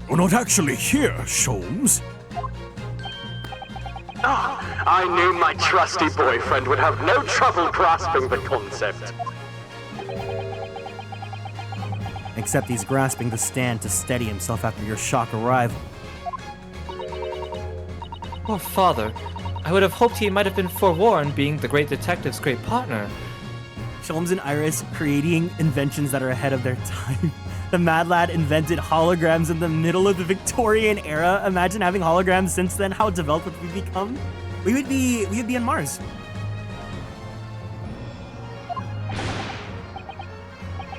S8: you're not actually here, Sholmes?
S2: Ah, I knew my trusty boyfriend would have no trouble grasping the concept.
S3: Except he's grasping the stand to steady himself after your shock arrival.
S4: Oh, father. I would have hoped he might have been forewarned, being the great detective's great partner.
S3: Sholmes and Iris creating inventions that are ahead of their time. The Mad Lad invented holograms in the middle of the Victorian era. Imagine having holograms since then. How developed would we become? We would be on Mars.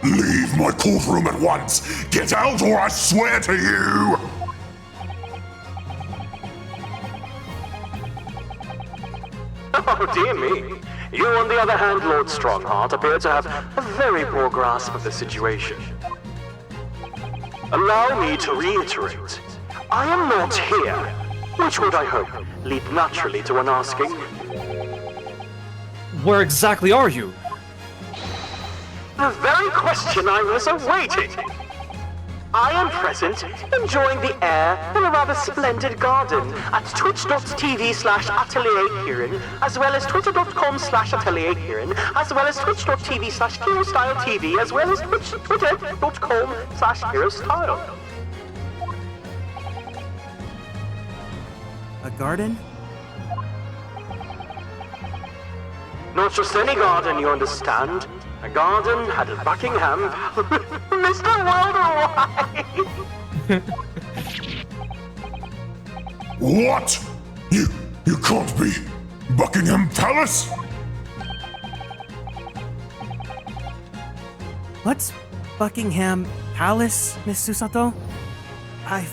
S7: Leave my courtroom at once! Get out or I swear to you!
S2: Oh, dear me. You, on the other hand, Lord Strongheart, appear to have a very poor grasp of the situation. Allow me to reiterate. I am not here, which would, I hope, lead naturally to one asking,
S4: Where exactly are you?
S2: the very question I was awaiting. I am present, enjoying the air in a rather splendid garden at twitch.tv/Atelier Kieran, as well as twitter.com/Atelier Kieran, as well as twitch.tv/KieranStyleTV, as well as twitter.com/KieranStyle.
S3: A garden?
S2: Not just any garden, you understand. A garden had a Buckingham Mr. Worldwide!
S7: What? You can't be Buckingham Palace?
S3: What's Buckingham Palace, Miss Susato? I've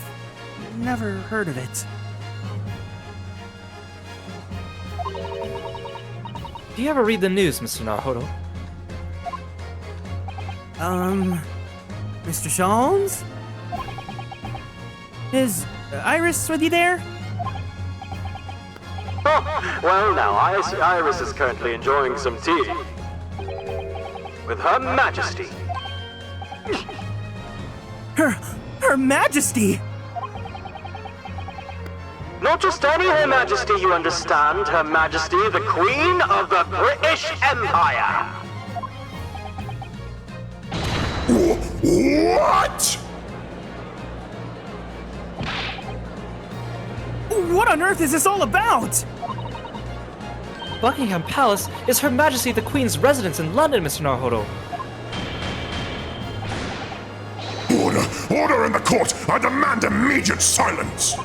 S3: never heard of it.
S4: Do you ever read the news, Mr. Naruhodo?
S3: Mr. Sholmes? Is Iris with you there?
S2: Oh, well now, Iris is currently enjoying some tea. With Her Majesty.
S3: Her Majesty!
S2: Not just any Her Majesty, you understand. Her Majesty, the Queen of the British Empire.
S7: What?
S3: What on earth is this all about?
S4: Buckingham Palace is Her Majesty the Queen's residence in London, Mr. Naruhodo.
S7: Order in the court! I demand immediate silence!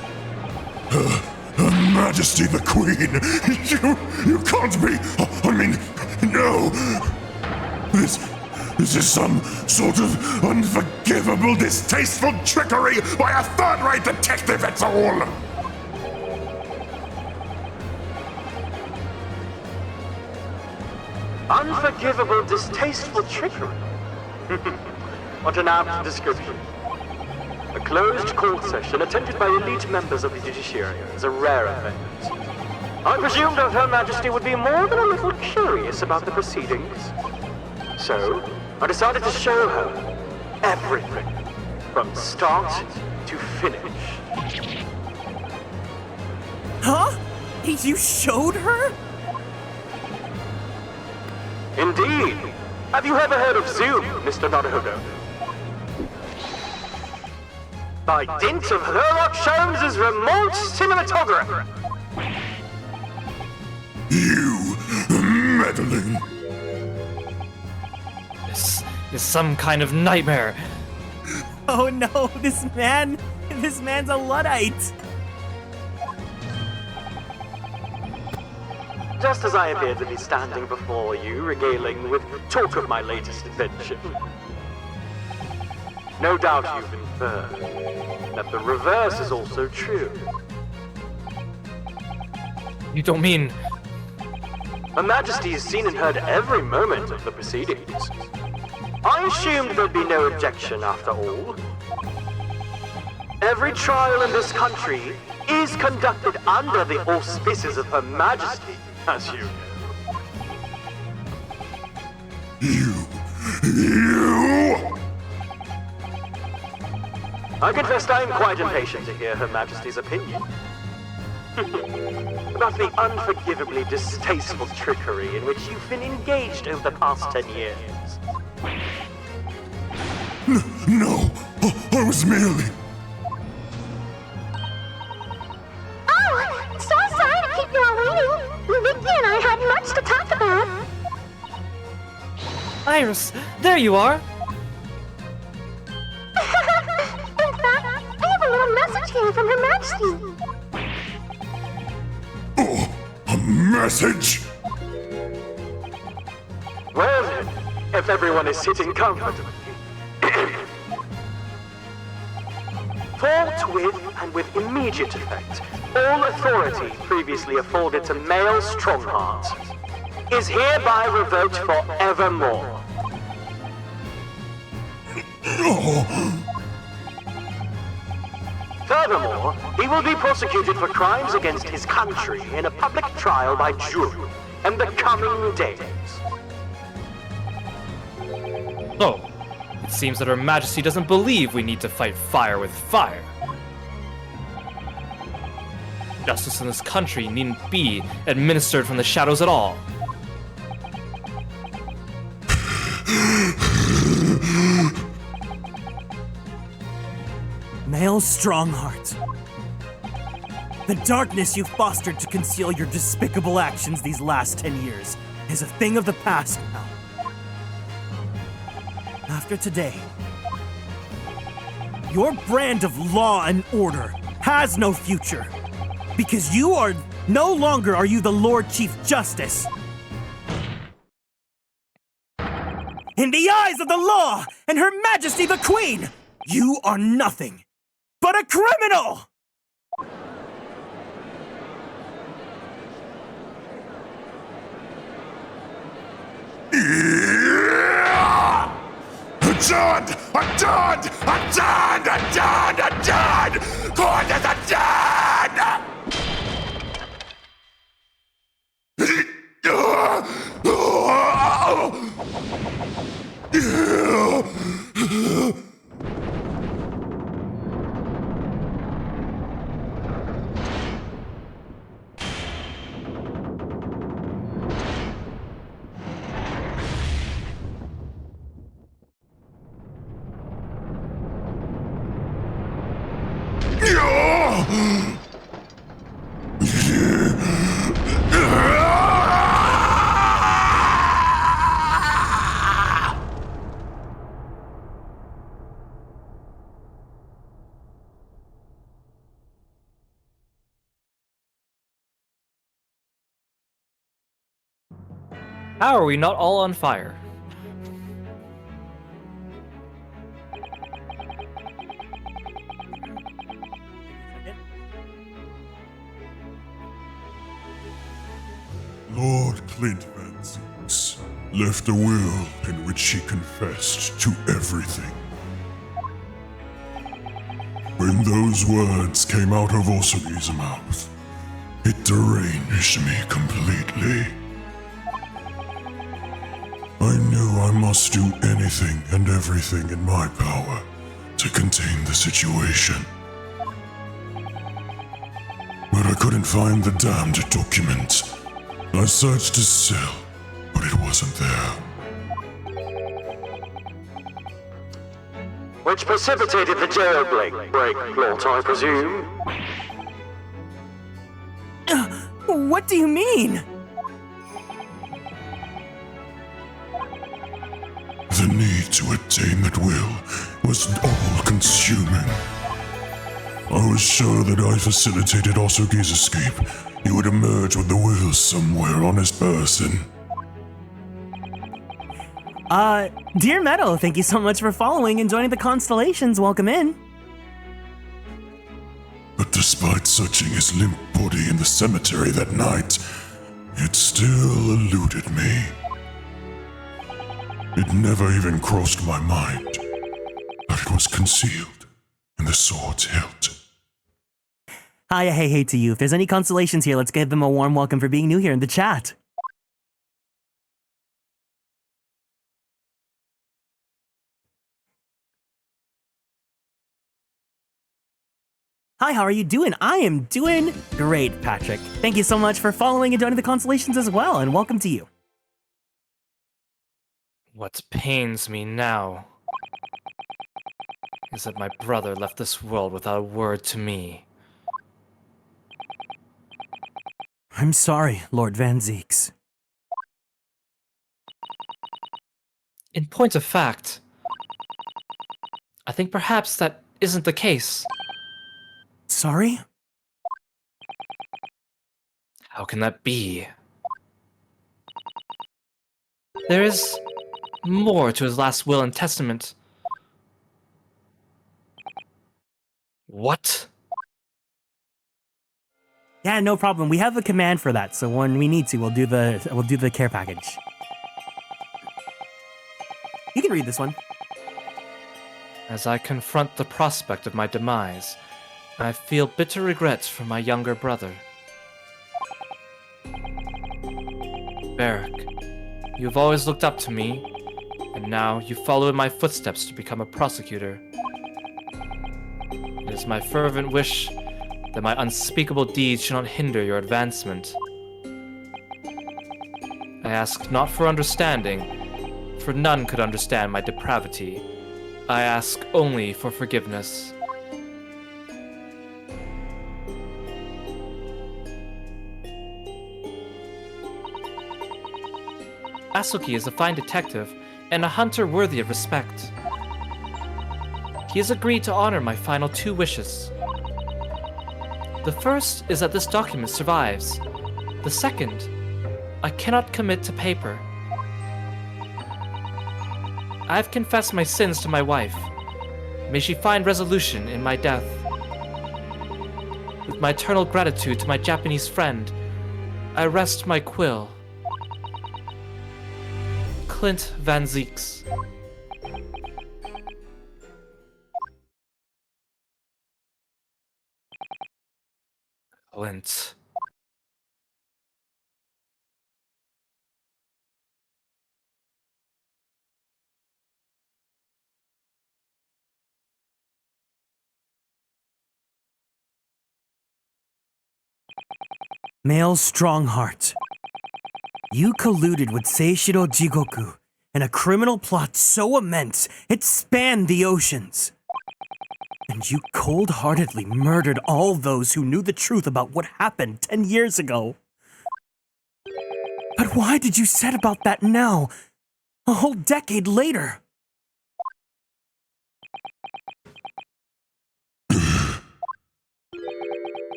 S7: Her Majesty the Queen! You can't be! I mean, no! This is some sort of unforgivable, distasteful trickery by a third-rate detective, it's all!
S2: Unforgivable, distasteful trickery. What an apt description. A closed court session attended by elite members of the judiciary is a rare event. I presumed that Her Majesty would be more than a little curious about the proceedings. So, I decided to show her everything, from start to finish.
S3: Huh? You showed her?
S2: Indeed. Have you ever heard of Zoom, Mr. Naruhodo? By dint of Sherlock Holmes' remote cinematographer.
S7: You meddling!
S4: This is some kind of nightmare.
S3: Oh no, this man's a Luddite.
S2: Just as I appear to be standing before you, regaling with talk of my latest invention. No doubt you've inferred that the reverse is also true.
S4: You don't mean...
S2: Her Majesty has seen and heard every moment of the proceedings. I assumed there'd be no objection after all. Every trial in this country is conducted under the auspices of Her Majesty, as you know.
S7: You...
S2: I confess I am quite impatient to hear Her Majesty's opinion. About the unforgivably distasteful trickery in which you've been engaged over the past 10 years.
S7: No, I was merely...
S5: Oh, so sorry to keep you all waiting. Vicky and I had much to talk about.
S4: Iris, there you are!
S5: In fact, I have a little message here from Her Majesty.
S7: Oh, a message?
S2: Well then, if everyone is sitting comfortably. Forthwith and with immediate effect, all authority previously afforded to male stronghearts is hereby revoked forevermore. Furthermore, he will be prosecuted for crimes against his country in a public trial by jury in the coming days.
S4: Oh, it seems that Her Majesty doesn't believe we need to fight fire with fire. Justice in this country needn't be administered from the shadows at all.
S3: Male Strongheart. The darkness you fostered to conceal your despicable actions these last 10 years is a thing of the past now. After today, your brand of law and order has no future. Because you are no longer are you the Lord Chief Justice. In the eyes of the law and Her Majesty the Queen, you are nothing but a criminal!
S7: I'm done! Court is done!
S4: How are we not all on fire?
S7: Lord Clint Van Zeeks left a will in which he confessed to everything. When those words came out of Osugi's mouth, it deranged me completely. I knew I must do anything and everything in my power to contain the situation. But I couldn't find the damned document. I searched his cell, but it wasn't there.
S2: Which precipitated the jailbreak plot, I presume.
S3: What do you mean?
S7: The need to attain that will was all-consuming. I was sure that I facilitated Osugi's escape. He would emerge with the will somewhere on his person.
S3: Dear Meadow, thank you so much for following and joining the Constellations. Welcome in.
S7: But despite searching his limp body in the cemetery that night, it still eluded me. It never even crossed my mind that it was concealed in the sword's hilt.
S3: Hi, hey to you. If there's any Constellations here, let's give them a warm welcome for being new here in the chat. Hi, how are you doing? I am doing great, Patrick. Thank you so much for following and joining the Constellations as well, and welcome to you.
S4: What pains me now is that my brother left this world without a word to me.
S3: I'm sorry, Lord Van Zeeks.
S4: In point of fact, I think perhaps that isn't the case.
S3: Sorry?
S4: How can that be? There is more to his last will and testament. What?
S3: Yeah, no problem. We have a command for that, so when we need to, we'll do the care package. You can read this one.
S4: As I confront the prospect of my demise, I feel bitter regret for my younger brother. Barrick, you've always looked up to me, and now you follow in my footsteps to become a prosecutor. It is my fervent wish that my unspeakable deeds should not hinder your advancement. I ask not for understanding, for none could understand my depravity. I ask only for forgiveness. Asuki is a fine detective and a hunter worthy of respect. He has agreed to honor my final 2 wishes. The first is that this document survives. The second, I cannot commit to paper. I have confessed my sins to my wife. May she find resolution in my death. With my eternal gratitude to my Japanese friend, I rest my quill. Clint Van Zeeks. Clint.
S3: Male Strongheart. You colluded with Seishiro Jigoku in a criminal plot so immense it spanned the oceans. And you cold-heartedly murdered all those who knew the truth about what happened 10 years ago. But why did you set about that now, a whole decade later?
S7: To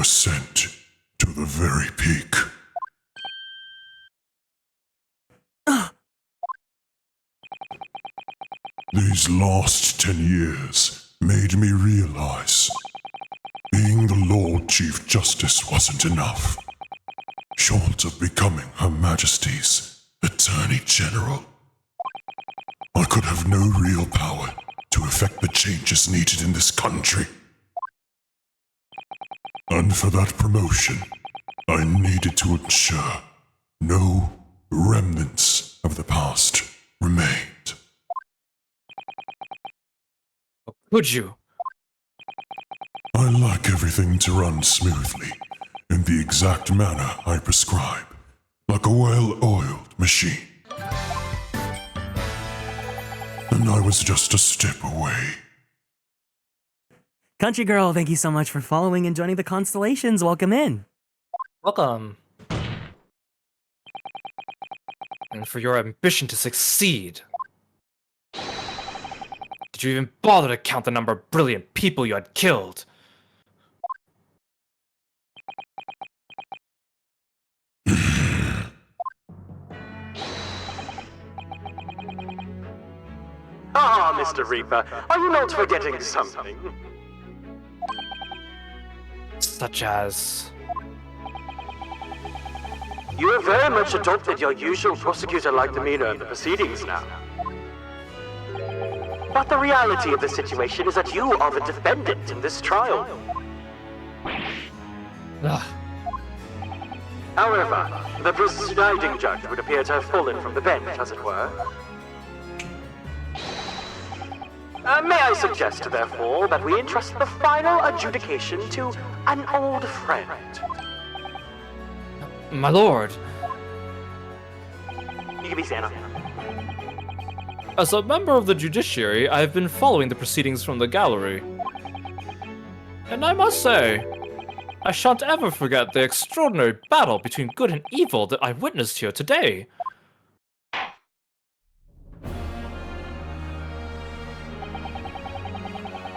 S7: ascend to the very peak. These last 10 years made me realize being the Lord Chief Justice wasn't enough. Short of becoming Her Majesty's Attorney General, I could have no real power to effect the changes needed in this country. And for that promotion, I needed to ensure no remnants of the past remained.
S4: Could you?
S7: I like everything to run smoothly, in the exact manner I prescribe, like a well-oiled machine. And I was just a step away.
S3: Country Girl, thank you so much for following and joining the Constellations. Welcome in.
S4: Welcome. And for your ambition to succeed. Did you even bother to count the number of brilliant people you had killed?
S2: Ah, Mr. Reaper, are you not forgetting something?
S4: Such as...
S2: You have very much adopted your usual prosecutor-like demeanor in the proceedings now. But the reality of the situation is that you are the defendant in this trial.
S4: Ugh.
S2: However, the presiding judge would appear to have fallen from the bench, as it were. May I suggest, therefore, that we entrust the final adjudication to an old friend?
S4: My lord,
S2: You can be Santa.
S4: as a member of the judiciary, I have been following the proceedings from the gallery. And I must say, I shan't ever forget the extraordinary battle between good and evil that I witnessed here today.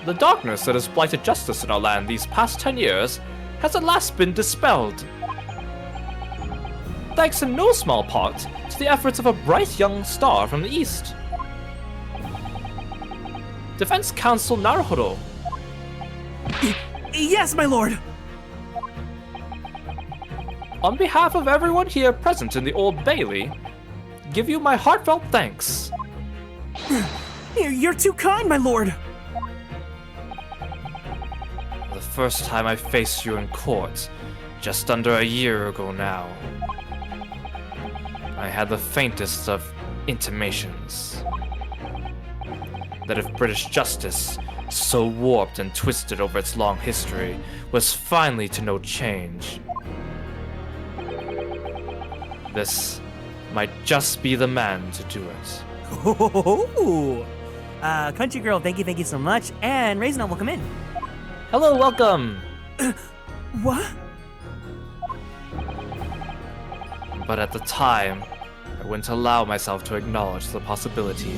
S4: the darkness that has blighted justice in our land these past 10 years has at last been dispelled. Thanks in no small part to the efforts of a bright young star from the east. Defense Counsel Naruhodo.
S3: Yes, my lord!
S4: On behalf of everyone here present in the Old Bailey, give you my heartfelt thanks.
S3: You're too kind, my lord!
S4: The first time I faced you in court, just under a year ago now, I had the faintest of intimations that if British justice, so warped and twisted over its long history, was finally to know change, this might just be the man to do it.
S3: Oh, Country Girl, thank you so much. And Raisin, welcome in.
S4: Hello, welcome!
S3: What?
S4: But at the time, I wouldn't allow myself to acknowledge the possibility.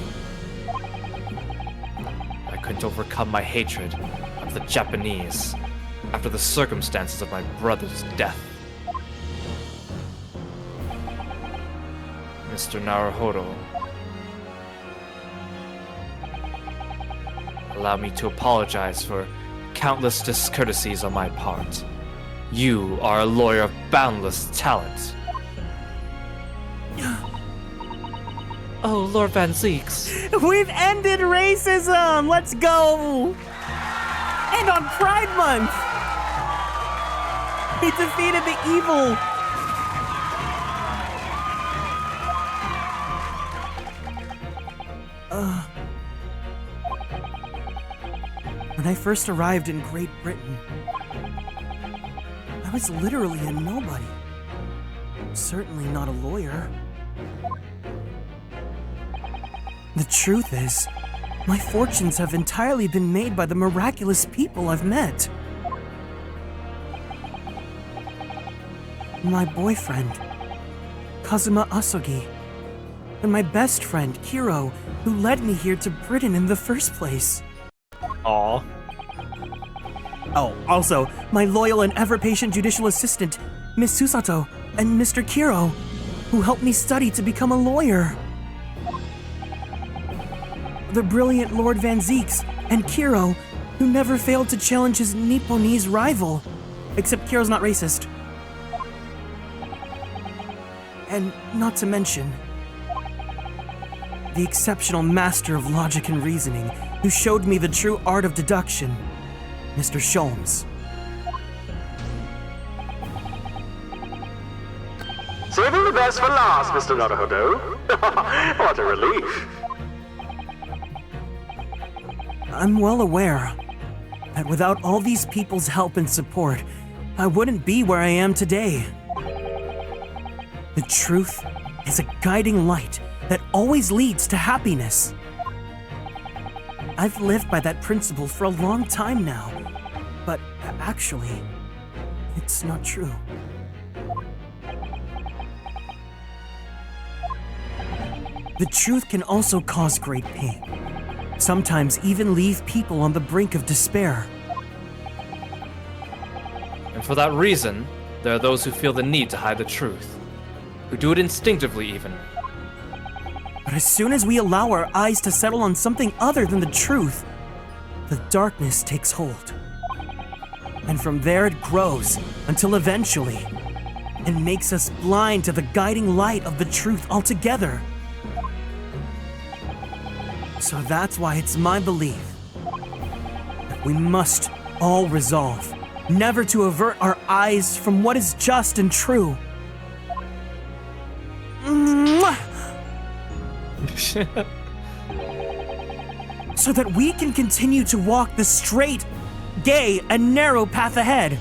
S4: I couldn't overcome my hatred of the Japanese after the circumstances of my brother's death. Mr. Naruhodo, allow me to apologize for countless discourtesies on my part. You are a lawyer of boundless talent. Oh, Lord Van Zeeks.
S3: We've ended racism! Let's go! And on Pride Month! We defeated the evil! When I first arrived in Great Britain, I was literally a nobody. Certainly not a lawyer. The truth is, my fortunes have entirely been made by the miraculous people I've met. My boyfriend, Kazuma Asogi, and my best friend, Kiro, who led me here to Britain in the first place.
S4: Aw.
S3: Oh, also, my loyal and ever-patient judicial assistant, Miss Susato, and Mr. Kiro, who helped me study to become a lawyer. The brilliant Lord Van Zeeks and Kiro, who never failed to challenge his Nipponese rival. Except Kiro's not racist. And not to mention, the exceptional master of logic and reasoning who showed me the true art of deduction, Mr. Sholmes.
S2: Saving the best for last, Mr. Naruhodo. What a relief.
S3: I'm well aware that without all these people's help and support, I wouldn't be where I am today. The truth is a guiding light that always leads to happiness. I've lived by that principle for a long time now, but actually, it's not true. The truth can also cause great pain, sometimes even leave people on the brink of despair.
S4: And for that reason, there are those who feel the need to hide the truth, who do it instinctively even.
S3: But as soon as we allow our eyes to settle on something other than the truth, the darkness takes hold. And from there it grows until eventually it makes us blind to the guiding light of the truth altogether. So that's why it's my belief that we must all resolve never to avert our eyes from what is just and true. Mwah! So that we can continue to walk the straight, gay, and narrow path ahead.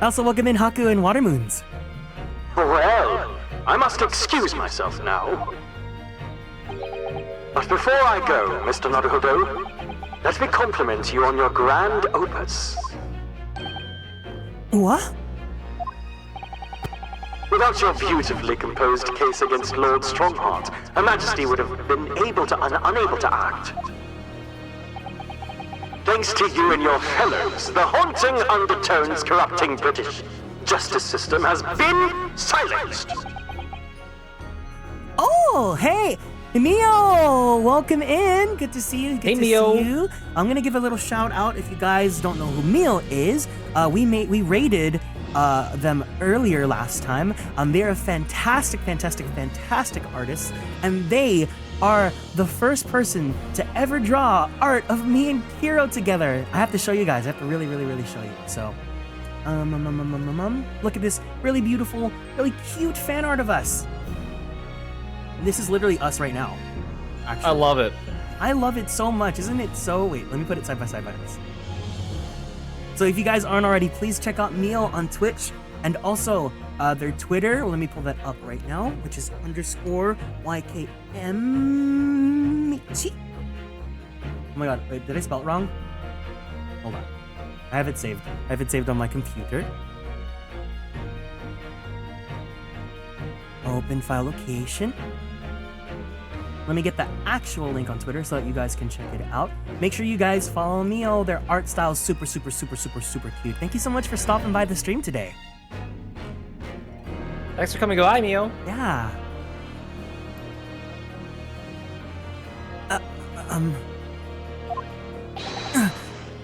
S3: Also, welcome in Haku and Watermoons.
S2: Well, I must excuse myself now. But before I go, Mr. Naruhodo, let me compliment you on your grand opus.
S3: What?
S2: Without your beautifully composed case against Lord Strongheart, Her Majesty would have been unable to act. Thanks to you and your fellows, the haunting undertones corrupting British justice system has been silenced.
S3: Oh, hey, Mio, welcome in. Good to see you. Good
S4: Hey,
S3: to
S4: Mio.
S3: see you. I'm gonna give a little shout out if you guys don't know who Mio is. We rated them earlier last time. They're a fantastic artist, and they are the first person to ever draw art of me and Kiro together. I have to show you guys. I have to really show you. So, look at this really beautiful, really cute fan art of us. This is literally us right now. Actually,
S4: I love it.
S3: I love it so much. Isn't it so? Wait, let me put it side by side by this. So if you guys aren't already, please check out Neil on Twitch and also their Twitter. Well, let me pull that up right now, which is _YKM. Oh my god, wait, did I spell it wrong? Hold on. I have it saved. I have it saved on my computer. Open file location. Let me get the actual link on Twitter so that you guys can check it out. Make sure you guys follow me. Oh, their art style is super cute. Thank you so much for stopping by the stream today.
S4: Thanks for coming by, Mio.
S3: Yeah.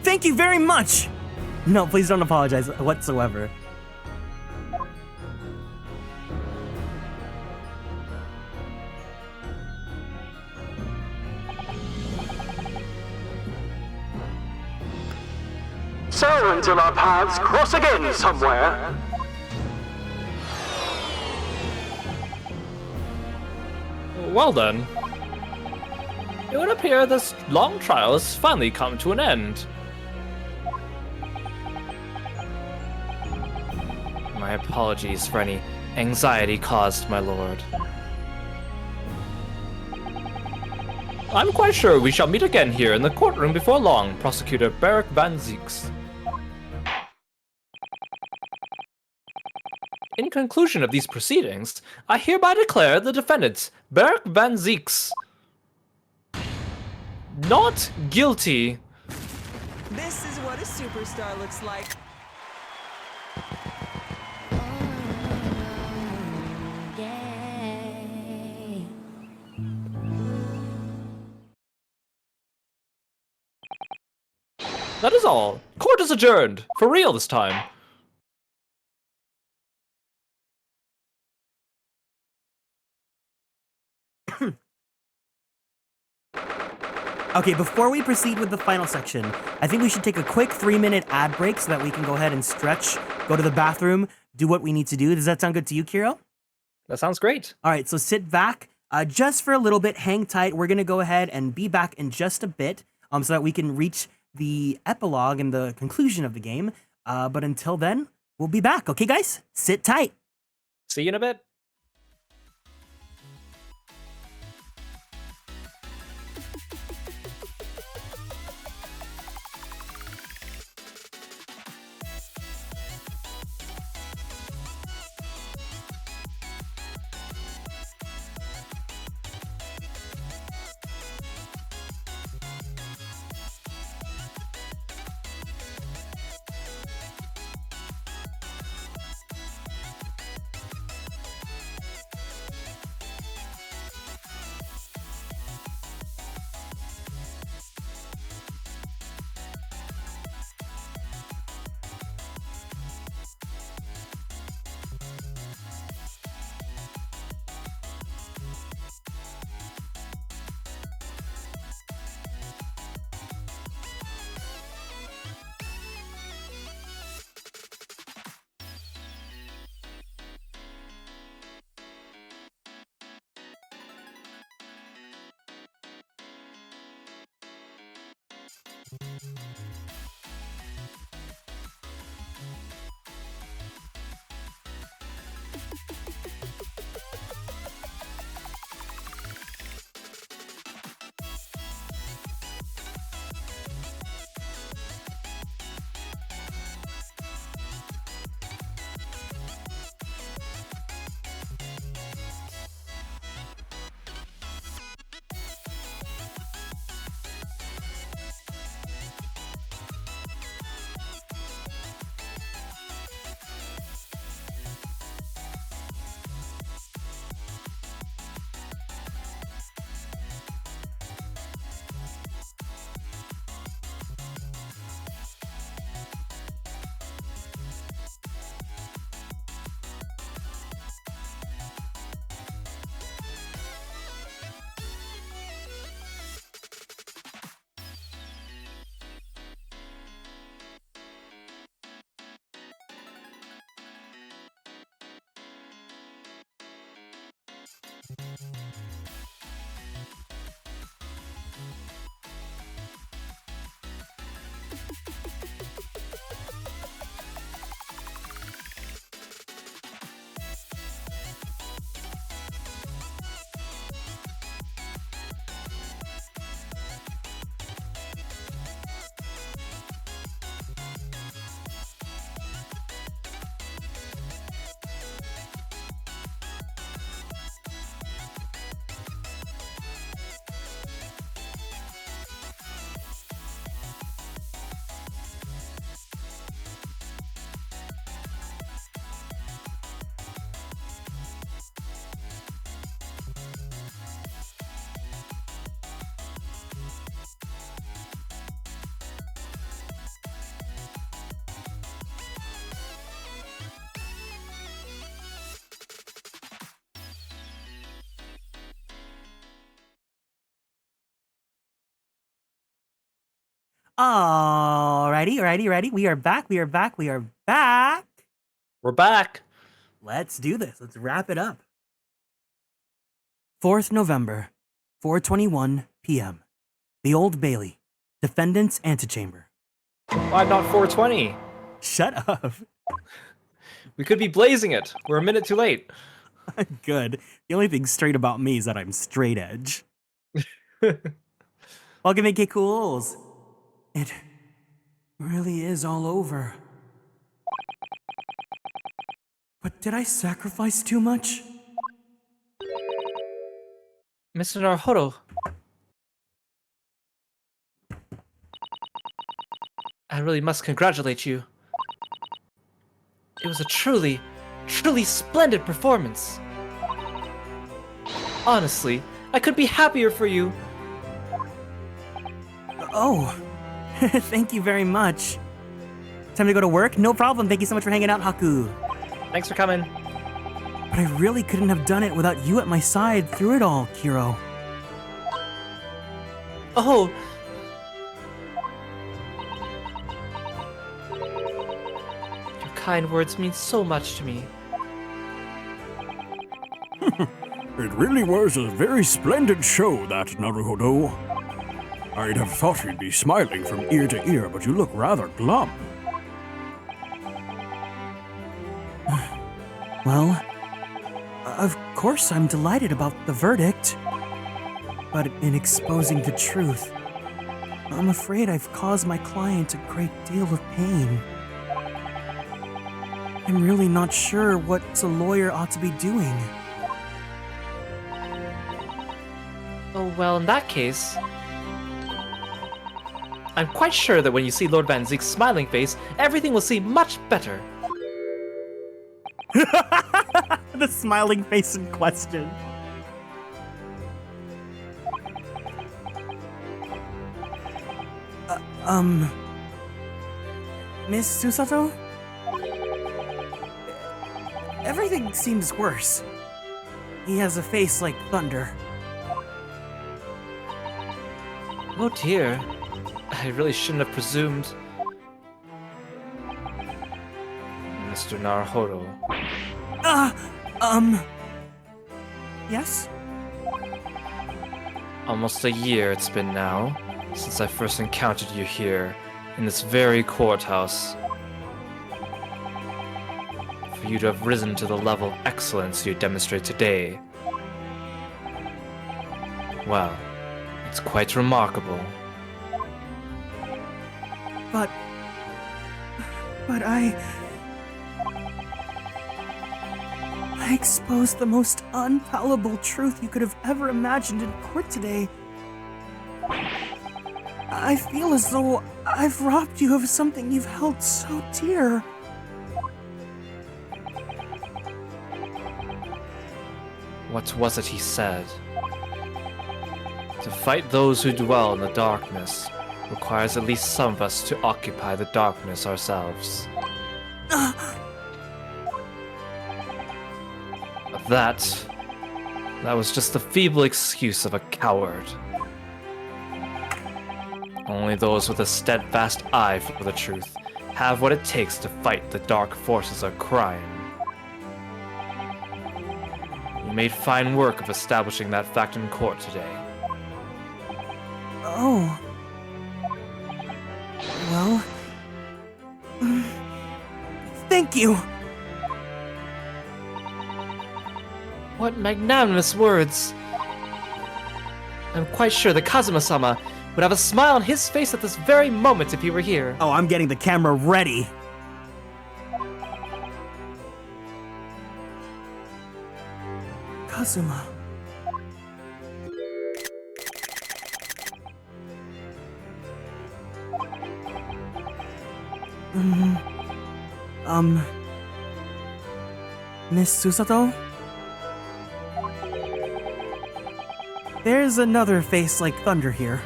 S3: Thank you very much. No, please don't apologize whatsoever.
S2: So until our paths cross again somewhere.
S4: Well then. It would appear this long trial has finally come to an end. My apologies for any anxiety caused, my lord. I'm quite sure we shall meet again here in the courtroom before long, Prosecutor Beric Van Zieks. In conclusion of these proceedings, I hereby declare the defendants, Beric Van Zieks, not guilty.
S9: This is what a superstar looks like.
S4: That is all. Court is adjourned. For real this time.
S3: Okay, before we proceed with the final section, I think we should take a quick 3-minute ad break so that we can go ahead and stretch, go to the bathroom, do what we need to do. Does that sound good to you, Kiro?
S4: That sounds great.
S3: All right, so sit back just for a little bit, hang tight. We're going to go ahead and be back in just a bit so that we can reach the epilogue and the conclusion of the game. But until then, we'll be back. Okay, guys? Sit tight.
S4: See you in a bit.
S3: Alrighty. We are back.
S4: We're back.
S3: Let's do this. Let's wrap it up. 4th November, 4:21 p.m. The Old Bailey, defendant's antechamber.
S4: Why not 420?
S3: Shut up.
S4: We could be blazing it. We're a minute too late.
S3: Good. The only thing straight about me is that I'm straight edge. Welcome, AK Cools. It really is all over. But did I sacrifice too much?
S4: Mr. Naruhodo. I really must congratulate you. It was a truly splendid performance. Honestly, I couldn't be happier for you.
S3: Oh, thank you very much. Time to go to work? No problem. Thank you so much for hanging out, Haku.
S4: Thanks for coming.
S3: But I really couldn't have done it without you at my side through it all, Kiro.
S4: Oh. Your kind words mean so much to me.
S8: It really was a very splendid show, that, Naruhodo. I'd have thought you'd be smiling from ear to ear, but you look rather glum.
S3: Well, of course I'm delighted about the verdict. But in exposing the truth, I'm afraid I've caused my client a great deal of pain. I'm really not sure what a lawyer ought to be doing.
S4: Oh, well, in that case, I'm quite sure that when you see Lord Van Zeek's smiling face, everything will seem much better.
S3: The smiling face in question. Miss Susato? Everything seems worse. He has a face like thunder.
S4: Oh dear. I really shouldn't have presumed. Mr. Naruhodo.
S3: Yes?
S4: Almost a year it's been now since I first encountered you here in this very courthouse. For you to have risen to the level of excellence you demonstrate today, well, it's quite remarkable.
S3: But I exposed the most unpalatable truth you could have ever imagined in court today. I feel as though I've robbed you of something you've held so dear.
S4: What was it he said? To fight those who dwell in the darkness requires at least some of us to occupy the darkness ourselves. But that was just the feeble excuse of a coward. Only those with a steadfast eye for the truth have what it takes to fight the dark forces of crime. You made fine work of establishing that fact in court today.
S3: Oh. Well... Thank you!
S4: What magnanimous words! I'm quite sure that Kazuma-sama would have a smile on his face at this very moment if he were here.
S3: Oh, I'm getting the camera ready. Kazuma. Miss Susato? There's another face like thunder here.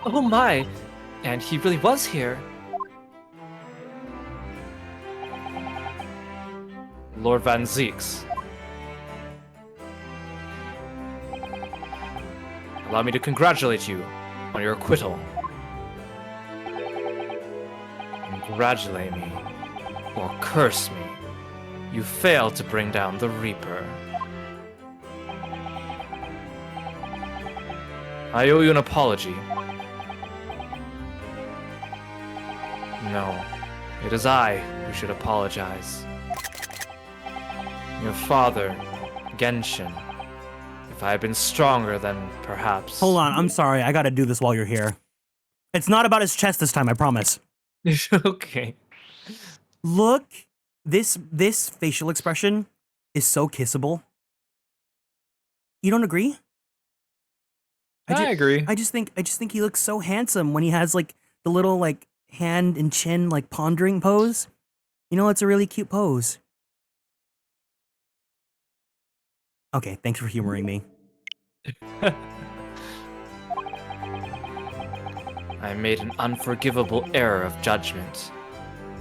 S4: Oh my! And he really was here. Lord Van Zeeks. Allow me to congratulate you on your acquittal. Congratulate me, or curse me. You failed to bring down the Reaper. I owe you an apology. No, it is I who should apologize. Your father, Genshin. If I had been stronger, then perhaps...
S3: Hold on, I'm sorry. I gotta do this while you're here. It's not about his chest this time, I promise.
S4: Okay.
S3: Look, this facial expression is so kissable. You don't agree?
S4: I agree.
S3: I just think he looks so handsome when he has like the little like hand and chin like pondering pose. You know, it's a really cute pose. Okay, thanks for humoring me.
S4: I made an unforgivable error of judgment.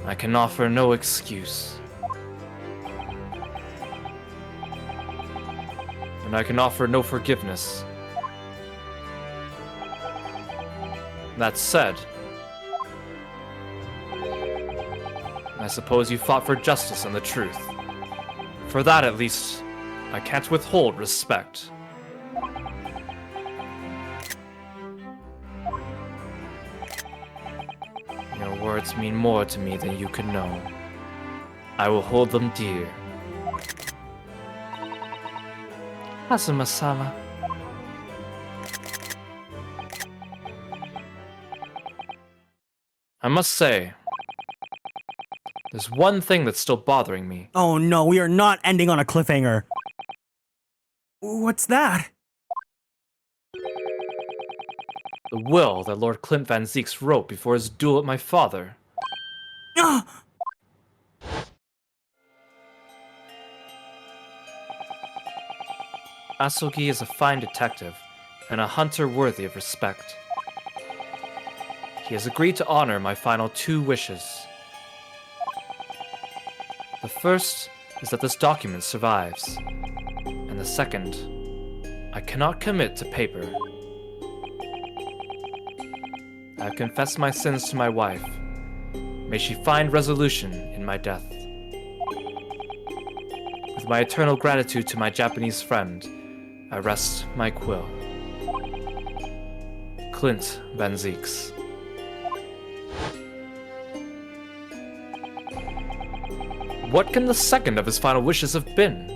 S4: I can offer no excuse. And I can offer no forgiveness. That said, I suppose you fought for justice and the truth. For that, at least, I can't withhold respect. Your words mean more to me than you could know. I will hold them dear. Hasuma-sama. I must say, there's one thing that's still bothering me.
S3: Oh no, we are not ending on a cliffhanger. What's that?
S4: The will that Lord Clint Van Zieks wrote before his duel with my father. Asogi is a fine detective, and a hunter worthy of respect. He has agreed to honor my final 2 wishes. The first is that this document survives, and the second, I cannot commit to paper. I have confessed my sins to my wife. May she find resolution in my death. With my eternal gratitude to my Japanese friend, I rest my quill. Clint Van Zieks. What can the second of his final wishes have been?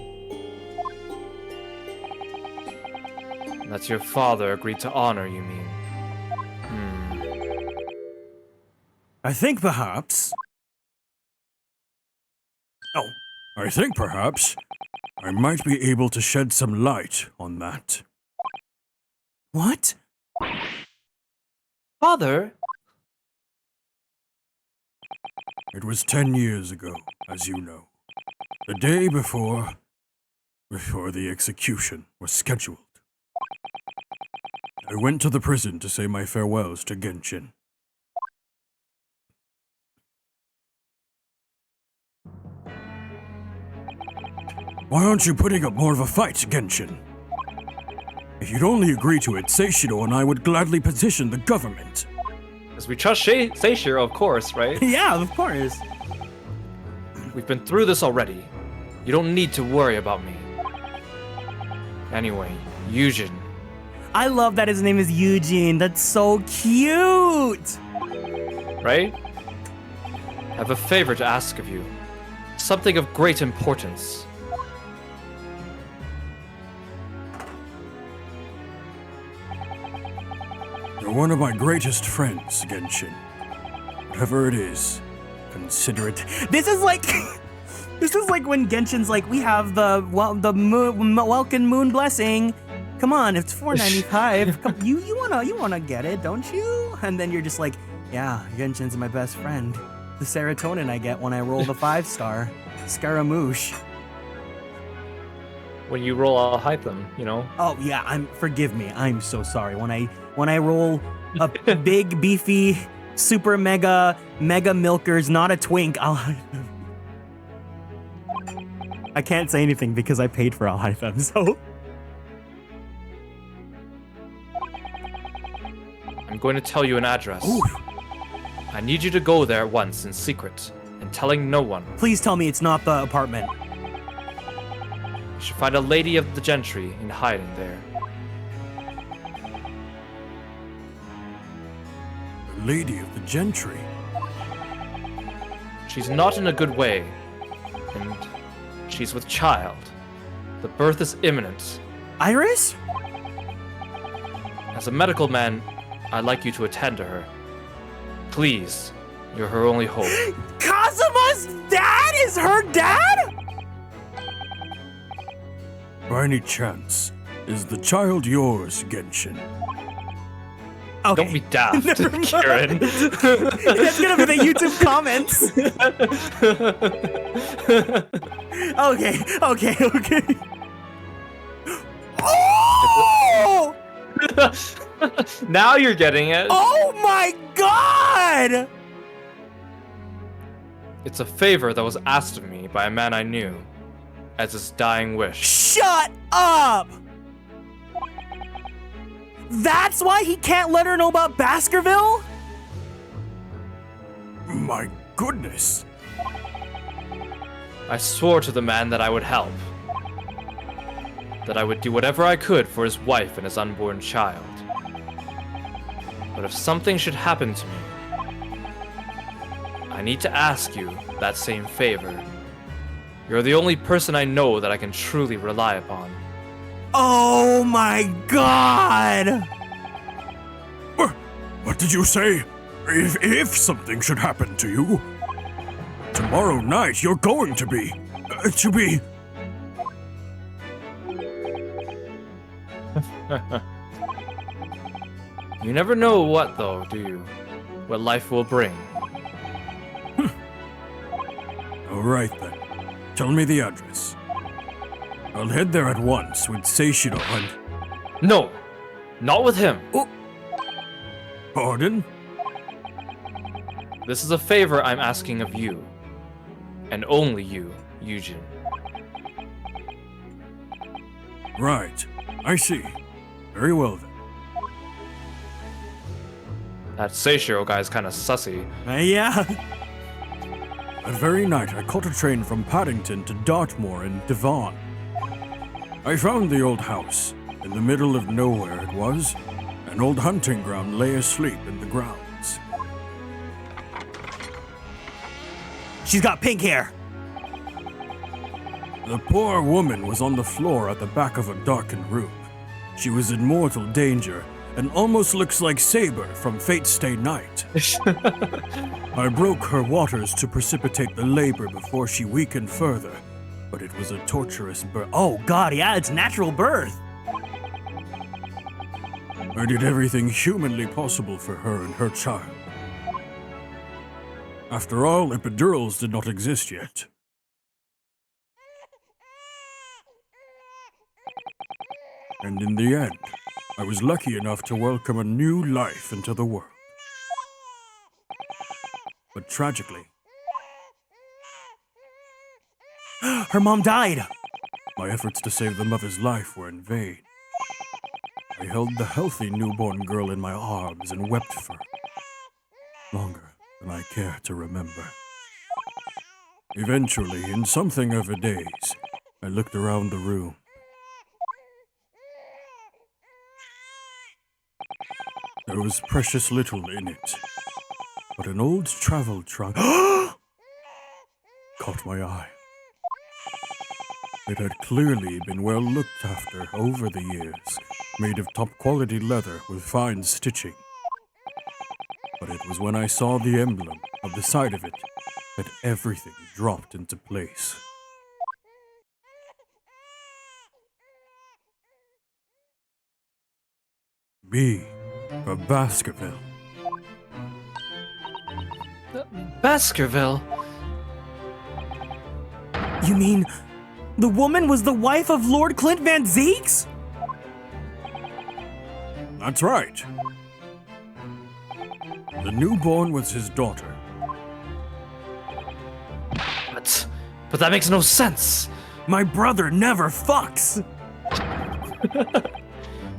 S4: That your father agreed to honor, you mean?
S8: I think perhaps I might be able to shed some light on that.
S3: What?
S4: Father?
S8: It was 10 years ago, as you know. The day before the execution was scheduled. I went to the prison to say my farewells to Genshin. Why aren't you putting up more of a fight, Genshin? If you'd only agree to it, Seishiro and I would gladly petition the government.
S4: Because we trust Seishiro, of course, right?
S3: Yeah, of course.
S4: We've been through this already. You don't need to worry about me. Anyway, Yujin.
S3: I love that his name is Eugene. That's so cute.
S4: Right? I have a favor to ask of you. Something of great importance.
S8: You're one of my greatest friends, Genshin. Whatever it is, consider it.
S3: This is like when Genshin's like, we have the Welkin Moon Blessing. Come on, it's $4.95. You wanna get it, don't you? And then you're just like, yeah, Genshin's my best friend. The serotonin I get when I roll the 5-star. Scaramouche.
S4: When you roll, I'll hype them, you know?
S3: Oh yeah, forgive me. I'm so sorry. When I roll a big beefy super mega milkers, not a twink, I'll hype them. I can't say anything because I paid for I'll hype them, so.
S4: I'm going to tell you an address. I need you to go there once in secret and telling no one.
S3: Please tell me it's not the apartment.
S4: You should find a lady of the gentry in hiding there.
S8: A lady of the gentry?
S4: She's not in a good way, and she's with child. The birth is imminent.
S3: Iris?
S4: As a medical man, I'd like you to attend to her. Please, you're her only hope.
S3: Kazuma's dad is her dad?
S8: By any chance, is the child yours, Genshin?
S3: Okay.
S4: Don't be daft, Kieran.
S3: That's gonna be the YouTube comments. Okay. Oh!
S4: Now you're getting it.
S3: Oh my god!
S4: It's a favor that was asked of me by a man I knew, as his dying wish.
S3: Shut up! That's why he can't let her know about Baskerville?
S8: My goodness.
S4: I swore to the man that I would help. That I would do whatever I could for his wife and his unborn child. But if something should happen to me, I need to ask you that same favor. You're the only person I know that I can truly rely upon.
S3: Oh my god!
S8: What did you say? If something should happen to you, tomorrow night you're going to be.
S4: You never know what, though, do you? What life will bring.
S8: Alright then. Tell me the address. I'll head there at once with Seishiro and...
S4: No! Not with him!
S8: Oh. Pardon?
S4: This is a favor I'm asking of you. And only you, Yujin.
S8: Right. I see. Very well then.
S4: That Seishiro guy's kinda sussy.
S3: Yeah.
S8: That very night I caught a train from Paddington to Dartmoor in Devon. I found the old house. In the middle of nowhere it was. An old hunting ground lay asleep in the grounds.
S3: She's got pink hair.
S8: The poor woman was on the floor at the back of a darkened room. She was in mortal danger and almost looks like Saber from Fate Stay Night. I broke her waters to precipitate the labor before she weakened further, but it was a torturous birth.
S3: Oh god, yeah, it's natural birth.
S8: I did everything humanly possible for her and her child. After all, epidurals did not exist yet. And in the end, I was lucky enough to welcome a new life into the world. But tragically,
S3: Her mom died.
S8: my efforts to save the mother's life were in vain. I held the healthy newborn girl in my arms and wept for her, longer than I care to remember. Eventually, in something of a daze, I looked around the room. There was precious little in it, but an old travel trunk caught my eye. It had clearly been well looked after over the years, made of top-quality leather with fine stitching. But it was when I saw the emblem of the side of it that everything dropped into place. B for Baskerville.
S4: Baskerville?
S3: You mean the woman was the wife of Lord Clint Van Zeeks?
S8: That's right. The newborn was his daughter.
S4: But that makes no sense.
S3: My brother never fucks.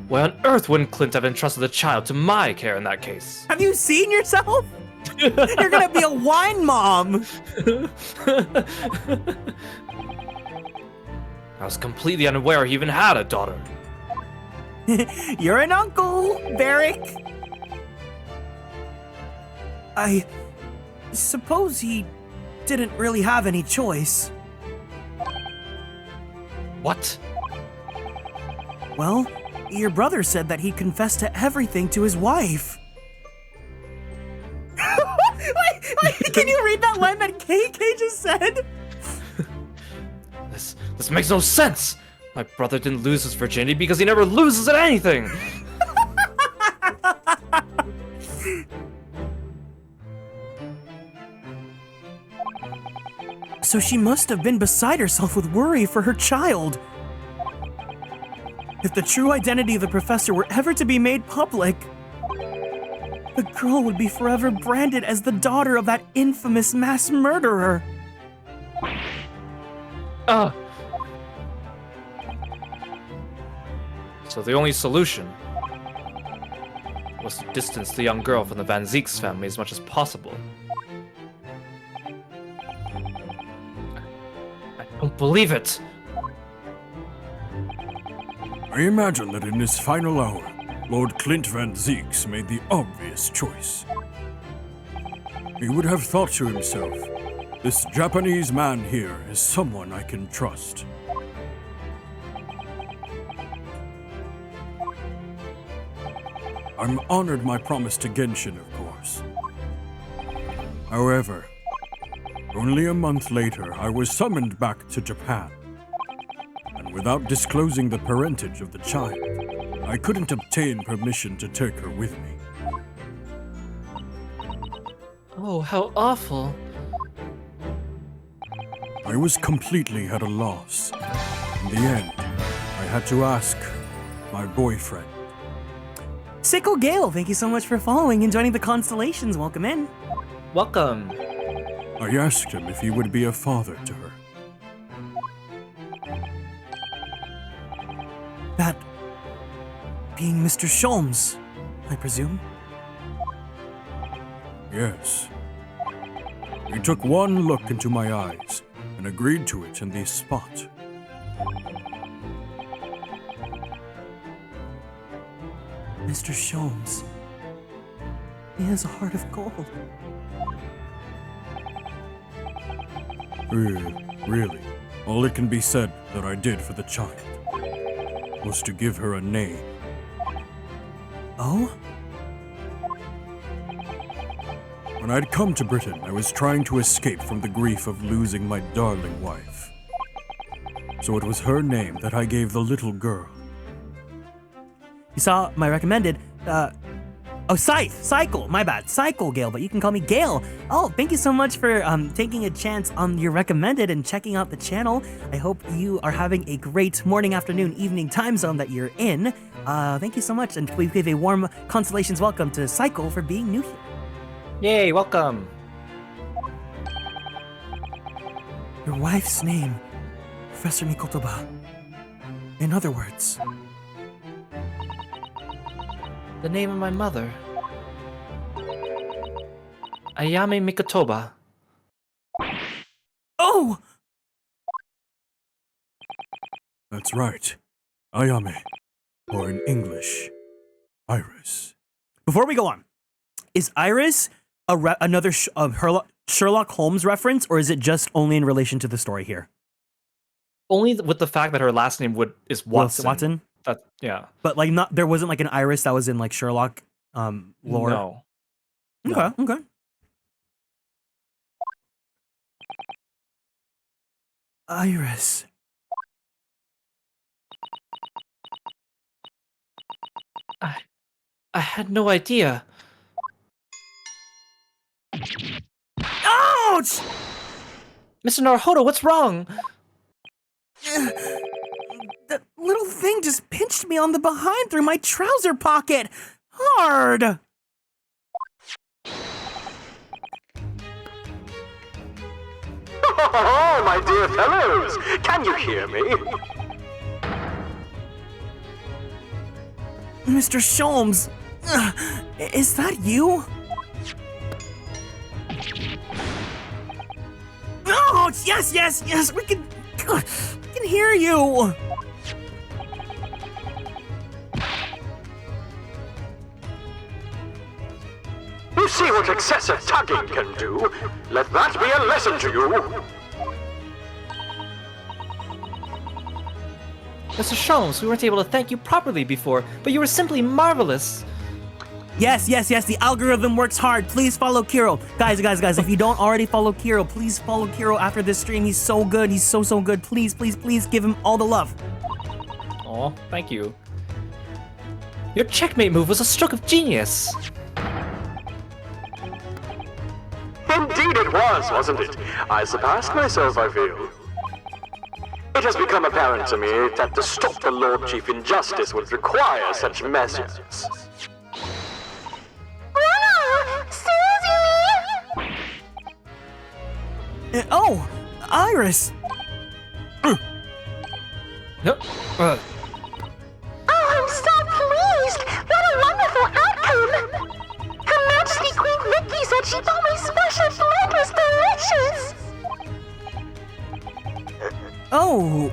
S4: Why on earth wouldn't Clint have entrusted the child to my care in that case?
S3: Have you seen yourself? You're gonna be a wine mom.
S4: I was completely unaware he even had a daughter.
S3: You're an uncle, Barrick. I suppose he didn't really have any choice.
S4: What?
S3: Well, your brother said that he confessed to everything to his wife. Wait, can you read that line that KK just said?
S4: This makes no sense! My brother didn't lose his virginity because he never loses at anything!
S3: So she must have been beside herself with worry for her child. If the true identity of the professor were ever to be made public, the girl would be forever branded as the daughter of that infamous mass murderer.
S4: So the only solution was to distance the young girl from the Van Zeeks family as much as possible. I don't believe it!
S8: I imagine that in his final hour, Lord Clint Van Zeeks made the obvious choice. He would have thought to himself, this Japanese man here is someone I can trust. I'm honored my promise to Genshin, of course. However, only a month later, I was summoned back to Japan. And without disclosing the parentage of the child, I couldn't obtain permission to take her with me.
S4: Oh, how awful.
S8: I was completely at a loss. In the end, I had to ask my boyfriend.
S3: Sickle Gale, thank you so much for following and joining the Constellations. Welcome in.
S4: Welcome.
S8: I asked him if he would be a father to her.
S3: That being Mr. Sholmes, I presume?
S8: Yes. He took one look into my eyes and agreed to it in the spot.
S3: Mr. Sholmes. He has a heart of gold.
S8: Really, all it can be said that I did for the child was to give her a name.
S3: Oh?
S8: When I'd come to Britain, I was trying to escape from the grief of losing my darling wife. So it was her name that I gave the little girl.
S3: You saw my recommended, Cycle, my bad, Cycle Gale, but you can call me Gale. Oh, thank you so much for taking a chance on your recommended and checking out the channel. I hope you are having a great morning, afternoon, evening time zone that you're in. Thank you so much, and we give a warm Constellations welcome to Cycle for being new here.
S4: Yay, welcome.
S3: Your wife's name, Professor Mikotoba. In other words,
S4: The name of my mother. Ayame Mikotoba.
S3: oh!
S8: That's right. Ayame. Or in English, Iris.
S3: Before we go on, is Iris another Sherlock Holmes reference, or is it just only in relation to the story here?
S4: Only with the fact that her last name is Watson.
S3: Watson?
S4: Yeah.
S3: But like, not there wasn't like an Iris that was in like Sherlock lore.
S4: No.
S3: Okay. Iris.
S4: I had no idea.
S3: Ouch!
S4: Mr. Naruhodo, what's wrong?
S3: That little thing just pinched me on the behind through my trouser pocket. Hard.
S2: Oh, my dear fellows, can you hear me?
S3: Mr. Sholmes, is that you? Oh, yes, we can hear you.
S10: You see what excessive tugging can do? Let that be a lesson to you!
S4: Mr. Sholmes, we weren't able to thank you properly before, but you were simply marvelous.
S3: Yes, the algorithm works hard. Please follow Kiro. Guys, if you don't already follow Kiro, please follow Kiro after this stream. He's so good. He's so good. Please give him all the love.
S4: Aw, thank you. Your checkmate move was a stroke of genius.
S10: Indeed it was, wasn't it? I surpassed myself, I feel. It has become apparent to me that to stop the Lord Chief injustice would require such measures.
S3: Oh, Iris!
S4: No,
S5: Oh, I'm so pleased! What a wonderful outcome! Her Majesty Queen Vicky said she thought my special blend was delicious!
S3: Oh,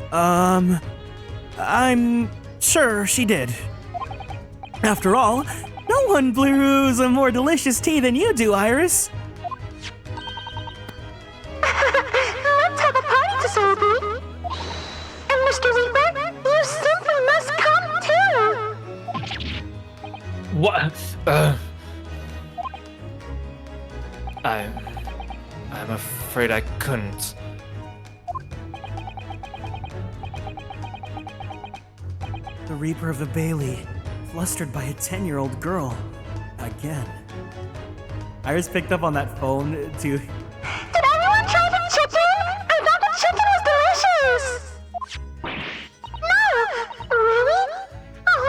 S3: I'm sure she did. After all, no one brews a more delicious tea than you do, Iris.
S5: Let's have a party to celebrate! And Mr. Reaper, you simply must come too!
S4: what? I'm afraid I couldn't.
S3: The Reaper of the Bailey, flustered by a 10-year-old girl. Again. Iris picked up on that phone to...
S5: Did anyone try the chicken? I thought the chicken was delicious! No! Really? Oh,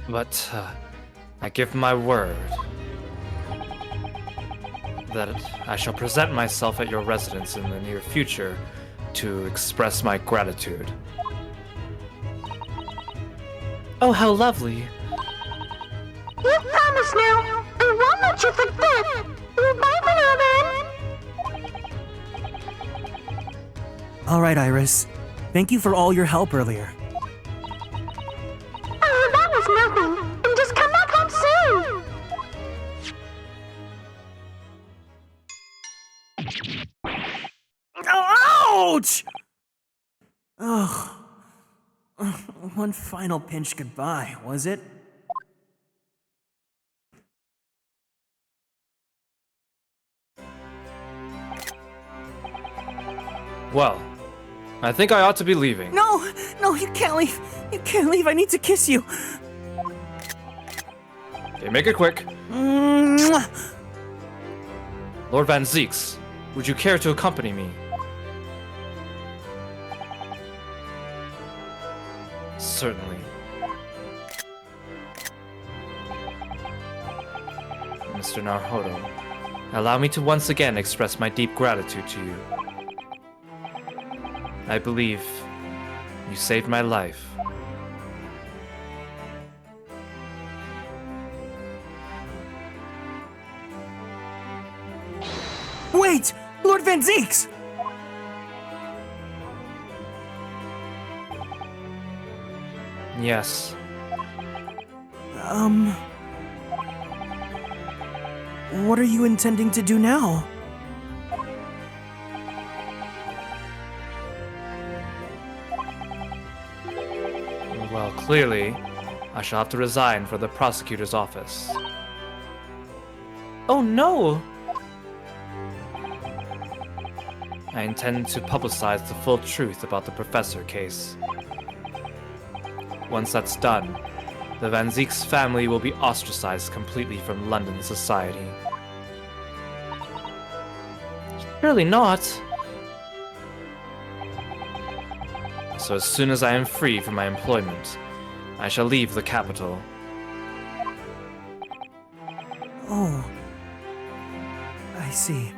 S4: But, I give my word that I shall present myself at your residence in the near future to express my gratitude. Oh, how lovely.
S5: You promise now. I won't let you forget. Bye for now, then.
S3: All right, Iris. Thank you for all your help earlier.
S5: Oh, that was nothing. And just come back home soon.
S3: Oh, ouch! Ugh. One final pinch goodbye, was it?
S4: Well, I think I ought to be leaving.
S3: No, you can't leave. You can't leave. I need to kiss you.
S4: Okay, make it quick.
S3: Mwah.
S4: Lord Van Zeeks, would you care to accompany me? Certainly. Mr. Naruhodo, allow me to once again express my deep gratitude to you. I believe you saved my life.
S3: Wait! Lord Van Zeeks!
S4: Yes.
S3: What are you intending to do now?
S4: Well, clearly, I shall have to resign for the prosecutor's office. Oh no! I intend to publicize the full truth about the professor case. Once that's done, the Van Zeeks family will be ostracized completely from London society. Surely not. So as soon as I am free from my employment, I shall leave the capital.
S3: Oh. I see.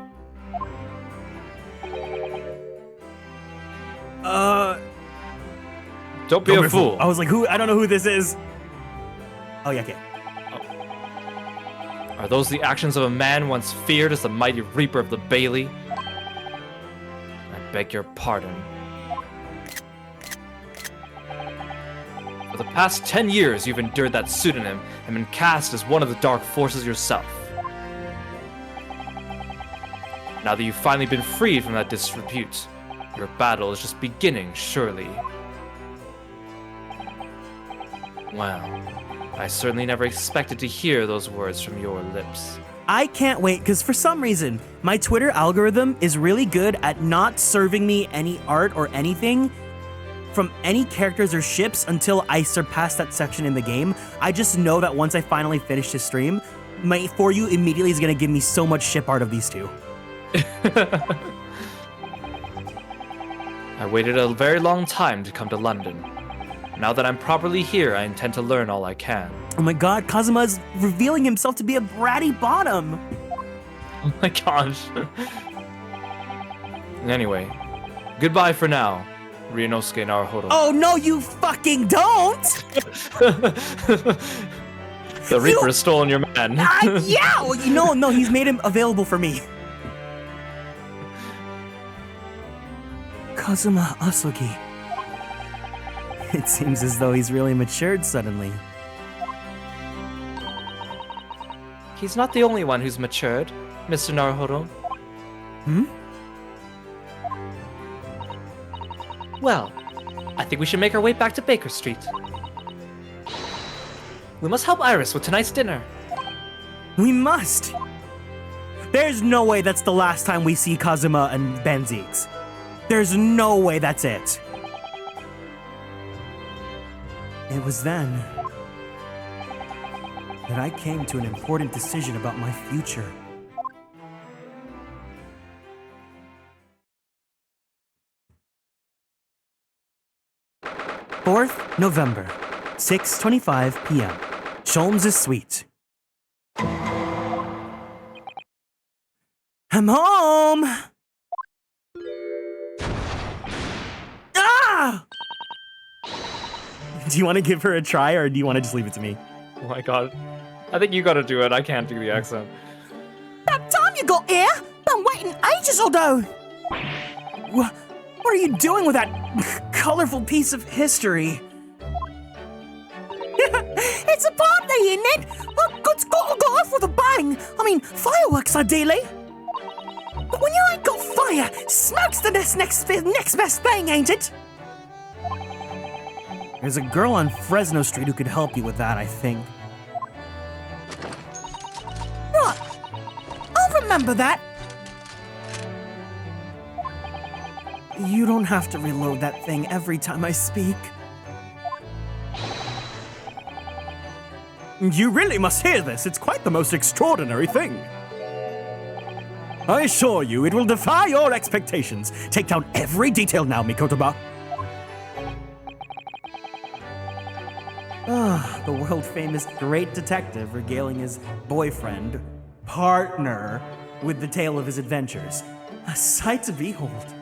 S4: Don't be a fool.
S3: I was like, who? I don't know who this is. Oh, yeah, okay.
S4: Are those the actions of a man once feared as the mighty reaper of the Bailey? I beg your pardon. For the past 10 years, you've endured that pseudonym and been cast as one of the dark forces yourself. Now that you've finally been freed from that disrepute, your battle is just beginning, surely. Well, I certainly never expected to hear those words from your lips.
S3: I can't wait, because for some reason, my Twitter algorithm is really good at not serving me any art or anything from any characters or ships until I surpass that section in the game. I just know that once I finally finish this stream, my For You immediately is going to give me so much ship art of these two.
S4: I waited a very long time to come to London. Now that I'm properly here, I intend to learn all I can.
S3: Oh my god, Kazuma is revealing himself to be a bratty bottom.
S4: Oh my gosh. Anyway, goodbye for now, Ryunosuke Naruhodo.
S3: Oh no, you fucking don't!
S4: The Reaper has stolen your man.
S3: Yeah! Well, no, he's made him available for me. Kazuma Asogi. It seems as though he's really matured suddenly.
S4: He's not the only one who's matured, Mr. Naruhodo. Well, I think we should make our way back to Baker Street. We must help Iris with tonight's dinner.
S3: We must! There's no way that's the last time we see Kazuma and Benzeeks. There's no way that's it. It was then that I came to an important decision about my future. November, 6:25 p.m. Sholmes' suite. I'm home! Ah! Do you want to give her a try, or do you want to just leave it to me?
S4: Oh my god. I think you gotta do it. I can't do the accent.
S3: About time you got here! Been waiting ages, although! What are you doing with that colorful piece of history? It's a party, isn't it? Well, it's gotta go off with a bang. I mean, fireworks, ideally. But when you ain't got fire, smoke's the next best thing, ain't it? There's a girl on Fresno Street who could help you with that, I think. What? I'll remember that. You don't have to reload that thing every time I speak. You really must hear this. It's quite the most extraordinary thing. I assure you, it will defy your expectations. Take down every detail now, Mikotoba. The world-famous great detective regaling his boyfriend, partner, with the tale of his adventures. A sight to behold.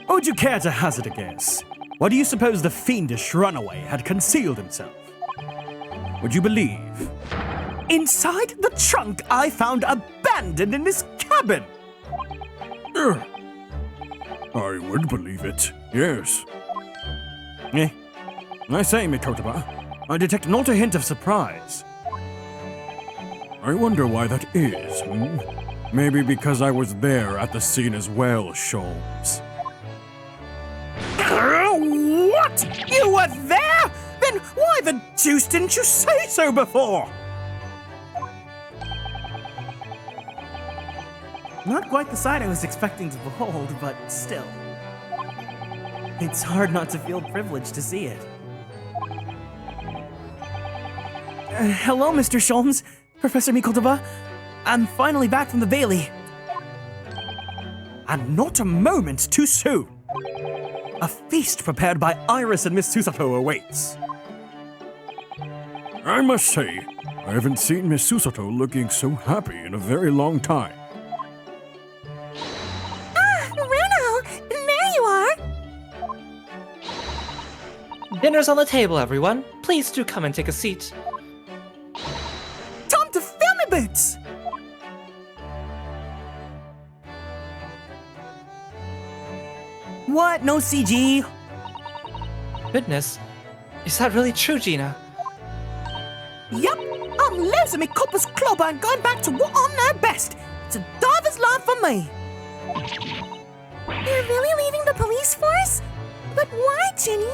S3: Would you care to hazard a guess? What do you suppose the fiendish runaway had concealed himself? Would you believe? Inside the trunk I found abandoned in his cabin!
S8: I would believe it, yes. I say, Mikotoba,
S3: I detect not a hint of surprise.
S8: I wonder why that is, Maybe because I was there at the scene as well, Sholmes.
S3: What? You were there? Then why the deuce didn't you say so before? Not quite the sight I was expecting to behold, but still. It's hard not to feel privileged to see it. Hello, Mr. Sholmes. Professor Mikotoba. I'm finally back from the Bailey. And not a moment too soon. A feast prepared by Iris and Miss Susato awaits.
S8: I must say, I haven't seen Miss Susato looking so happy in a very long time.
S5: Ah, Runo! There you are!
S4: Dinner's on the table, everyone. Please do come and take a seat.
S3: Time to fill me boots! What? No CG?
S4: Goodness, is that really true, Gina?
S3: Yup, I'm losing my copper's clobber and going back to what I know best. It's a diver's life for me.
S5: You're really leaving the police force? But why, Jenny?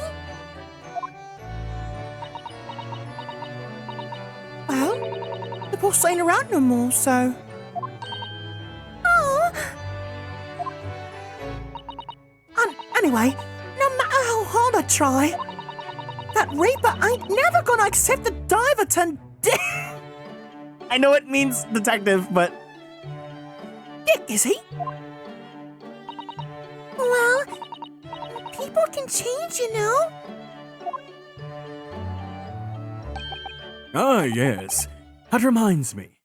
S3: Well, the boss ain't around no more, so...
S5: Oh,
S3: Anyway, no matter how hard I try, that Reaper ain't never gonna accept the diver turned I know it means detective, but... Dick, is he?
S5: well, people can change, you know?
S8: Ah, yes.
S3: That reminds me.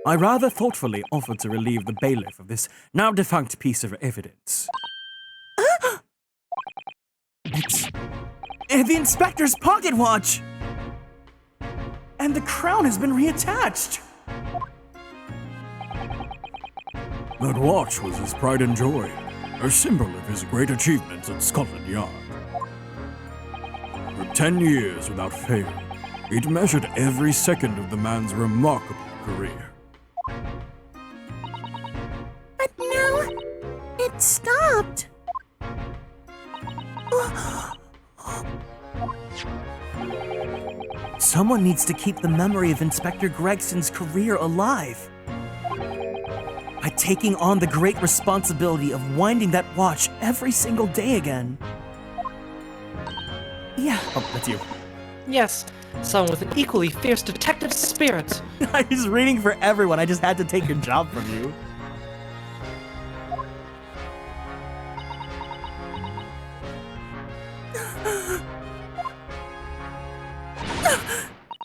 S3: I rather thoughtfully offered to relieve the bailiff of this now defunct piece of evidence. It's the inspector's pocket watch! And the crown has been reattached!
S8: That watch was his pride and joy, a symbol of his great achievements at Scotland Yard. For 10 years without fail, he'd measured every second of the man's remarkable career.
S5: But now, it stopped.
S3: Someone needs to keep the memory of Inspector Gregson's career alive. By taking on the great responsibility of winding that watch every single day again. Yeah. Oh, that's you.
S4: Yes, someone with an equally fierce detective spirit.
S3: I was reading for everyone. I just had to take your job from you.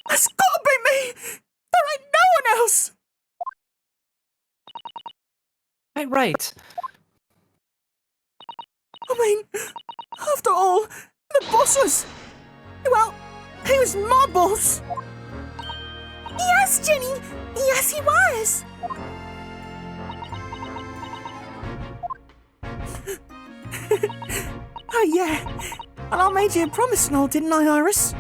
S3: That's gotta be me! There ain't no one else!
S4: Right.
S3: I mean, after all, the boss was... Well, he was my boss.
S5: Yes, Jenny. Yes, he was.
S3: Oh, yeah. And I made you a promise and all, didn't I, Iris?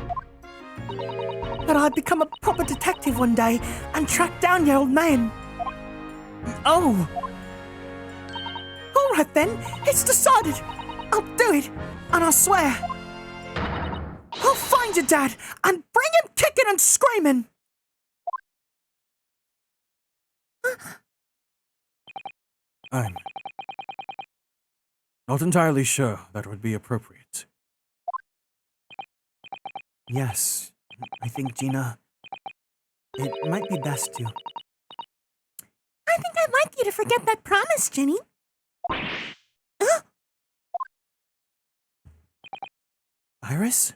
S3: That I'd become a proper detective one day and track down your old man. Oh. All right, then. It's decided. I'll do it. And I swear, I'll find your dad and bring him kicking and screaming. I'm not entirely sure that would be appropriate. Yes, I think, Gina, it might be best to.
S5: I think I'd like you to forget that promise, Jenny.
S3: Iris?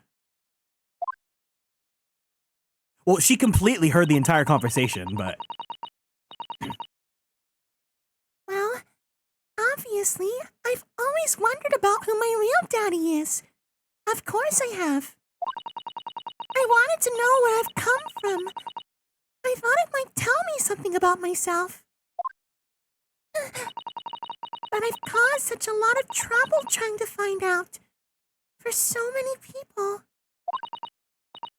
S3: Well, she completely heard the entire conversation, but...
S5: Well, obviously, I've always wondered about who my real daddy is. Of course I have. I wanted to know where I've come from. I thought it might tell me something about myself. But I've caused such a lot of trouble trying to find out. For so many people.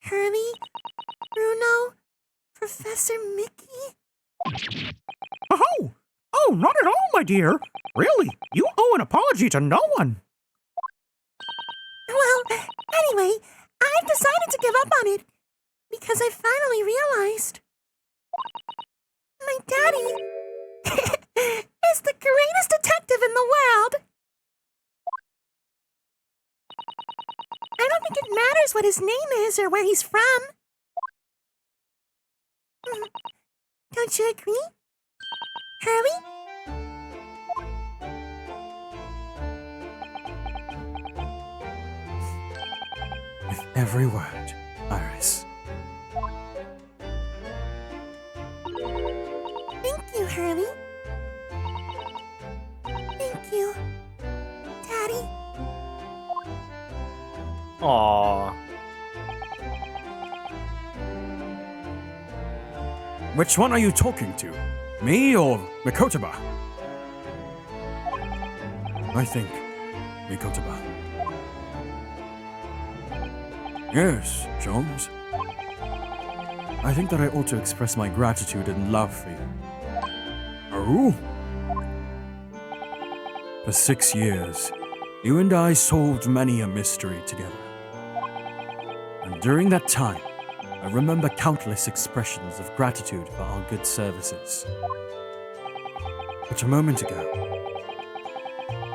S5: Hurley, Bruno, Professor Mickey.
S3: Oh! Oh, not at all, my dear. Really, you owe an apology to no one.
S5: Well, anyway, I've decided to give up on it. Because I finally realized... my daddy is the greatest detective in the world. I don't think it matters what his name is or where he's from. Don't you agree? Hurley?
S3: With every word, Iris.
S5: Thank you, Hurley. Thank you, Daddy.
S8: Which one are you talking to? Me or Mikotaba? I think Mikotaba. Yes, Jones. I think that I ought to express my gratitude and love for you. Oh? For 6 years, you and I solved many a mystery together. And during that time, I remember countless expressions of gratitude for our good services. But a moment ago,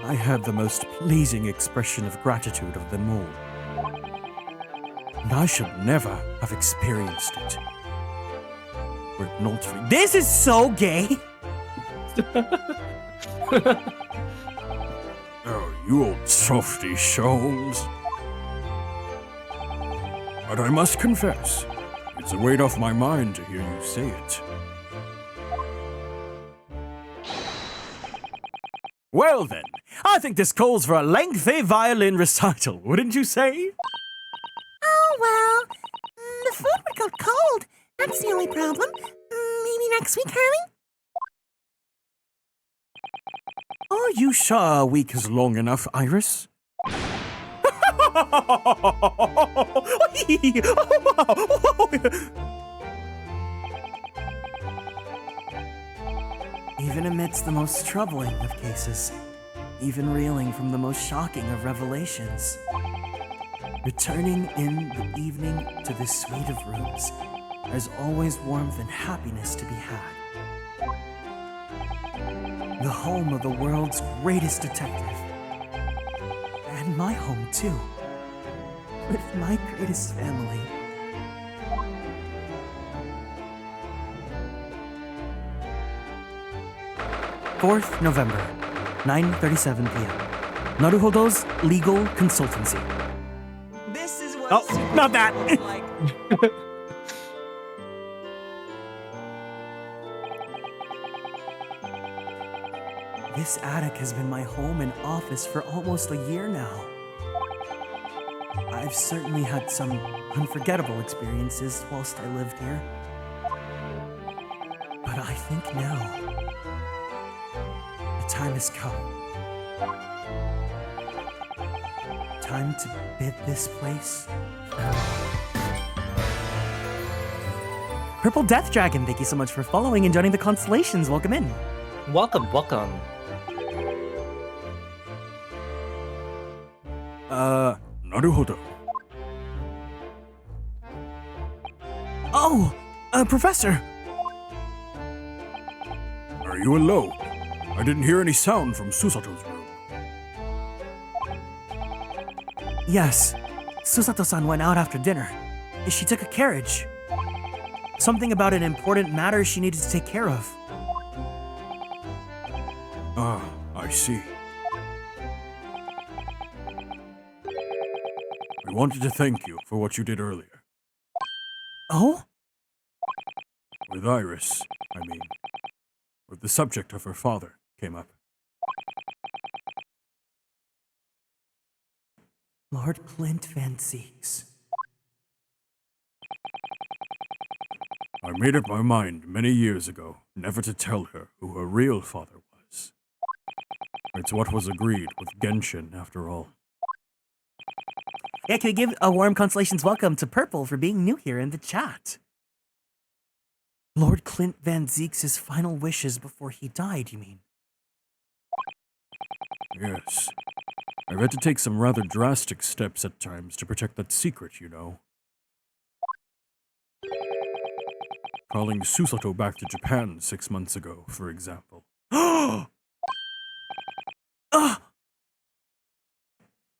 S8: I heard the most pleasing expression of gratitude of them all. And I should never have experienced it. Were it not for...
S3: This is so gay.
S8: Oh, you old softy, Sholmes. But I must confess, it's a weight off my mind to hear you say it.
S3: Well then, I think this calls for a lengthy violin recital, wouldn't you say?
S5: Oh, well, the food would go cold. That's the only problem. Maybe next week, Harley?
S8: Are you sure a week is long enough, Iris?
S3: Even amidst the most troubling of cases, even reeling from the most shocking of revelations, returning in the evening to this suite of rooms, there's always warmth and happiness to be had. The home of the world's greatest detective. And my home, too. With my greatest family. _4th November, 9:37 p.m. Naruhodo's Legal Consultancy.
S9: This is what
S3: Oh,
S9: super
S3: not that.
S9: looks like.
S3: This attic has been my home and office for almost a year now. I've certainly had some unforgettable experiences whilst I lived here. But I think now, the time has come. Time to bid this place farewell. Purple Death Dragon, thank you so much for following and joining the constellations. Welcome in.
S4: Welcome, welcome.
S8: Naruhodo.
S3: Oh, Professor.
S8: Are you alone? I didn't hear any sound from Susato's room.
S3: Yes, Susato-san went out after dinner. She took a carriage. Something about an important matter she needed to take care of.
S8: Ah, I see. I wanted to thank you for what you did earlier.
S3: Oh?
S8: With Iris, I mean. With the subject of her father came up.
S3: Lord Clint Van Zeeks.
S8: I made up my mind many years ago never to tell her who her real father was. It's what was agreed with Genshin, after all.
S3: Yeah, can we give a warm constellations welcome to Purple for being new here in the chat? Lord Clint Van Zeeks' final wishes before he died, you mean?
S8: Yes. I've had to take some rather drastic steps at times to protect that secret, you know. Calling Susato back to Japan 6 months ago, for example.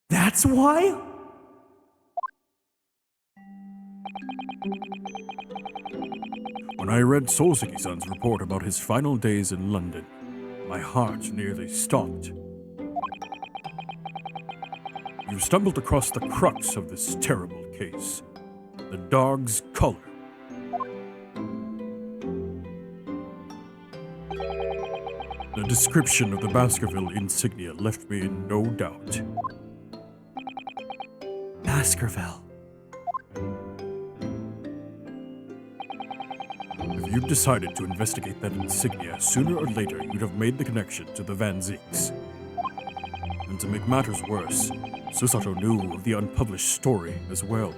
S3: That's why?
S8: When I read Soseki-san's report about his final days in London, my heart nearly stopped. You stumbled across the crux of this terrible case. The dog's color. The description of the Baskerville insignia left me in no doubt.
S3: Baskerville.
S8: If you'd decided to investigate that insignia, sooner or later you'd have made the connection to the Van Zeeks. And to make matters worse, Susato knew of the unpublished story as well.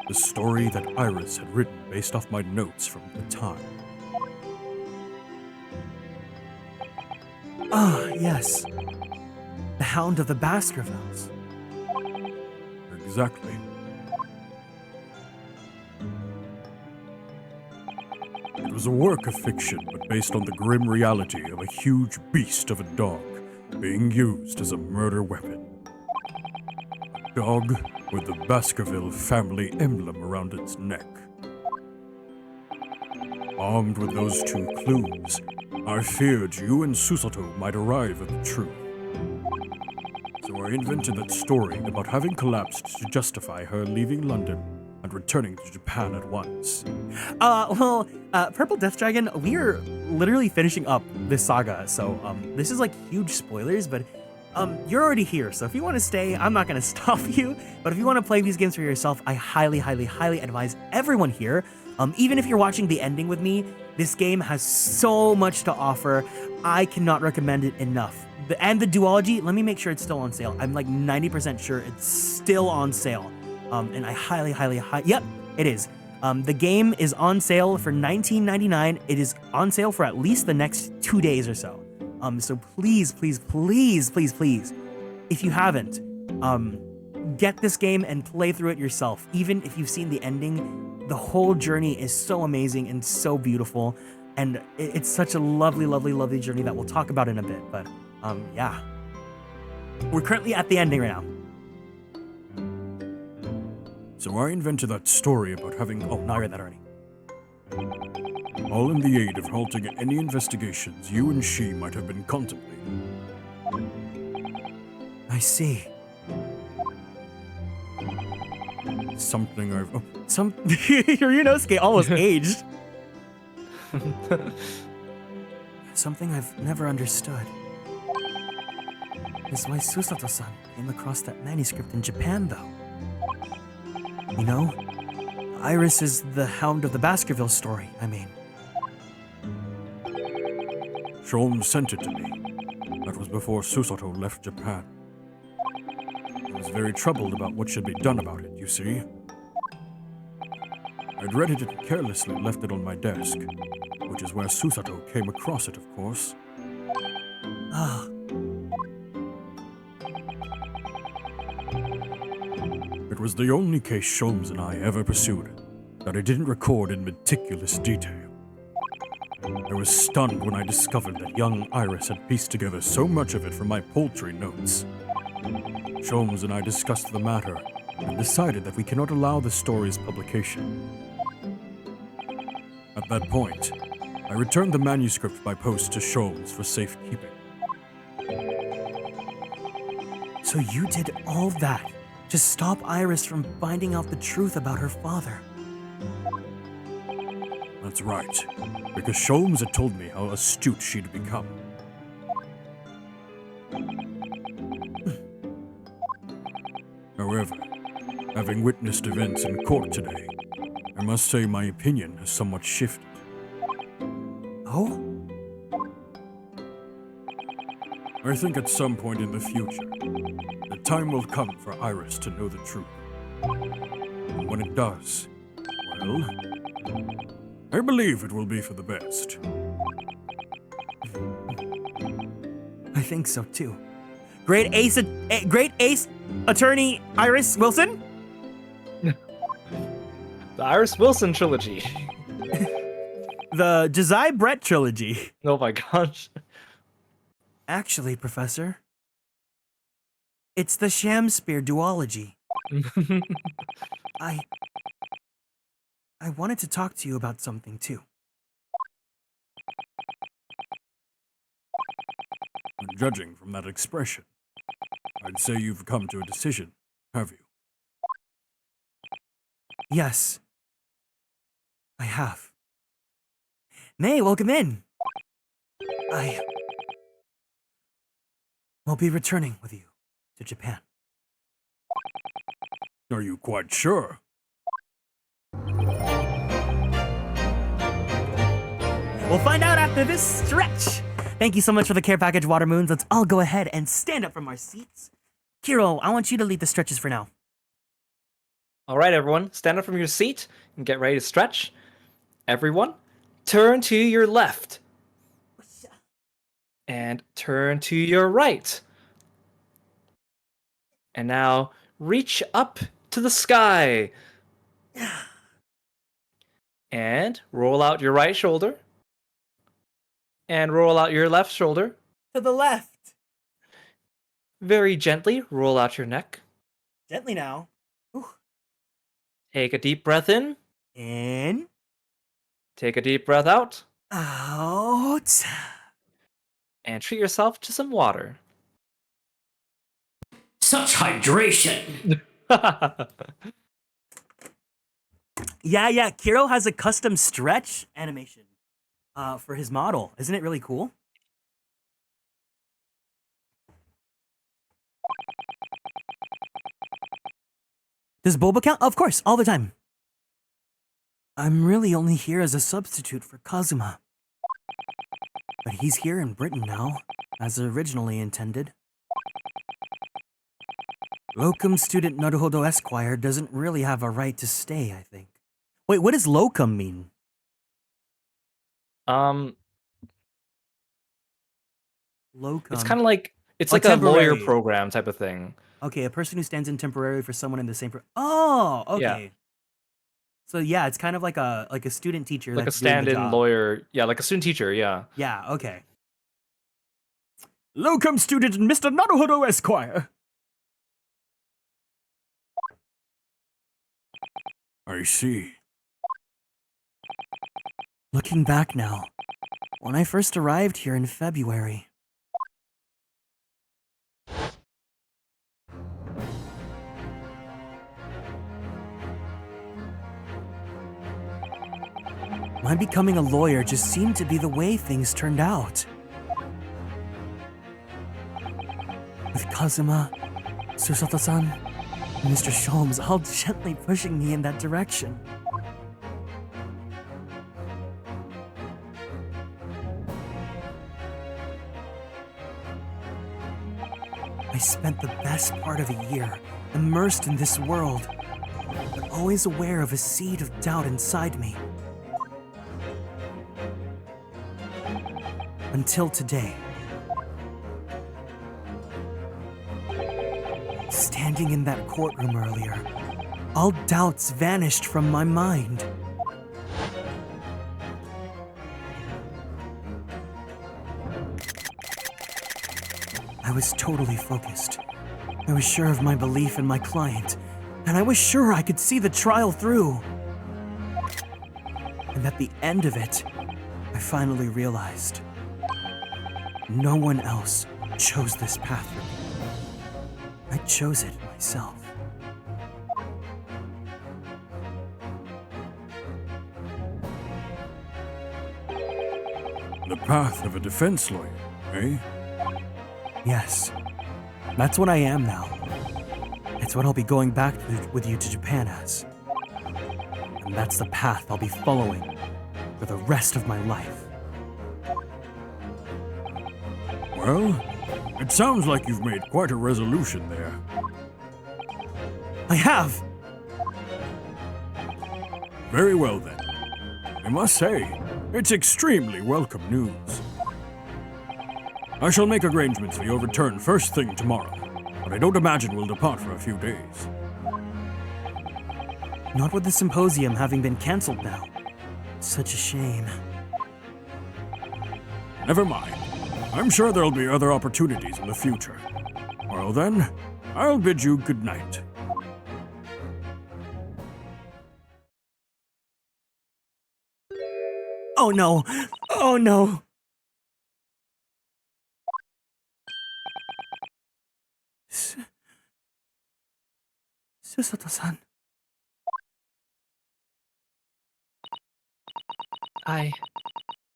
S8: The story that Iris had written based off my notes from the time.
S3: Ah, yes. The Hound of the Baskervilles.
S8: Exactly. It was a work of fiction, but based on the grim reality of a huge beast of a dog being used as a murder weapon. A dog with the Baskerville family emblem around its neck. Armed with those two clues, I feared you and Susato might arrive at the truth. So I invented that story about having collapsed to justify her leaving London and returning to Japan at once.
S3: Purple Death Dragon, we're literally finishing up this saga, so this is like huge spoilers, but you're already here, so if you want to stay, I'm not going to stop you, but if you want to play these games for yourself, I highly, highly, highly advise everyone here, even if you're watching the ending with me, this game has so much to offer. I cannot recommend it enough. And the duology, let me make sure it's still on sale. I'm like 90% sure it's still on sale. And I highly, yep, it is. The game is on sale for $19.99. It is on sale for at least the next 2 days or so. So please, please, please, please, please, if you haven't, get this game and play through it yourself. Even if you've seen the ending, the whole journey is so amazing and so beautiful. And it's such a lovely, lovely, lovely journey that we'll talk about in a bit. But yeah, we're currently at the ending right now.
S8: So I invented that story about having...
S3: Oh, no, I read that already.
S8: All in the aid of halting any investigations you and she might have been contemplating.
S3: I see.
S8: Something I've... Oh,
S3: Ryunosuke almost aged. Something I've never understood is why Susato-san came across that manuscript in Japan, though. You know, Iris is the Hound of the Baskerville story, I mean.
S8: Sholmes sent it to me. That was before Susato left Japan. I was very troubled about what should be done about it, you see. I'd read it and carelessly left it on my desk, which is where Susato came across it, of course.
S3: Ah.
S8: It was the only case Sholmes and I ever pursued that I didn't record in meticulous detail. I was stunned when I discovered that young Iris had pieced together so much of it from my poultry notes. Sholmes and I discussed the matter and decided that we cannot allow the story's publication. At that point, I returned the manuscript by post to Sholmes for safekeeping.
S3: So you did all that to stop Iris from finding out the truth about her father?
S8: That's right, because Sholmes had told me how astute she'd become. However, having witnessed events in court today, I must say my opinion has somewhat shifted.
S3: Oh?
S8: I think at some point in the future, the time will come for Iris to know the truth. And when it does, well, I believe it will be for the best.
S3: I think so too. Great ace attorney Iris Wilson?
S4: The Iris Wilson trilogy.
S3: The Josiah Brett trilogy.
S4: Oh my gosh.
S3: Actually, Professor, it's the Shamspeare duology. I wanted to talk to you about something too.
S8: Judging from that expression, I'd say you've come to a decision, have you?
S3: Yes, I have. May, welcome in. I will be returning with you to Japan.
S8: Are you quite sure?
S3: We'll find out after this stretch. Thank you so much for the care package, Water Moons. Let's all go ahead and stand up from our seats. Kiro, I want you to lead the stretches for now.
S4: All right, everyone, stand up from your seat and get ready to stretch. Everyone, turn to your left. And turn to your right. And now reach up to the sky. And roll out your right shoulder. And roll out your left shoulder.
S3: To the left.
S4: Very gently roll out your neck.
S3: Gently now.
S4: Take a deep breath in.
S3: In.
S4: Take a deep breath out.
S3: Out.
S4: And treat yourself to some water.
S11: Such hydration.
S3: Yeah, Kiro has a custom stretch animation for his model. Isn't it really cool? Does Boba count? Of course, all the time. I'm really only here as a substitute for Kazuma. But he's here in Britain now, as originally intended. Locum student Naruhodo Esquire doesn't really have a right to stay, I think. Wait, what does locum mean?
S4: Locum. It's kind of like it's like
S3: temporary.
S4: a lawyer program type of thing.
S3: Okay, a person who stands in temporarily for someone in the same. Oh, okay.
S4: Yeah.
S3: So yeah, it's kind of like a student teacher,
S4: Like a
S3: that's doing the
S4: stand-in
S3: job.
S4: lawyer. Yeah, like a student teacher. Yeah.
S3: Yeah. Okay.
S8: Locum student Mr. Naruhodo Esquire. I see.
S3: Looking back now, when I first arrived here in February. My becoming a lawyer just seemed to be the way things turned out. With Kazuma, Susato-san, and Mr. Sholmes all gently pushing me in that direction. I spent the best part of a year immersed in this world, but always aware of a seed of doubt inside me. Until today. Standing in that courtroom earlier, all doubts vanished from my mind. I was totally focused. I was sure of my belief in my client, and I was sure I could see the trial through. And at the end of it, I finally realized no one else chose this path for me. I chose it myself.
S8: The path of a defense lawyer, eh?
S3: Yes, that's what I am now. It's what I'll be going back with you to Japan as. And that's the path I'll be following for the rest of my life.
S8: Well, it sounds like you've made quite a resolution there.
S3: I have!
S8: Very well then. I must say, it's extremely welcome news. I shall make arrangements for your return first thing tomorrow, but I don't imagine we'll depart for a few days.
S3: Not with the symposium having been cancelled now. Such a shame.
S8: Never mind. I'm sure there'll be other opportunities in the future. Well then, I'll bid you good night.
S3: Oh no! Oh no! Susato-san.
S4: I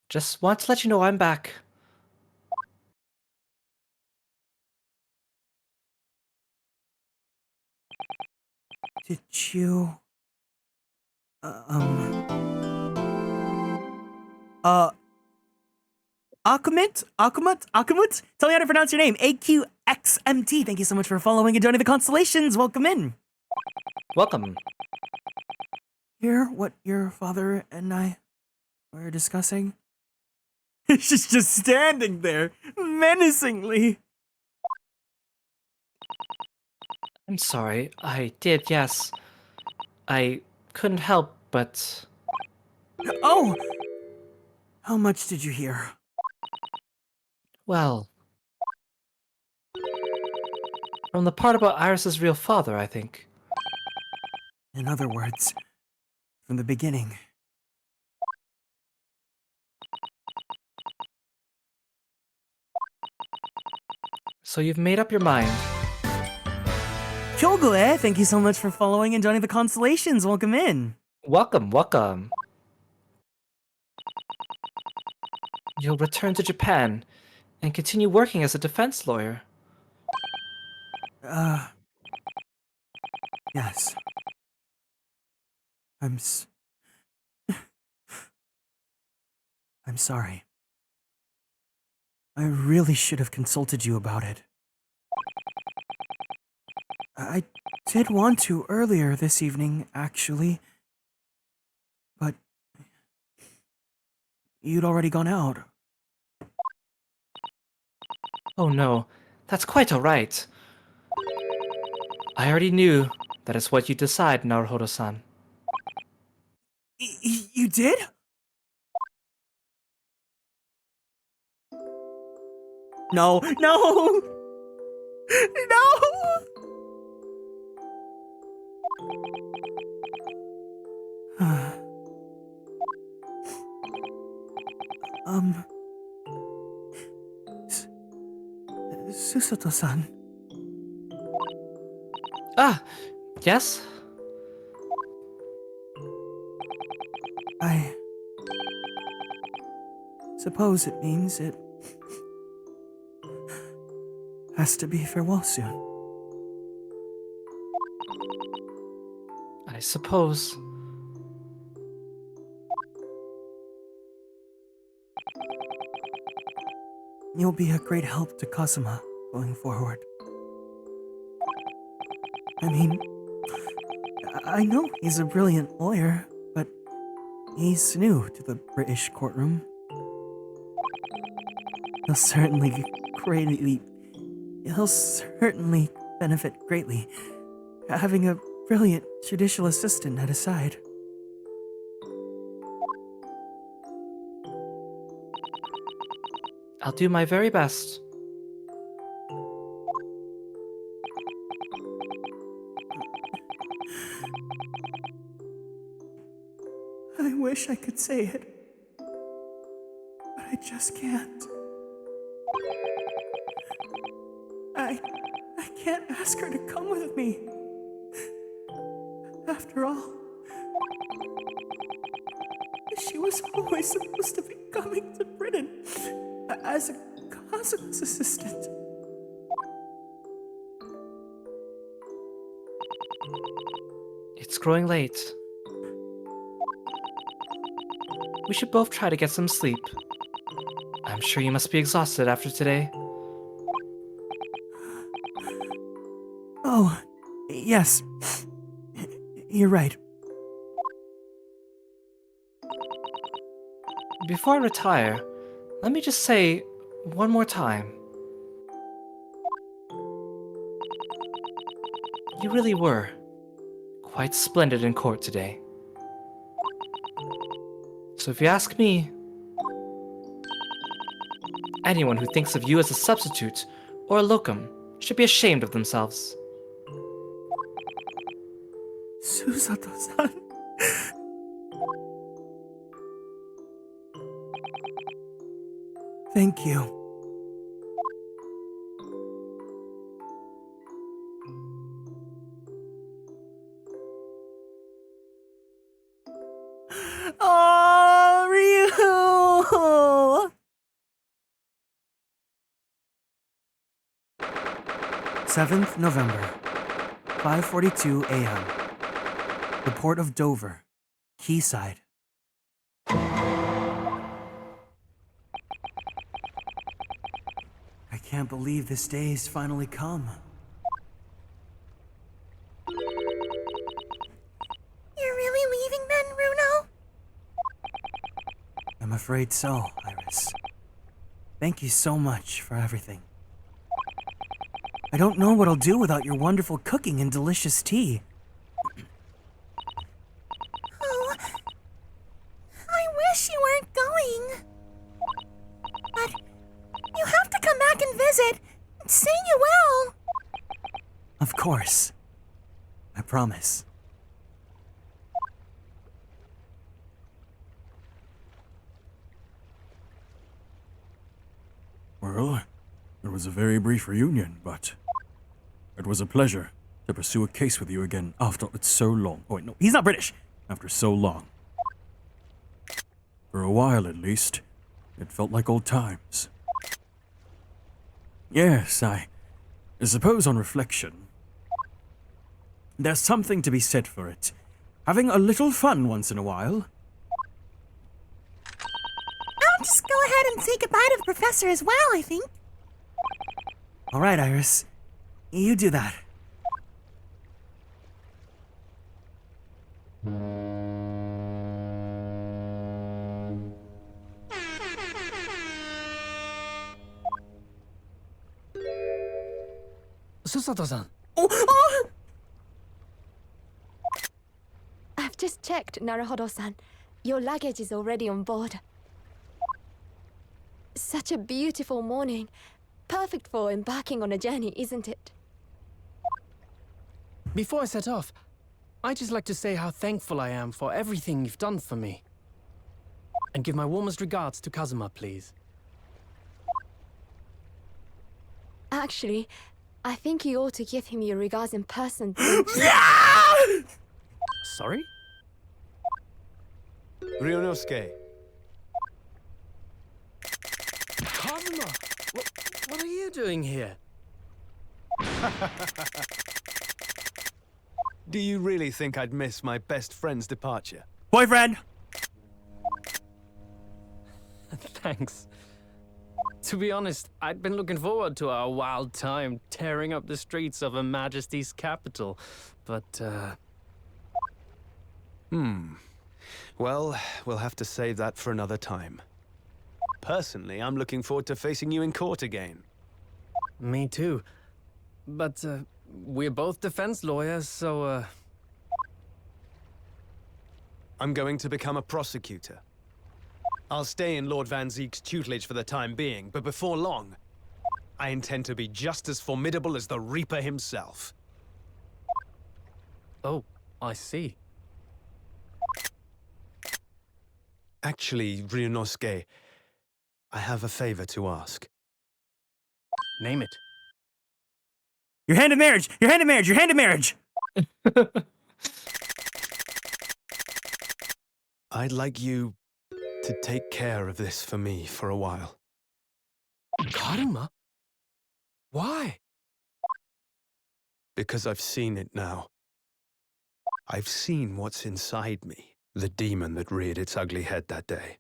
S4: just want to let you know I'm back.
S3: Did you... Akumut? Tell me how to pronounce your name. AQXMT. Thank you so much for following and joining the constellations. Welcome in.
S4: Welcome.
S3: Hear what your father and I were discussing? She's just standing there, menacingly.
S4: I'm sorry. I did, yes. I couldn't help but...
S3: Oh! How much did you hear?
S4: Well... From the part about Iris's real father, I think.
S3: In other words, from the beginning.
S4: So you've made up your mind.
S3: Kyogoe, thank you so much for following and joining the constellations. Welcome in.
S4: Welcome, welcome. You'll return to Japan and continue working as a defense lawyer.
S3: Yes. I'm sorry. I really should have consulted you about it. I did want to earlier this evening, actually. But you'd already gone out.
S4: Oh no, that's quite alright. I already knew that is what you decide, Naruhodo-san.
S3: You did? No, no! No! Susato-san.
S4: Ah, yes?
S3: I suppose it means it has to be farewell soon.
S4: I suppose.
S3: You'll be a great help to Kazuma going forward. I mean, I know he's a brilliant lawyer, but he's new to the British courtroom. He'll certainly benefit greatly having a brilliant judicial assistant at his side.
S4: I'll do my very best.
S3: I wish I could say it, but I just can't. I can't ask her to come with me. After all, she was always supposed to be coming to Britain as a Kazuma's assistant.
S4: It's growing late. We should both try to get some sleep. I'm sure you must be exhausted after today.
S3: Oh, yes. You're right.
S4: Before I retire, let me just say one more time. You really were quite splendid in court today. So if you ask me, anyone who thinks of you as a substitute or a locum should be ashamed of themselves.
S3: Susato-san. Thank you. Oh, Ryu! 7th November, 5:42 a.m. The port of Dover, Quayside. can't believe this day's finally come.
S5: You're really leaving then, Bruno?
S3: I'm afraid so, Iris. Thank you so much for everything. I don't know what I'll do without your wonderful cooking and delicious tea.
S5: Oh, I wish you weren't going. But you have to come back and visit. Say you will.
S3: Of course. I promise.
S8: Well, it was a very brief reunion, but it was a pleasure to pursue a case with you again after it's so long.
S3: Oh, wait, no, he's not British.
S8: After so long. For a while, at least, it felt like old times. Yes, I suppose on reflection, there's something to be said for it. Having a little fun once in a while.
S5: I'll just go ahead and say goodbye to the professor as well, I think.
S3: All right, Iris. You do that.
S12: Susato-san.
S13: I've just checked, Naruhodo-san. Your luggage is already on board. Such a beautiful morning. Perfect for embarking on a journey, isn't it?
S12: Before I set off, I'd just like to say how thankful I am for everything you've done for me. And give my warmest regards to Kazuma, please.
S13: Actually, I think you ought to give him your regards in person.
S12: Sorry?
S14: Ryunosuke.
S12: Kazuma! What are you doing here?
S14: Do you really think I'd miss my best friend's departure?
S3: Boyfriend!
S12: Thanks. To be honest, I'd been looking forward to our wild time tearing up the streets of Her Majesty's capital, but,
S14: Well, we'll have to save that for another time. Personally, I'm looking forward to facing you in court again.
S12: Me too. But, we're both defense lawyers, so,
S14: I'm going to become a prosecutor. I'll stay in Lord Van Zeek's tutelage for the time being, but before long, I intend to be just as formidable as the Reaper himself.
S12: Oh, I see.
S14: Actually, Ryunosuke, I have a favor to ask.
S12: Name it.
S3: Your hand in marriage! Your hand in marriage! Your hand in marriage!
S14: I'd like you to take care of this for me for a while.
S12: Karuma? Why?
S14: Because I've seen it now. I've seen what's inside me, the demon that reared its ugly head that day.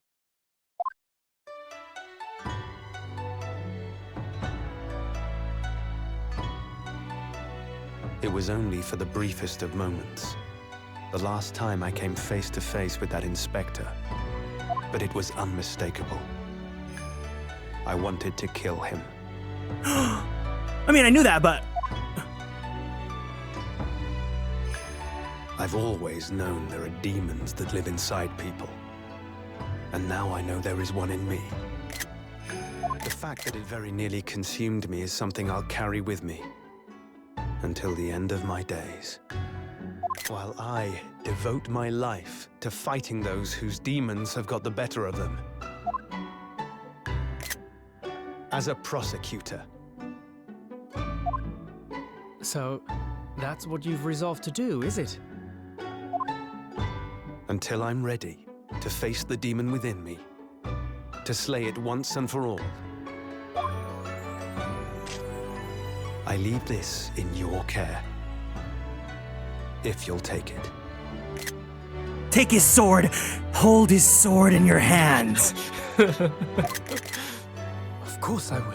S14: It was only for the briefest of moments. The last time I came face to face with that inspector. But it was unmistakable. I wanted to kill him.
S3: I mean, I knew that, but...
S14: I've always known there are demons that live inside people. And now I know there is one in me. The fact that it very nearly consumed me is something I'll carry with me. Until the end of my days. While I devote my life to fighting those whose demons have got the better of them. As a prosecutor.
S12: So, that's what you've resolved to do, is it?
S14: Until I'm ready to face the demon within me. To slay it once and for all. I leave this in your care. If you'll take it.
S3: Take his sword! Hold his sword in your hands!
S12: Of course I will.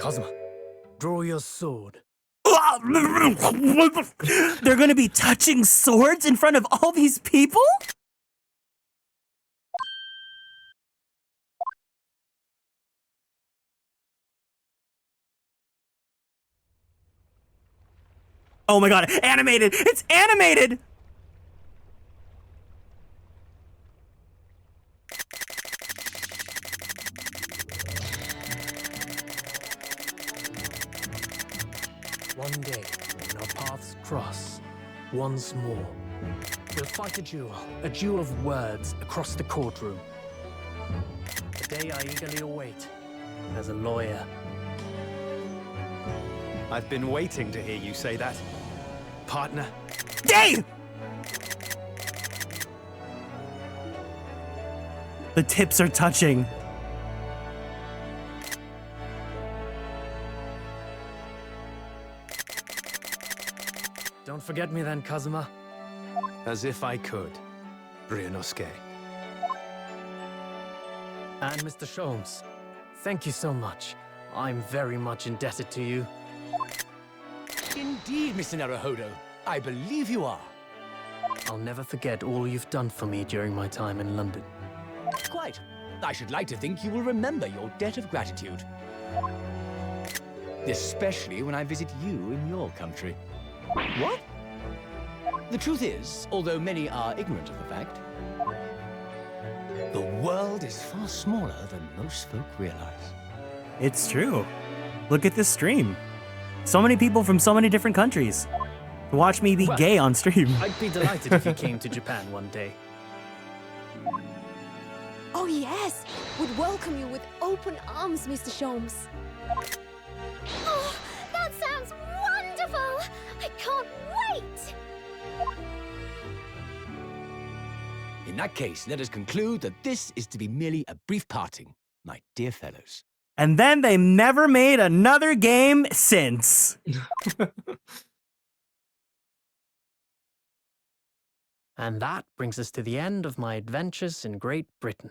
S12: Kazuma, draw your sword.
S3: They're gonna be touching swords in front of all these people? Oh my god, animated! It's animated!
S12: One day, when our paths cross, once more, we'll fight a duel of words across the courtroom. The day I eagerly await as a lawyer.
S14: I've been waiting to hear you say that, partner.
S3: Dave! The tips are touching.
S12: Don't forget me then, Kazuma.
S14: As if I could, Ryunosuke.
S12: And Mr. Sholmes, thank you so much. I'm very much indebted to you.
S15: Indeed, Mr. Naruhodo. I believe you are.
S12: I'll never forget all you've done for me during my time in London.
S15: Quite. I should like to think you will remember your debt of gratitude. Especially when I visit you in your country. What? The truth is, although many are ignorant of the fact, the world is far smaller than most folk realize.
S3: It's true. Look at this stream. So many people from so many different countries. Watch me be gay on stream.
S12: I'd be delighted if you came to Japan one day.
S13: Oh yes, would welcome you with open arms, Mr. Sholmes.
S1: Oh, that sounds wonderful! I can't wait!
S15: In that case, let us conclude that this is to be merely a brief parting, my dear fellows.
S3: And then they never made another game since.
S12: And that brings us to the end of my adventures in Great Britain.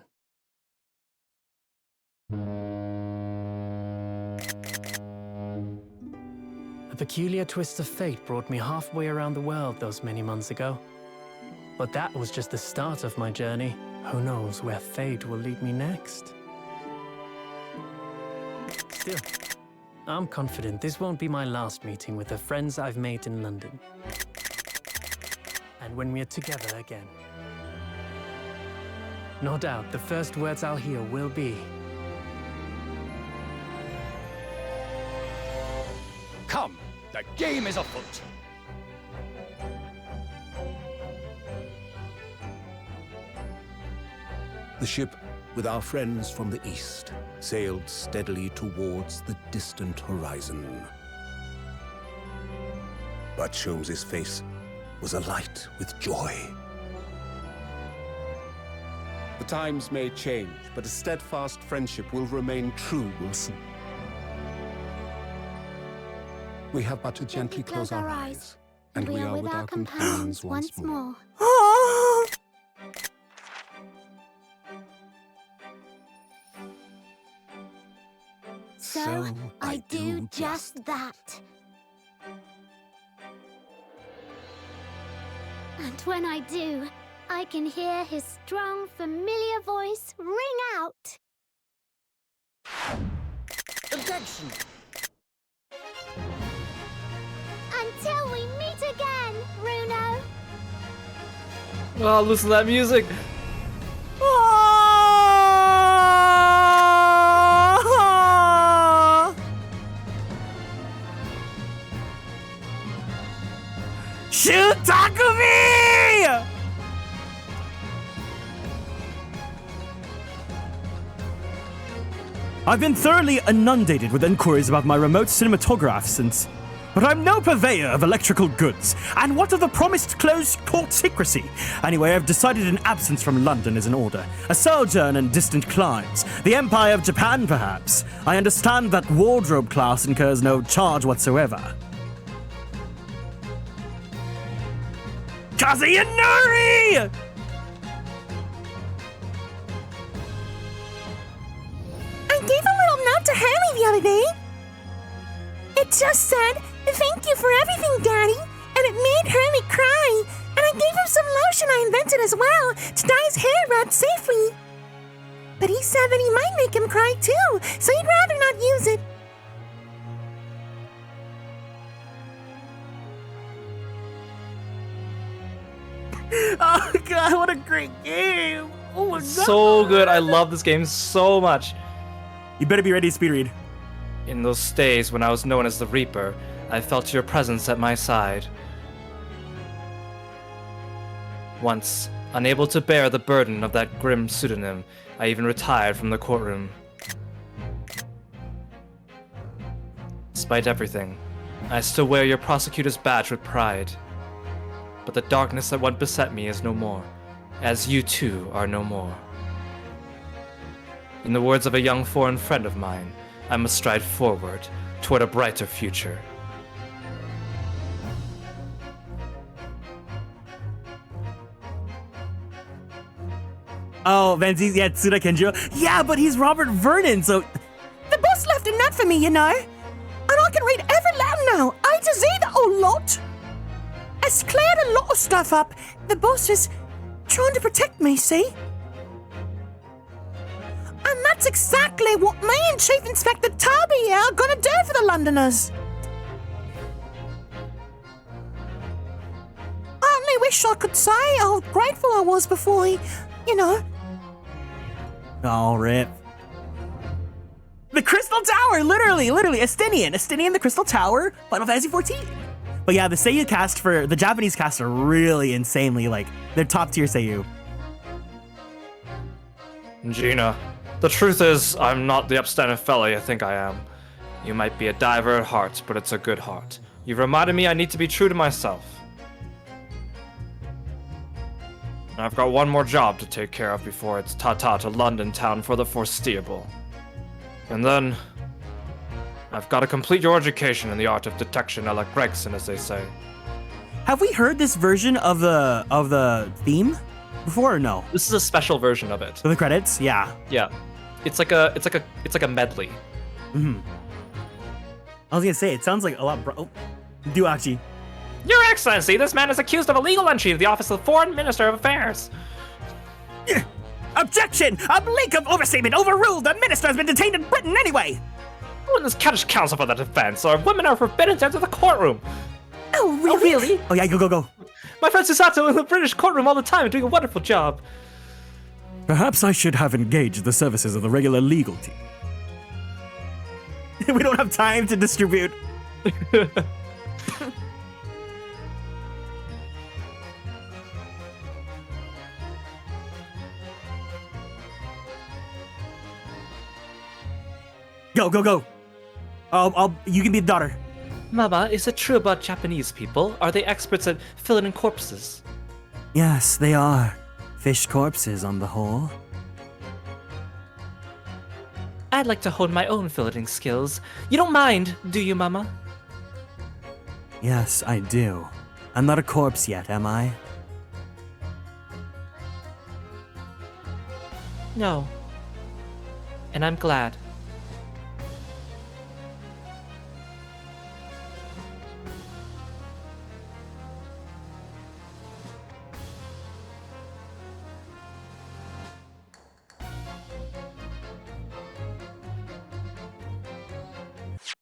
S12: A peculiar twist of fate brought me halfway around the world those many months ago. But that was just the start of my journey. Who knows where fate will lead me next? Still, I'm confident this won't be my last meeting with the friends I've made in London. And when we're together again, no doubt the first words I'll hear will be,
S15: Come, the game is afoot.
S16: The ship, with our friends from the east, sailed steadily towards the distant horizon. But Sholmes's face was alight with joy. The times may change, but a steadfast friendship will remain true, Wilson. We have but to gently close our eyes, and we are with our companions once more.
S1: So I do just that. And when I do, I can hear his strong, familiar voice ring out.
S15: Objection!
S1: Until we meet again, Bruno.
S4: Oh, listen to that music.
S3: Shoot Takumi! I've been thoroughly inundated with inquiries about my remote cinematograph since, but I'm no purveyor of electrical goods. And what of the promised closed court secrecy? Anyway, I've decided an absence from London is in order. A sojourn in distant climes. The Empire of Japan, perhaps. I understand that wardrobe class incurs no charge whatsoever. Kazuyanori!
S5: I gave a little nod to Harley the other day. just said, "Thank you for everything, Daddy," and it made Hurley cry. And I gave him some lotion I invented as well to dye his hair red safely. But he said that he might make him cry too, so he'd rather not use it.
S3: Oh god, what a great game! Oh my god!
S4: So good. I love this game so much.
S3: You better be ready to speed read.
S4: In those days when I was known as the Reaper, I felt your presence at my side. Once, unable to bear the burden of that grim pseudonym, I even retired from the courtroom. Despite everything, I still wear your prosecutor's badge with pride. But the darkness that once beset me is no more, as you too are no more. In the words of a young foreign friend of mine, I must stride forward toward a brighter future.
S3: Oh, Vanzi, yeah, Tsuda Kenjo. Yeah, but he's Robert Vernon, so...
S5: The boss left a note for me, you know. And I can read every letter now, A to Z, the whole lot. It's cleared a lot of stuff up. The boss is trying to protect me, see? And that's exactly what me and Chief Inspector Toby here are gonna do for the Londoners. I only wish I could say how grateful I was before he, you know.
S3: Oh, rip. The Crystal Tower, literally, Estinian, the Crystal Tower, Final Fantasy 14. But yeah, the Seiyu cast for the Japanese cast are really insanely, like, they're top tier Seiyu.
S4: Gina, the truth is, I'm not the upstanding fella you think I am. You might be a diver at heart, but it's a good heart. You've reminded me I need to be true to myself. I've got one more job to take care of before it's ta-ta to London town for the foreseeable. And then, I've got to complete your education in the art of detection a la Gregson, as they say.
S3: Have we heard this version of the theme before or no?
S4: This is a special version of it.
S3: For the credits? Yeah.
S4: Yeah. It's like a medley.
S3: Mm-hmm. I was gonna say, it sounds like a lot oh, Duachi.
S4: Your Excellency, this man is accused of illegal entry to the office of the Foreign Minister of Affairs.
S3: Objection! A bleak of overstatement overruled! The minister has been detained in Britain anyway!
S4: Who in this Scottish counsel for the defense? Our women are forbidden to enter the courtroom.
S5: Oh, really?
S4: Oh, really?
S3: Oh, yeah, go.
S4: My friend Susato in the British courtroom all the time, doing a wonderful job.
S8: Perhaps I should have engaged the services of the regular legal team.
S3: We don't have time to distribute. Go. You can be the daughter.
S4: Mama, is it true about Japanese people? Are they experts at filling in corpses?
S3: Yes, they are. Fish corpses on the whole.
S4: I'd like to hone my own filleting skills. You don't mind, do you, Mama?
S3: Yes, I do. I'm not a corpse yet, am I?
S4: No. And I'm glad.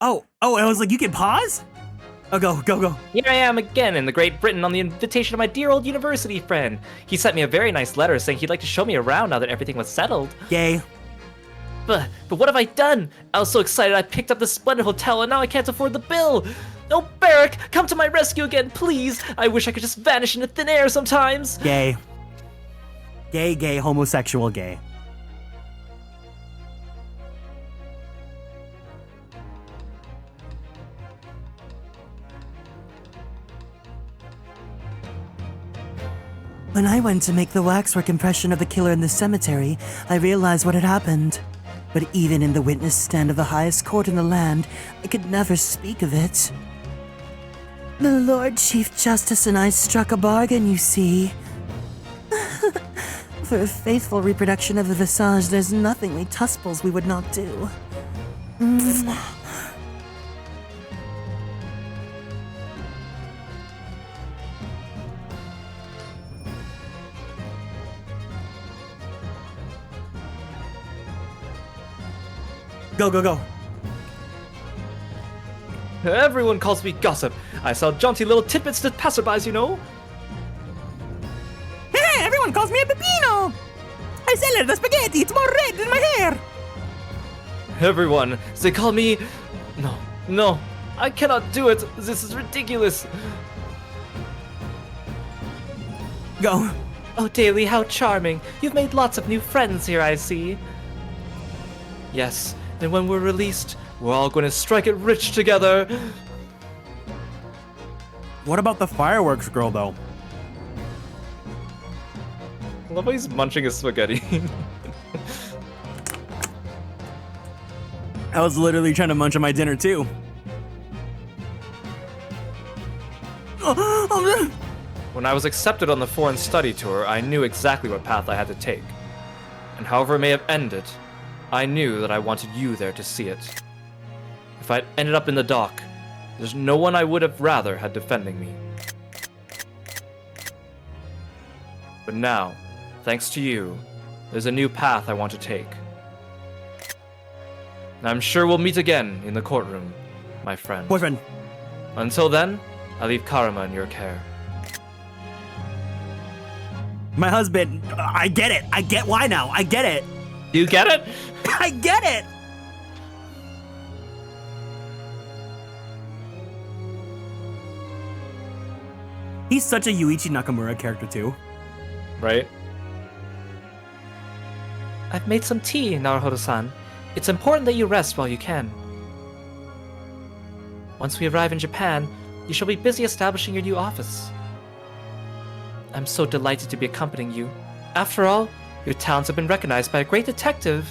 S3: Oh, I was like, you can pause? Oh, go.
S4: Here I am again in the Great Britain on the invitation of my dear old university friend. He sent me a very nice letter saying he'd like to show me around now that everything was settled.
S3: Yay.
S4: But what have I done? I was so excited I picked up this splendid hotel and now I can't afford the bill. Oh, Barrack, come to my rescue again, please. I wish I could just vanish into thin air sometimes.
S3: Gay, homosexual gay. When I went to make the waxwork impression of the killer in the cemetery, I realized what had happened. But even in the witness stand of the highest court in the land, I could never speak of it. The Lord Chief Justice and I struck a bargain, you see. For a faithful reproduction of the visage, there's nothing we Tusples we would not do. Go, go, go.
S4: Everyone calls me gossip. I sell jaunty little tidbits to passerbys, you know.
S3: Hey, everyone calls me a pepino. I sell her the spaghetti. It's more red than my hair.
S4: Everyone, they call me... No, I cannot do it. This is ridiculous.
S3: Go.
S4: Oh, Daly, how charming. You've made lots of new friends here, I see. Yes, and when we're released, we're all going to strike it rich together.
S3: What about the fireworks girl, though?
S4: I love how he's munching his spaghetti.
S3: I was literally trying to munch on my dinner, too.
S4: When I was accepted on the foreign study tour, I knew exactly what path I had to take. And however it may have ended, I knew that I wanted you there to see it. If I'd ended up in the dock, there's no one I would have rather had defending me. But now, thanks to you, there's a new path I want to take. And I'm sure we'll meet again in the courtroom, my friend.
S3: Boyfriend.
S4: Until then, I leave Karma in your care.
S3: My husband. I get it. I get why now. I get it.
S4: You get it?
S3: I get it. He's such a Yuichi Nakamura character, too.
S4: Right? I've made some tea, Naruhodo-san. It's important that you rest while you can. Once we arrive in Japan, you shall be busy establishing your new office. I'm so delighted to be accompanying you. After all, your talents have been recognized by a great detective.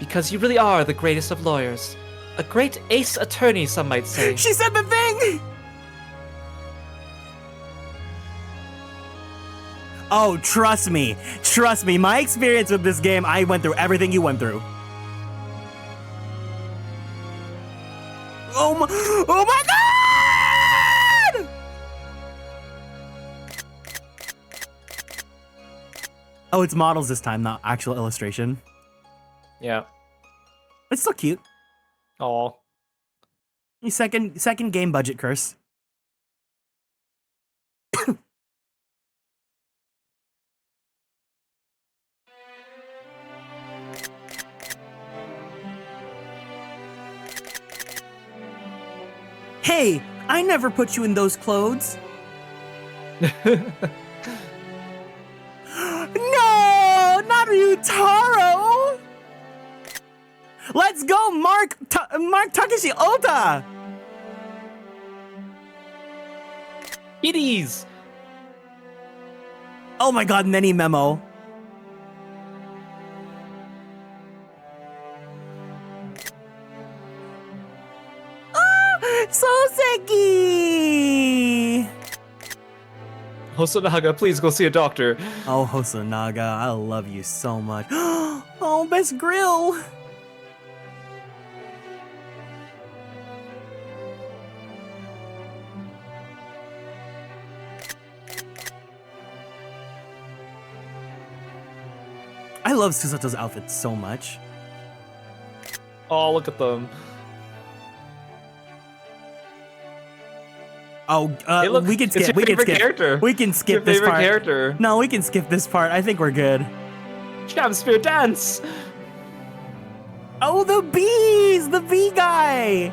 S4: Because you really are the greatest of lawyers. A great ace attorney, some might say.
S3: She said the thing! Oh, trust me. Trust me. My experience with this game, I went through everything you went through. Oh my god! Oh, it's models this time, not actual illustration.
S4: Yeah.
S3: It's still cute.
S4: Aw.
S3: Second game budget curse. Hey, I never put you in those clothes. No, not Ryutaro. Let's go, Mark Takeshi Ota.
S4: Kitties.
S3: Oh my god, Nenny memo. Soseki!
S4: Hosonaga, please go see a doctor.
S3: Oh, Hosonaga, I love you so much. Oh, best grill! I love Susato's outfit so much.
S4: Oh, look at them.
S3: Oh, we can skip. We can skip.
S4: Character.
S3: We can skip this part.
S4: Character.
S3: No, we can skip this part. I think we're good.
S4: Shakespeare dance.
S3: Oh, the bees! The bee guy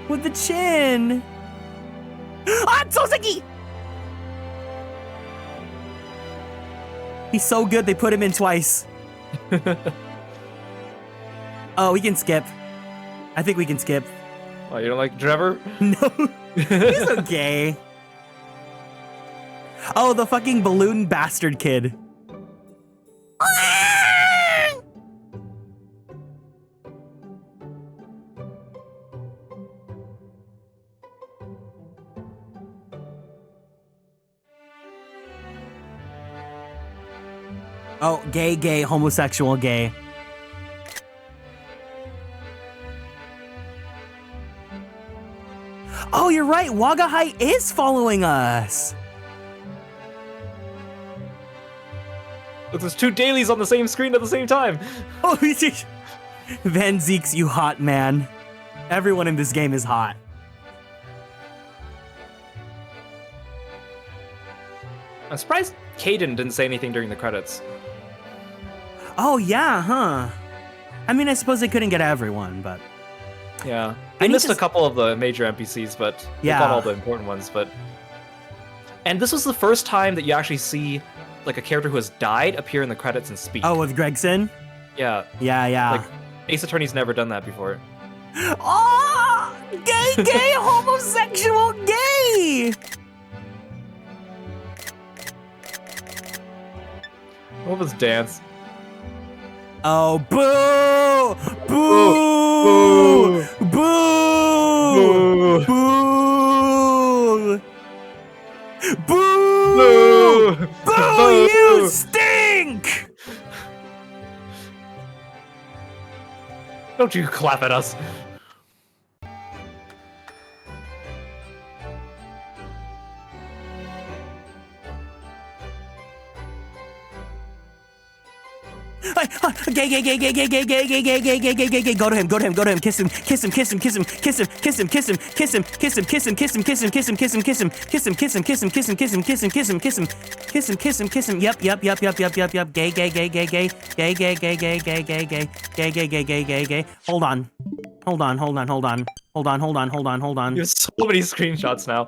S3: with the chin. Ah, Soseki! He's so good. They put him in twice. Oh, we can skip. I think we can skip.
S4: Oh, you don't like Trevor?
S3: No. He's okay. Oh, the fucking balloon bastard kid. Oh, gay, homosexual, gay. Oh, you're right. Wagahai is following us.
S4: There's two dailies on the same screen at the same time.
S3: Oh, Van Zeeks, you hot man. Everyone in this game is hot.
S4: I'm surprised Caden didn't say anything during the credits.
S3: Oh yeah, huh? I mean, I suppose they couldn't get everyone, but
S4: yeah, I missed a couple of the major NPCs, but
S3: yeah,
S4: they got all the important ones. And this was the first time that you actually see like a character who has died appear in the credits and speak.
S3: Oh, with Gregson?
S4: Yeah.
S3: Yeah.
S4: Like Ace Attorney's never done that before.
S3: Oh, gay, homosexual, gay.
S4: What was dance?
S3: Oh, boo! Boo! Boo! Boo! Boo! Boo! Boo! You stink!
S4: Don't you clap at us.
S3: Gay. Go to him. Kiss him. Yep. Gay. Hold on.
S4: You have so many screenshots now.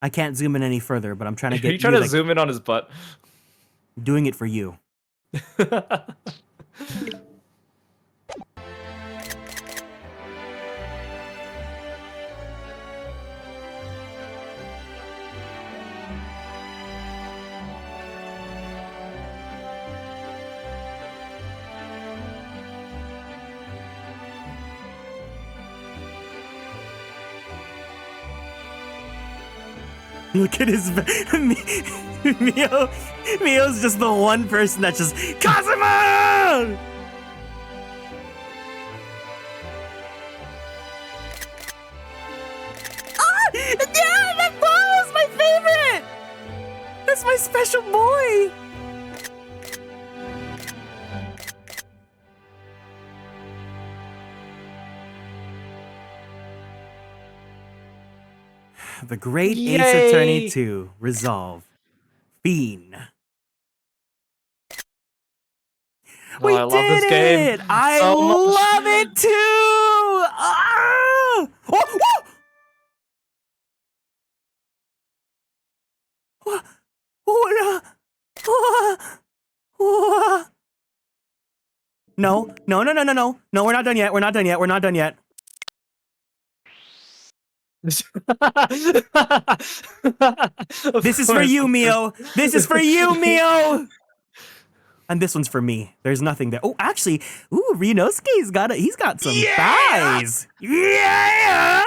S3: I can't zoom in any further, but I'm trying to get.
S4: Are you trying to zoom in on his butt?
S3: Doing it for you. Look at his Mio's just the one person that just Kazuma! Yeah, that ball is my favorite! That's my special boy! The Great Ace Attorney 2 Resolve. Fiend.
S4: I love this game.
S3: I love it too! Ah! No, we're not done yet. This is for you, Mio. And this one's for me. There's nothing there. Oh, actually, Rinosuke's he's got some thighs. Yeah.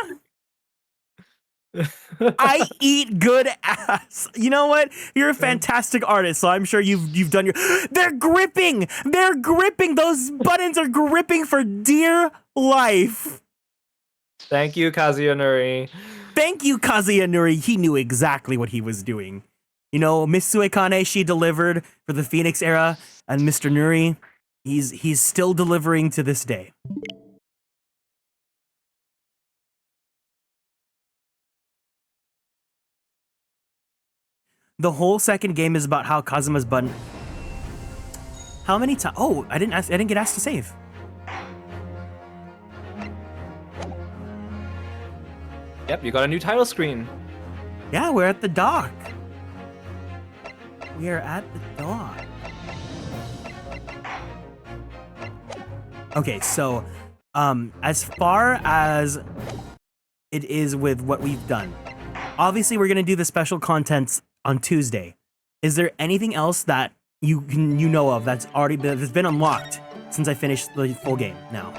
S3: I eat good ass. You know what? You're a fantastic artist, so I'm sure you've done your. They're gripping. Those buttons are gripping for dear life.
S4: Thank you, Kazunori.
S3: He knew exactly what he was doing. You know, Miss Suekane, she delivered for the Phoenix era, and Mr. Nuri, he's still delivering to this day. The whole second game is about how Kazuma's button. How many times? Oh, I didn't get asked to save.
S4: Yep, you got a new title screen.
S3: Yeah, we're at the dock. Okay, so, as far as it is with what we've done, obviously we're gonna do the special contents on Tuesday. Is there anything else that you know of that's been unlocked since I finished the full game now?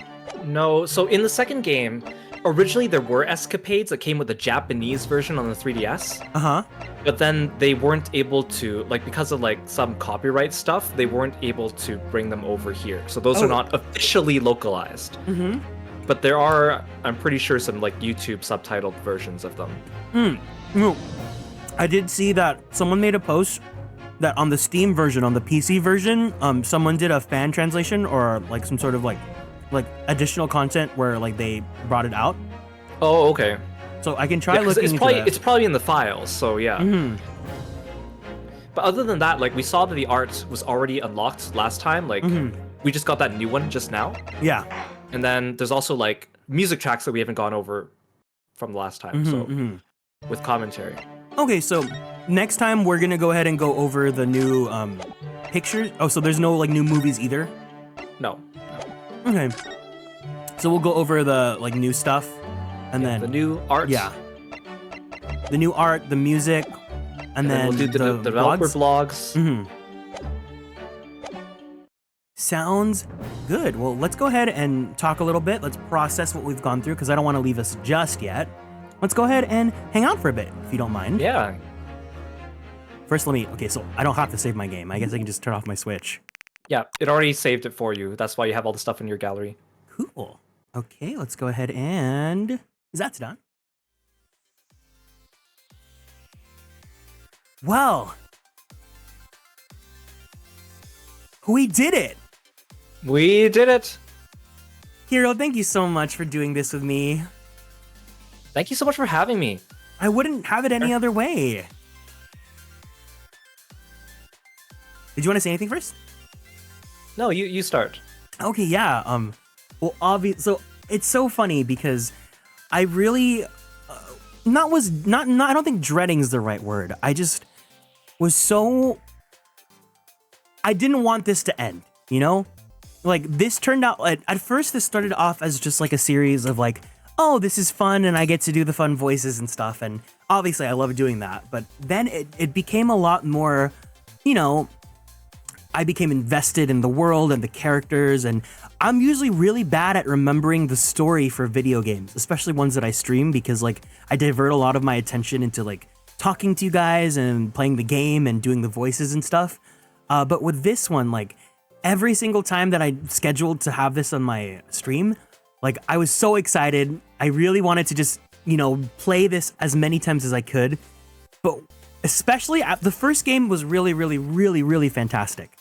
S4: No, so in the second game, originally there were escapades that came with the Japanese version on the 3DS.
S3: Uh-huh.
S4: But then they weren't able to, like, because of like some copyright stuff, they weren't able to bring them over here. So those are not officially localized.
S3: Mm-hmm.
S4: but there are, I'm pretty sure, some like YouTube subtitled versions of them.
S3: No. I did see that someone made a post that on the Steam version, on the PC version, someone did a fan translation or like some sort of like additional content where like they brought it out.
S4: Oh, okay.
S3: So I can try
S4: Yeah, 'cause
S3: looking
S4: it's
S3: into
S4: probably
S3: that.
S4: it's probably in the files, so yeah. But other than that, like we saw that the art was already unlocked last time. Like we just got that new one just now.
S3: Yeah.
S4: And then there's also like music tracks that we haven't gone over from the last time. So with commentary.
S3: Okay, so next time we're gonna go ahead and go over the new pictures. Oh, so there's no like new movies either?
S4: No.
S3: Okay. So we'll go over the like new stuff and then
S4: the new art.
S3: Yeah. The new art, the music, and then
S4: we'll do the developer vlogs.
S3: Sounds good. Well, let's go ahead and talk a little bit. Let's process what we've gone through because I don't want to leave us just yet. Let's go ahead and hang out for a bit, if you don't mind.
S4: Yeah.
S3: First, okay, so I don't have to save my game. I guess I can just turn off my Switch.
S4: Yeah, it already saved it for you. That's why you have all the stuff in your gallery.
S3: Cool. Okay, let's go ahead and... That's done. Well. We did it.
S4: We did it.
S3: Hero, thank you so much for doing this with me.
S4: Thank you so much for having me.
S3: I wouldn't have it any other way. Did you want to say anything first?
S4: No, you start.
S3: Okay, yeah. Well, so it's so funny because I really I don't think dreading is the right word. I just was so I didn't want this to end, you know? Like this turned out at first this started off as just like a series of like, oh, this is fun and I get to do the fun voices and stuff, and obviously I love doing that. But then it became a lot more, you know, I became invested in the world and the characters, and I'm usually really bad at remembering the story for video games, especially ones that I stream, because like I divert a lot of my attention into like talking to you guys and playing the game and doing the voices and stuff. But with this one, like every single time that I scheduled to have this on my stream, like I was so excited. I really wanted to just, you know, play this as many times as I could. But especially the first game was really, really, really, really fantastic.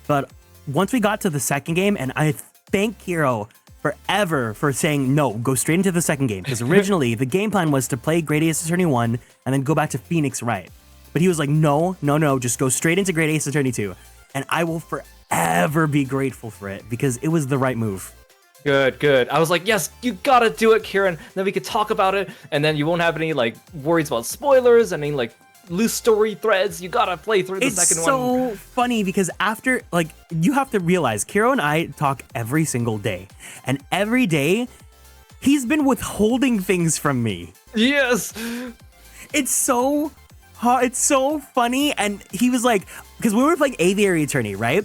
S3: But once we got to the second game, and I thank Hero forever for saying, no, go straight into the second game. Because originally the game plan was to play Great Ace Attorney 1 and then go back to Phoenix Wright. But he was like, no, just go straight into Great Ace Attorney 2. And I will forever be grateful for it because it was the right move.
S4: Good. I was like, yes, you gotta do it, Kieran. Then we could talk about it, and then you won't have any like worries about spoilers and any like loose story threads. You gotta play through the second one.
S3: It's so funny because after, like, you have to realize, Kiro and I talk every single day. And every day, he's been withholding things from me.
S4: Yes!
S3: It's so funny. And he was like, because we were playing Aviary Attorney, right?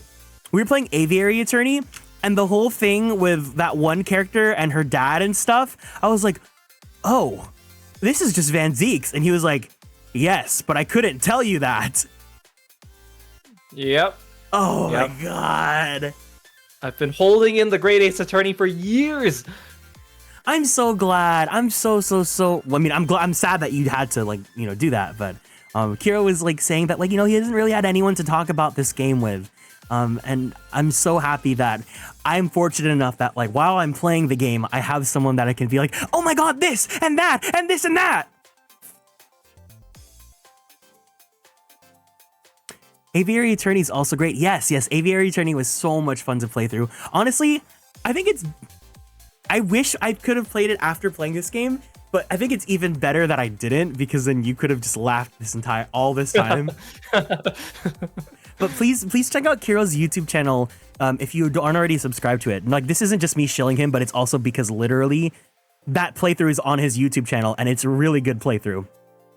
S3: We were playing Aviary Attorney, and the whole thing with that one character and her dad and stuff, I was like, oh, this is just Van Zeek's. And he was like, yes, but I couldn't tell you that.
S4: Yep.
S3: Oh my god.
S4: I've been holding in the Great Ace Attorney for years.
S3: I'm so glad. I'm so I mean, I'm sad that you had to, like, you know, do that, but Kira was like saying that, like, you know, he hasn't really had anyone to talk about this game with. And I'm so happy that I'm fortunate enough that, like, while I'm playing the game, I have someone that I can be like, oh my god, this and that and this and that. Aviary Attorney is also great. Yes, Aviary Attorney was so much fun to play through. Honestly, I wish I could have played it after playing this game, but I think it's even better that I didn't, because then you could have just laughed all this time. But please check out Kiro's YouTube channel if you aren't already subscribed to it. Like, this isn't just me shilling him, but it's also because literally that playthrough is on his YouTube channel, and it's a really good playthrough.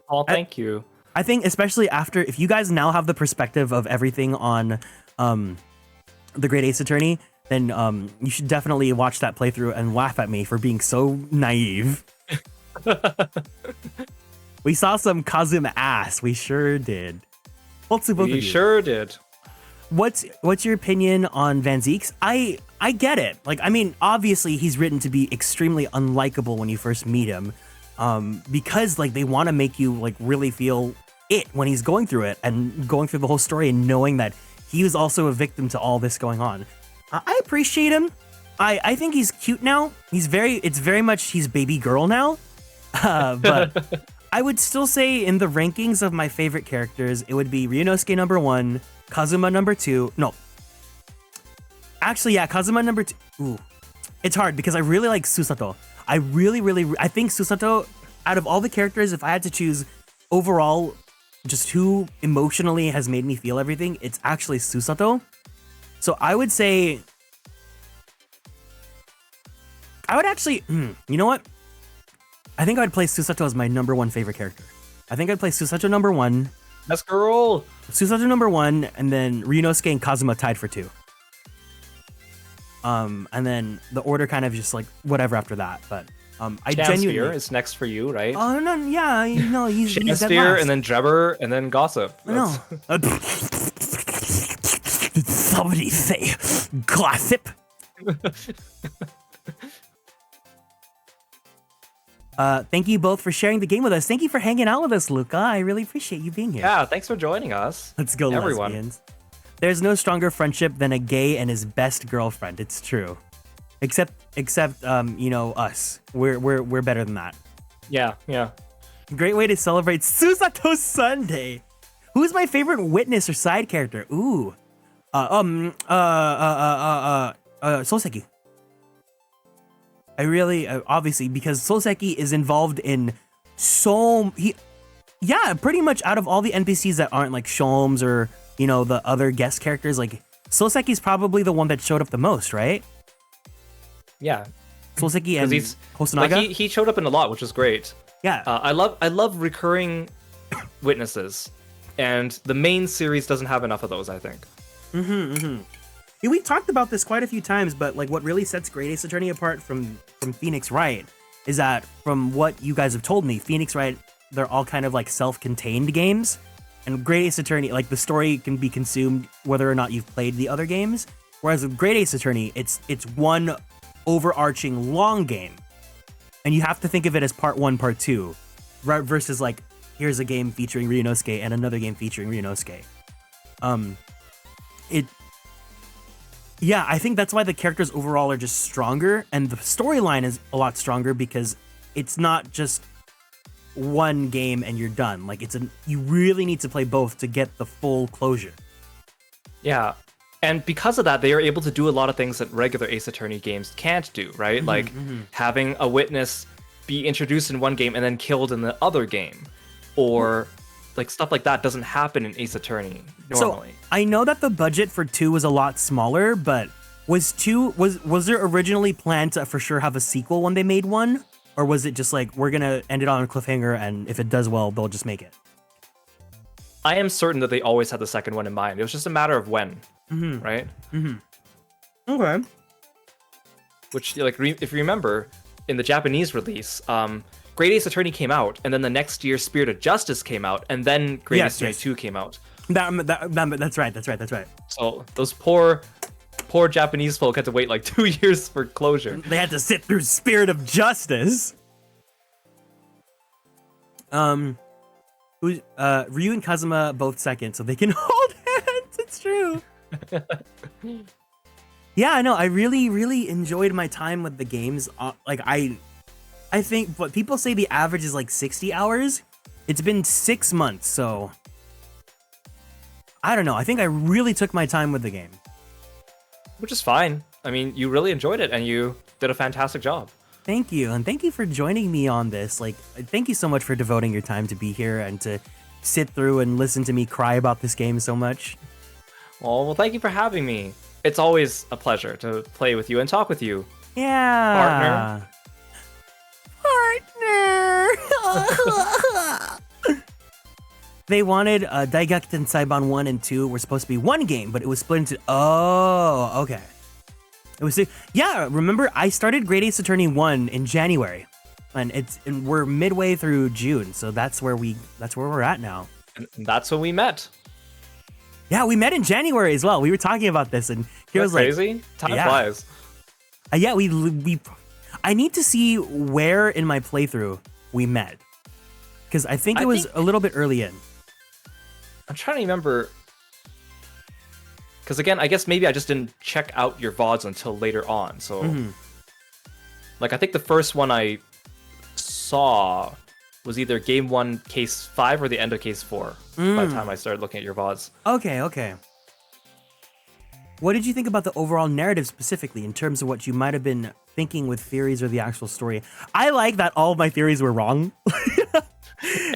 S4: Oh, thank you.
S3: I think especially if you guys now have the perspective of everything on the Great Ace Attorney, then you should definitely watch that playthrough and laugh at me for being so naive. We saw some Kazum ass. We sure did. Well, to both of you.
S4: We sure did.
S3: What's your opinion on Van Zeek's? I I get it. Like, I mean, obviously he's written to be extremely unlikable when you first meet him, because like they want to make you like really feel it when he's going through it and going through the whole story and knowing that he was also a victim to all this going on. I appreciate him. I think he's cute now. It's very much he's baby girl now. But I would still say in the rankings of my favorite characters, it would be Ryunosuke number 1, Kazuma number 2. No. Actually, yeah, Kazuma number 2. Ooh. It's hard because I really like Susato. I think Susato, out of all the characters, if I had to choose overall just who emotionally has made me feel everything, it's actually Susato. So I would say... I would actually... you know what? I think I'd place Susato as my number 1 favorite character. I think I'd place Susato number 1.
S4: Let's go!
S3: Susato number 1, and then Ryunosuke and Kazuma tied for 2. And then the order kind of just like whatever after that. But I genuinely...
S4: is next for you, right?
S3: Oh, no, yeah, no, he's dead
S4: Shakespeare,
S3: last.
S4: and then Drebber, and then Gossip.
S3: No. Did somebody say gossip? Thank you both for sharing the game with us. Thank you for hanging out with us, Luca. I really appreciate you being here.
S4: Yeah, thanks for joining us.
S3: Let's go,
S4: everyone.
S3: Lesbians. There's no stronger friendship than a gay and his best girlfriend. It's true. Except you know, us. We're better than that.
S4: Yeah.
S3: Great way to celebrate Susato Sunday. Who's my favorite witness or side character? Ooh. Soseki. I really, obviously, because Soseki is involved in pretty much out of all the NPCs that aren't like Sholmes or, you know, the other guest characters, like Soseki's probably the one that showed up the most, right?
S4: Yeah.
S3: Soseki and Hosonaga?
S4: Like he showed up in a lot, which was great.
S3: Yeah.
S4: I love recurring witnesses, and the main series doesn't have enough of those, I think.
S3: Yeah, we talked about this quite a few times, but like what really sets Great Ace Attorney apart from Phoenix Wright is that from what you guys have told me, Phoenix Wright, they're all kind of like self-contained games, and Great Ace Attorney, like the story can be consumed whether or not you've played the other games, whereas with Great Ace Attorney, it's one overarching long game, and you have to think of it as part 1, part 2, versus like here's a game featuring Ryunosuke and another game featuring Ryunosuke. Yeah, I think that's why the characters overall are just stronger, and the storyline is a lot stronger because it's not just one game and you're done. Like you really need to play both to get the full closure.
S4: Yeah, and because of that, they are able to do a lot of things that regular Ace Attorney games can't do, right? Like having a witness be introduced in one game and then killed in the other game, or like stuff like that doesn't happen in Ace Attorney normally.
S3: So I know that the budget for 2 was a lot smaller, but was there originally planned to for sure have a sequel when they made 1? Or was it just like, we're gonna end it on a cliffhanger, and if it does well, they'll just make it?
S4: I am certain that they always had the second one in mind. It was just a matter of when, right?
S3: Okay.
S4: Which, like, if you remember, in the Japanese release, Great Ace Attorney came out, and then the next year Spirit of Justice came out, and then Great Ace Attorney 2 came out.
S3: That's right.
S4: So those poor Japanese folk had to wait like 2 years for closure.
S3: They had to sit through Spirit of Justice. Ryu and Kazuma both second, so they can hold hands. It's true. Yeah, no, I really enjoyed my time with the games. Like I think, but people say the average is like 60 hours. It's been 6 months, so I don't know. I think I really took my time with the game.
S4: Which is fine. I mean, you really enjoyed it, and you did a fantastic job.
S3: Thank you, and thank you for joining me on this. Like, thank you so much for devoting your time to be here and to sit through and listen to me cry about this game so much.
S4: Oh, well, thank you for having me. It's always a pleasure to play with you and talk with you.
S3: Yeah.
S4: Partner.
S3: They wanted Daigakuten Saiban 1 and 2 were supposed to be one game, but it was split into... Oh, okay. It was... Yeah, remember, I started Great Ace Attorney 1 in January. And we're midway through June, so that's where we're at now.
S4: And that's when we met.
S3: Yeah, we met in January as well. We were talking about this, and he was like,
S4: crazy. Time
S3: yeah.
S4: flies.
S3: Yeah, we. I need to see where in my playthrough we met, because I think it was a little bit early in.
S4: I'm trying to remember. Because again, I guess maybe I just didn't check out your VODs until later on. So, like, I think the first one I saw was either Game 1, Case 5, or the end of Case 4 by the time I started looking at your VODs.
S3: Okay. What did you think about the overall narrative specifically in terms of what you might have been thinking with theories or the actual story? I like that all of my theories were wrong.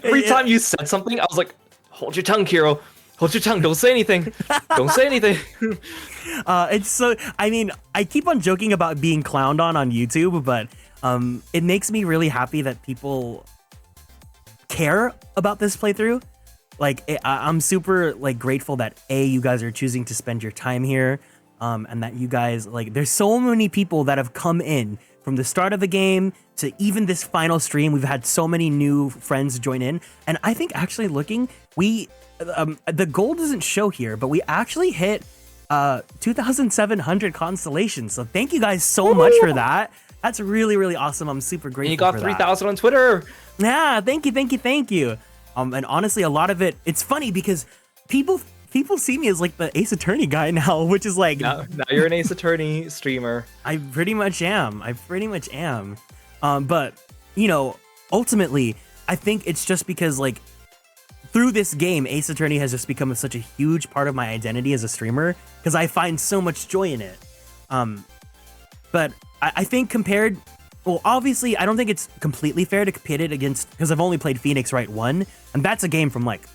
S4: Every time you said something, I was like, hold your tongue, Kiro. Hold your tongue. Don't say anything. Don't say anything.
S3: It's so, I mean, I keep on joking about being clowned on YouTube, but it makes me really happy that people care about this playthrough. Like, I'm super like grateful that you guys are choosing to spend your time here, and that you guys, like, there's so many people that have come in from the start of the game to even this final stream. We've had so many new friends join in, and I think actually looking, the goal doesn't show here, but we actually hit 2,700 constellations. So thank you guys so much for that. That's really, really awesome. I'm super grateful.
S4: And you got 3,000 on Twitter.
S3: Yeah, thank you. And honestly, a lot of it, it's funny because people see me as like the Ace Attorney guy now, which is like
S4: now you're an Ace Attorney streamer.
S3: I pretty much am. But you know, ultimately, I think it's just because like through this game, Ace Attorney has just become such a huge part of my identity as a streamer because I find so much joy in it. But I think well, obviously, I don't think it's completely fair to pit it against, because I've only played Phoenix Wright 1, and that's a game from like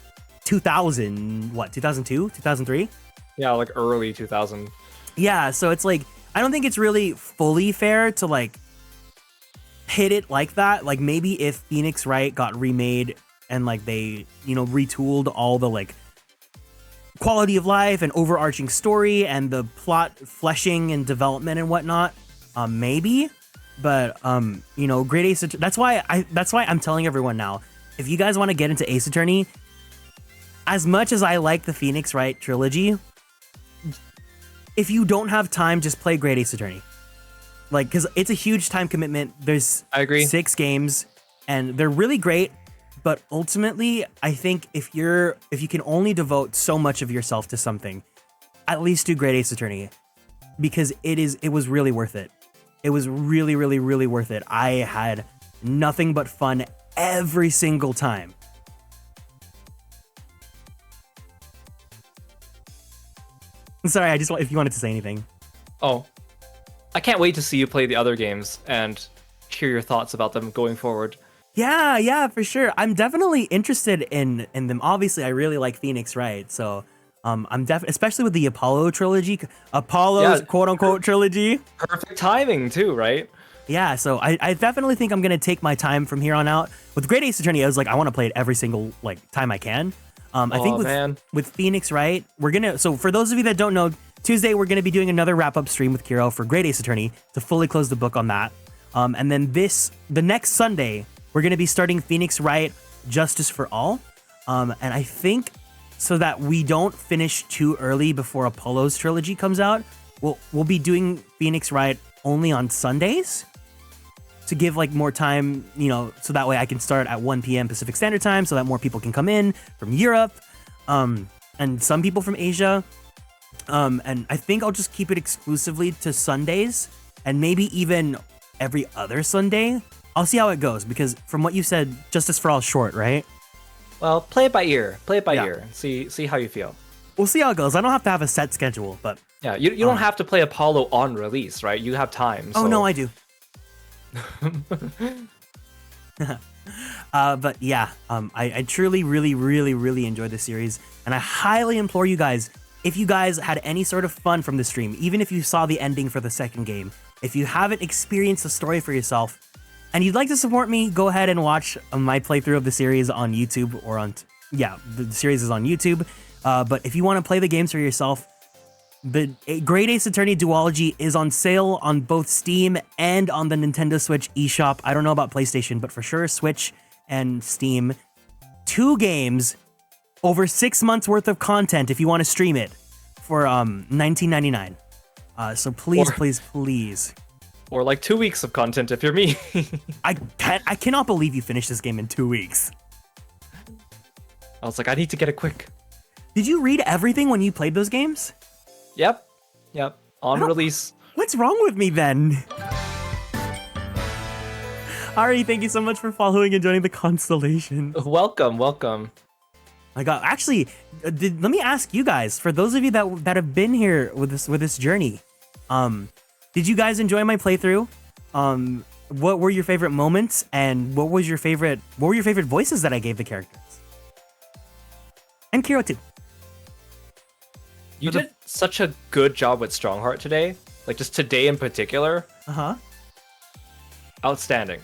S3: 2002, 2003?
S4: Yeah, like early 2000.
S3: Yeah, so it's like, I don't think it's really fully fair to like hit it like that. Like maybe if Phoenix Wright got remade and like they, you know, retooled all the like quality of life and overarching story and the plot fleshing and development and whatnot, maybe. But you know, Great Ace Attorney, that's why I'm telling everyone now, if you guys want to get into Ace Attorney, as much as I like the Phoenix Wright trilogy, if you don't have time, just play Great Ace Attorney. Like, because it's a huge time commitment. I agree. 6 games, and they're really great. But ultimately, I think if you can only devote so much of yourself to something, at least do Great Ace Attorney, because it was really worth it. It was really, really, really worth it. I had nothing but fun every single time. Sorry, I just want, if you wanted to say anything.
S4: Oh, I can't wait to see you play the other games and hear your thoughts about them going forward.
S3: Yeah, for sure. I'm definitely interested in them. Obviously, I really like Phoenix Wright, so I'm especially with the Apollo's quote unquote trilogy.
S4: Perfect timing too, right?
S3: Yeah, so I definitely think I'm gonna take my time from here on out. With Great Ace Attorney, I was like, I want to play it every single like time I can. I think with Phoenix Wright, so for those of you that don't know, Tuesday we're gonna be doing another wrap-up stream with Kiro for Great Ace Attorney to fully close the book on that. And then the next Sunday, we're gonna be starting Phoenix Wright Justice for All. And I think so that we don't finish too early before Apollo's trilogy comes out, we'll be doing Phoenix Wright only on Sundays to give like more time, you know, so that way I can start at 1 p.m. Pacific Standard Time so that more people can come in from Europe, and some people from Asia. And I think I'll just keep it exclusively to Sundays and maybe even every other Sunday. I'll see how it goes, because from what you said, Justice for All is short, right?
S4: Well, play it by ear. Play it by ear. See how you feel.
S3: We'll see how it goes. I don't have to have a set schedule, but
S4: yeah, you don't have to play Apollo on release, right? You have time.
S3: Oh
S4: so.
S3: no, I do. But yeah, I truly, really, really, really enjoyed this series, and I highly implore you guys, if you guys had any sort of fun from the stream, even if you saw the ending for the second game, if you haven't experienced the story for yourself, and you'd like to support me, go ahead and watch my playthrough of the series on YouTube, or the series is on YouTube. But if you want to play the games for yourself, the Great Ace Attorney Duology is on sale on both Steam and on the Nintendo Switch eShop. I don't know about PlayStation, but for sure Switch and Steam. 2 games over 6 months worth of content if you want to stream it for $19.99. So please, please.
S4: Or like 2 weeks of content if you're me.
S3: I cannot believe you finished this game in 2 weeks.
S4: I was like, I need to get it quick.
S3: Did you read everything when you played those games?
S4: Yep. On release.
S3: What's wrong with me then? Ari, thank you so much for following and joining the constellation.
S4: Welcome.
S3: My God, actually, let me ask you guys, for those of you that have been here with this journey, did you guys enjoy my playthrough? What were your favorite moments, and what were your favorite voices that I gave the characters? And Kiro too.
S4: You did such a good job with Strongheart today. Like, just today in particular.
S3: Uh-huh.
S4: Outstanding.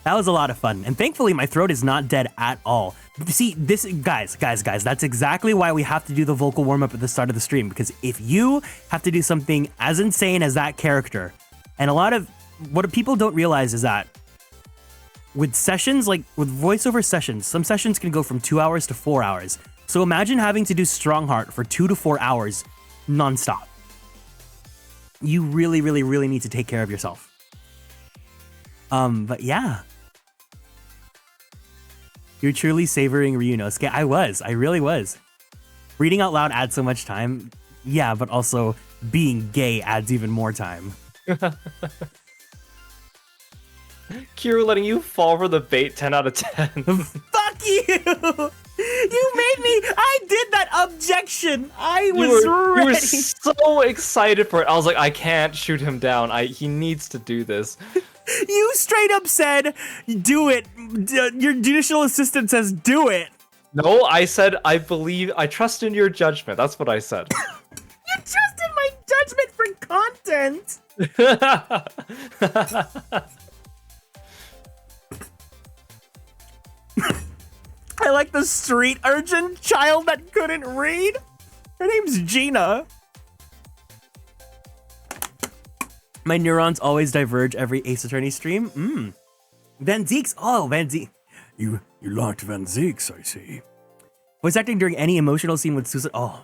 S3: That was a lot of fun. And thankfully, my throat is not dead at all. See, this, guys, that's exactly why we have to do the vocal warm-up at the start of the stream. Because if you have to do something as insane as that character, and a lot of what people don't realize is that with sessions, like with voiceover sessions, some sessions can go from 2 hours to 4 hours. So imagine having to do Strongheart for 2 to 4 hours nonstop. You really, really, really need to take care of yourself. But yeah. You're truly savoring Ryunosuke. I really was. Reading out loud adds so much time. Yeah, but also being gay adds even more time.
S4: Kira letting you fall for the bait 10 out of 10.
S3: Fuck you! You made me! I did that objection! I was ready!
S4: You were so excited for it. I was like, I can't shoot him down. He needs to do this.
S3: You straight up said, do it. Your judicial assistant says, do it.
S4: No, I said, I trust in your judgment. That's what I said.
S3: You trusted my judgment for content! I like the street urchin child that couldn't read. Her name's Gina. My neurons always diverge every Ace Attorney stream. Van Zeeks. Oh, Van Zeek.
S8: You liked Van Zeeks, I see.
S3: Voice acting during any emotional scene with Susan. Oh,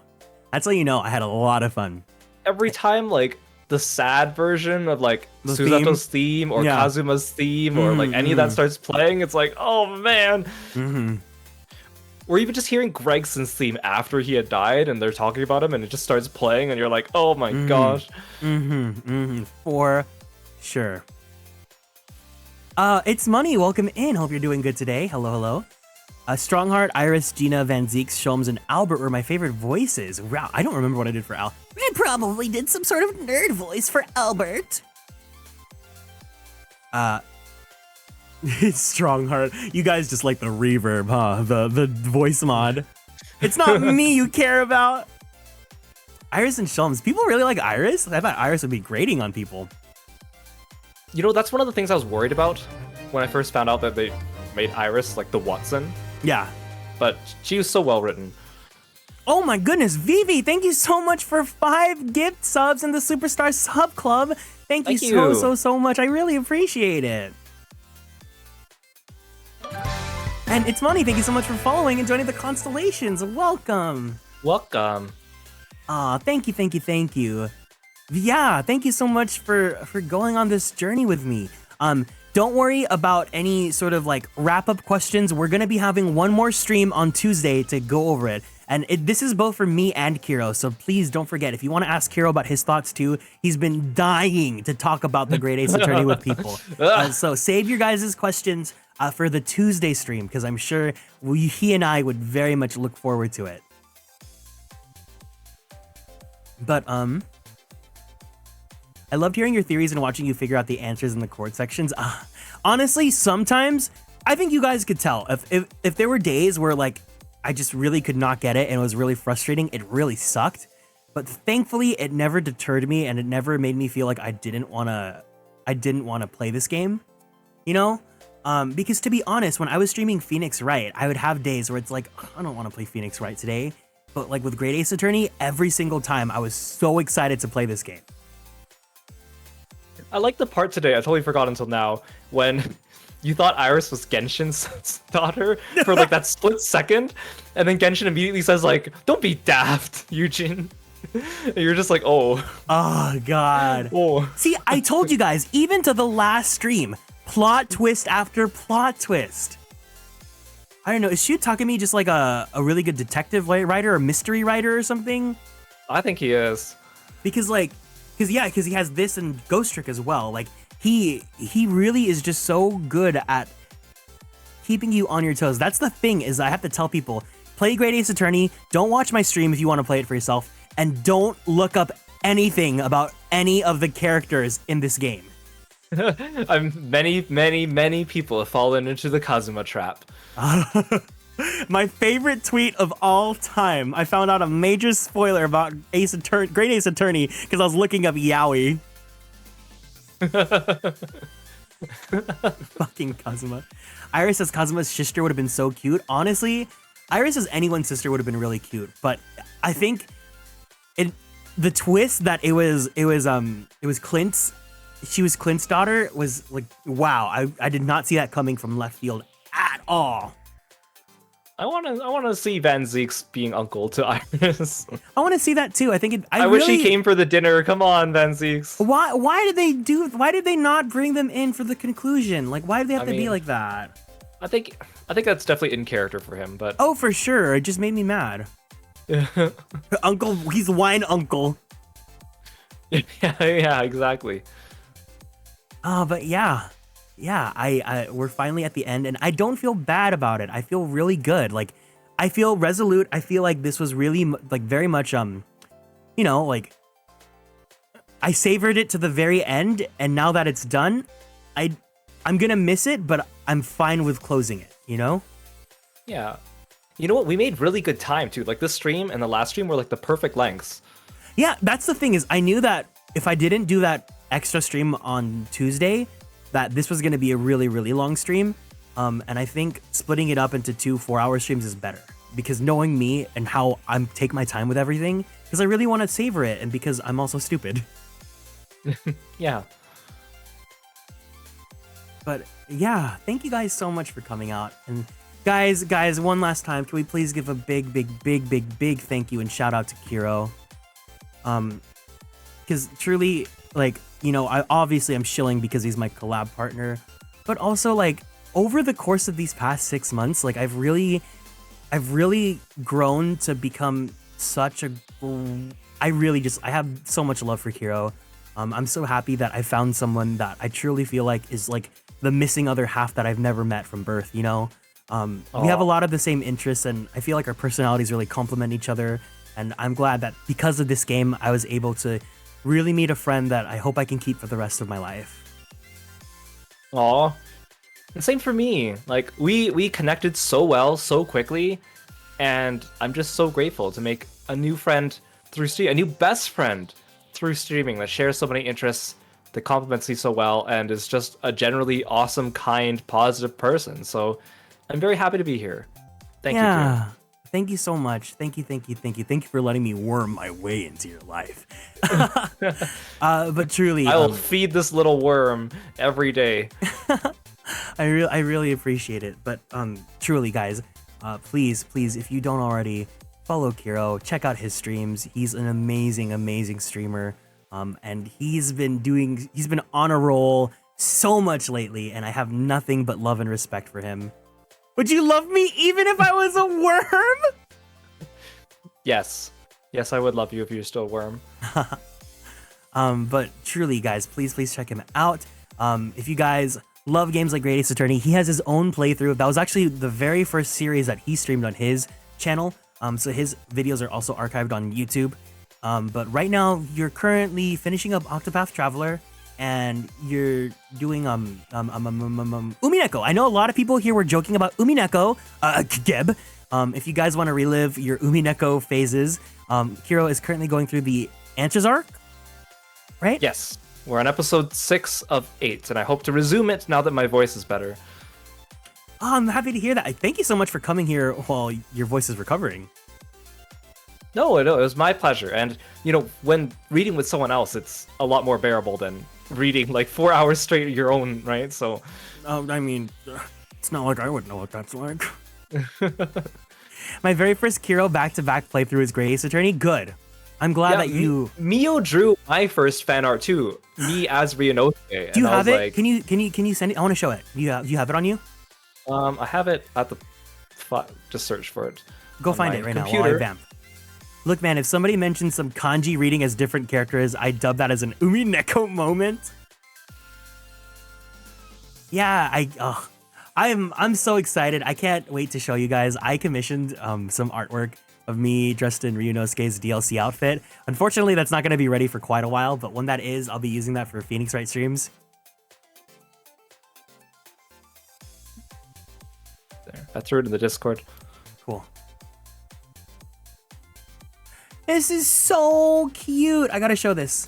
S3: that's how you know I had a lot of fun.
S4: Every time, like, the sad version of, like, Susato's theme or Kazuma's theme or, like, any of that starts playing, it's like, oh, man. Or even just hearing Gregson's theme after he had died and they're talking about him and it just starts playing and you're like, oh my gosh.
S3: For sure. It's Money. Welcome in. Hope you're doing good today. Hello. Strongheart, Iris, Gina, Van Zeeks, Sholmes, and Albert were my favorite voices. Wow, I don't remember what I did for Al. I probably did some sort of nerd voice for Albert. Strongheart. You guys just like the reverb, huh? The voice mod. It's not me you care about. Iris and Sholmes. People really like Iris? I thought Iris would be grating on people.
S4: You know, that's one of the things I was worried about when I first found out that they made Iris like the Watson.
S3: Yeah.
S4: But she was so well written.
S3: Oh my goodness, Vivi, thank you so much for 5 gift subs in the Superstar Sub Club. Thank you so much. I really appreciate it. And It's Money, thank you so much for following and joining the Constellations. Welcome. Aw, thank you. Yeah, thank you so much for going on this journey with me. Don't worry about any sort of like wrap-up questions. We're gonna be having one more stream on Tuesday to go over it. And this is both for me and Kiro, so please don't forget, if you want to ask Kiro about his thoughts too, he's been dying to talk about the Great Ace Attorney with people. So save your guys' questions for the Tuesday stream, because I'm sure he and I would very much look forward to it. But, I loved hearing your theories and watching you figure out the answers in the court sections. Honestly, sometimes, I think you guys could tell. If there were days where, like, I just really could not get it and it was really frustrating, it really sucked. But thankfully, it never deterred me and it never made me feel like I didn't want to play this game. You know? Because to be honest, when I was streaming Phoenix Wright, I would have days where it's like, I don't want to play Phoenix Wright today. But like with Great Ace Attorney, every single time I was so excited to play this game.
S4: I like the part today, I totally forgot until now, when you thought Iris was Genshin's daughter for like that split second, and then Genshin immediately says like, "Don't be daft, Eugene." And you're just like, "Oh,
S3: oh God."
S4: Oh.
S3: See, I told you guys, even to the last stream, plot twist after plot twist. I don't know. Is Shu Takumi just like a really good detective writer or mystery writer or something?
S4: I think he is.
S3: Because he has this and Ghost Trick as well. Like he really is just so good at keeping you on your toes. That's the thing, is I have to tell people, play Great Ace Attorney, don't watch my stream if you want to play it for yourself, and don't look up anything about any of the characters in this game.
S4: Many people have fallen into the Kazuma trap.
S3: My favorite tweet of all time. I found out a major spoiler about Great Ace Attorney because I was looking up Yaoi. Fucking Kazuma. Iris as Kazuma's sister would have been so cute. Honestly, Iris as anyone's sister would have been really cute. But I think the twist that it was Clint's. She was Clint's daughter was like, wow. I did not see that coming from left field at all.
S4: I want to see Van Zeeks being uncle to Iris.
S3: I want to see that too. I think
S4: I wish he came for the dinner. Come on, Van Zeeks.
S3: Why did they not bring them in for the conclusion? Like, why did they have to be like that?
S4: I think that's definitely in character for him, but
S3: oh, for sure. It just made me mad. Uncle, he's wine uncle.
S4: yeah, exactly.
S3: But yeah, we're finally at the end, and I don't feel bad about it. I feel really good. Like, I feel resolute. I feel like this was really like very much like I savored it to the very end, and now that it's done, I'm gonna miss it, but I'm fine with closing it. You know?
S4: Yeah. You know what? We made really good time too. Like this stream and the last stream were like the perfect lengths.
S3: Yeah, that's the thing, is I knew that if I didn't do that extra stream on Tuesday, that this was going to be a really, really long stream. And I think splitting it up into 2 4-hour streams is better, because knowing me and how I take my time with everything, because I really want to savor it, and because I'm also stupid.
S4: Yeah.
S3: But yeah, thank you guys so much for coming out. And guys, one last time, can we please give a big thank you and shout out to Kiro? Because truly, like, you know, I'm shilling because he's my collab partner, but also like over the course of these past 6 months, like I've really grown to become I have so much love for Kiro. I'm so happy that I found someone that I truly feel like is like the missing other half that I've never met from birth, you know? We have a lot of the same interests, and I feel like our personalities really complement each other. And I'm glad that because of this game, I was able to really meet a friend that I hope I can keep for the rest of my life.
S4: Aw. And same for me. Like, we connected so well, so quickly, and I'm just so grateful to make a new friend through stream, a new best friend through streaming that shares so many interests, that complements me so well, and is just a generally awesome, kind, positive person. So I'm very happy to be here. Thank you, Kieran.
S3: Thank you so much. Thank you for letting me worm my way into your life. But truly,
S4: I will feed this little worm every day.
S3: I really appreciate it. But truly, guys, please, if you don't already, follow Kiro. Check out his streams. He's an amazing streamer. And he's been on a roll so much lately, and I have nothing but love and respect for him. Would you love me even if I was a worm?
S4: Yes, I would love you if you're still a worm.
S3: But truly, guys, please check him out. If you guys love games like Great Ace Attorney, he has his own playthrough. That was actually the very first series that he streamed on his channel. So his videos are also archived on YouTube. But right now, you're currently finishing up Octopath Traveler, and you're doing Umineko. I know a lot of people here were joking about Umineko, Geb. If you guys want to relive your Umineko phases, Kiro is currently going through the Answers arc, right?
S4: Yes, we're on episode 6 of 8, and I hope to resume it now that my voice is better.
S3: I'm happy to hear that. Thank you so much for coming here while your voice is recovering.
S4: No, it was my pleasure. And, you know, when reading with someone else, it's a lot more bearable than reading like 4 hours straight your own, right? So,
S3: I mean, it's not like I would know what that's like. My very first Kiro back-to-back playthrough is Grey Ace Attorney. Good. I'm glad that you.
S4: Mio drew my first fan art too. Me as Ryunosuke.
S3: Do you have it?
S4: Like,
S3: Can you you send it? I want to show it. You have it on you?
S4: I have it at the. Just search for it.
S3: Go find it right now while I vamp. Look, man, if somebody mentions some kanji reading as different characters, I dub that as an Umineko moment. Yeah, I'm so excited. I can't wait to show you guys. I commissioned some artwork of me dressed in Ryunosuke's DLC outfit. Unfortunately, that's not going to be ready for quite a while, but when that is, I'll be using that for Phoenix Wright streams.
S4: There, I threw it in the Discord.
S3: Cool. This is so cute. I gotta show this.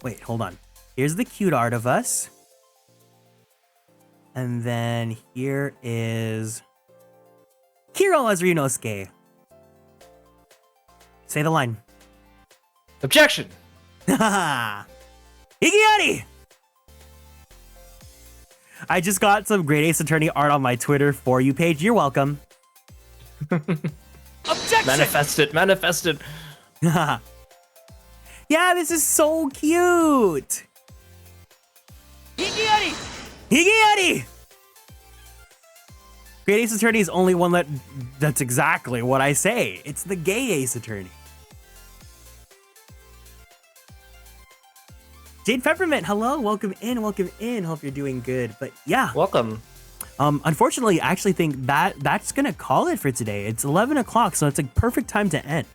S3: Wait, hold on. Here's the cute art of us. And then here is Kiro as Ryunosuke. Say the line.
S4: Objection!
S3: Higiyari! I just got some Great Ace Attorney art on my Twitter For You page. You're welcome. Objection!
S4: Manifest it.
S3: Yeah, this is so cute. Higiyari! Great Ace Attorney is only one that's exactly what I say. It's the gay Ace Attorney. Jade Peppermint, hello, welcome in. Hope you're doing good. But yeah.
S4: Welcome.
S3: Unfortunately, I actually think that's gonna call it for today. It's 11 o'clock, so it's a perfect time to end.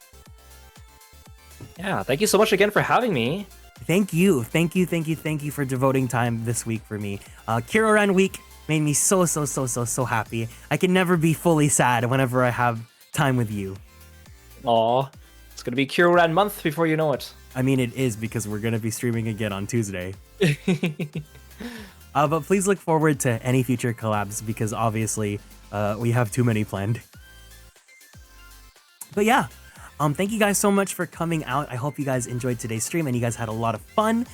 S4: Yeah, thank you so much again for having me.
S3: Thank you for devoting time this week for me. Kiro-ran week made me so happy. I can never be fully sad whenever I have time with you.
S4: Aw, it's gonna be Kiro-ran month before you know it.
S3: I mean, it is because we're gonna be streaming again on Tuesday. But please look forward to any future collabs because obviously we have too many planned. But yeah. Thank you guys so much for coming out. I hope you guys enjoyed today's stream and you guys had a lot of fun.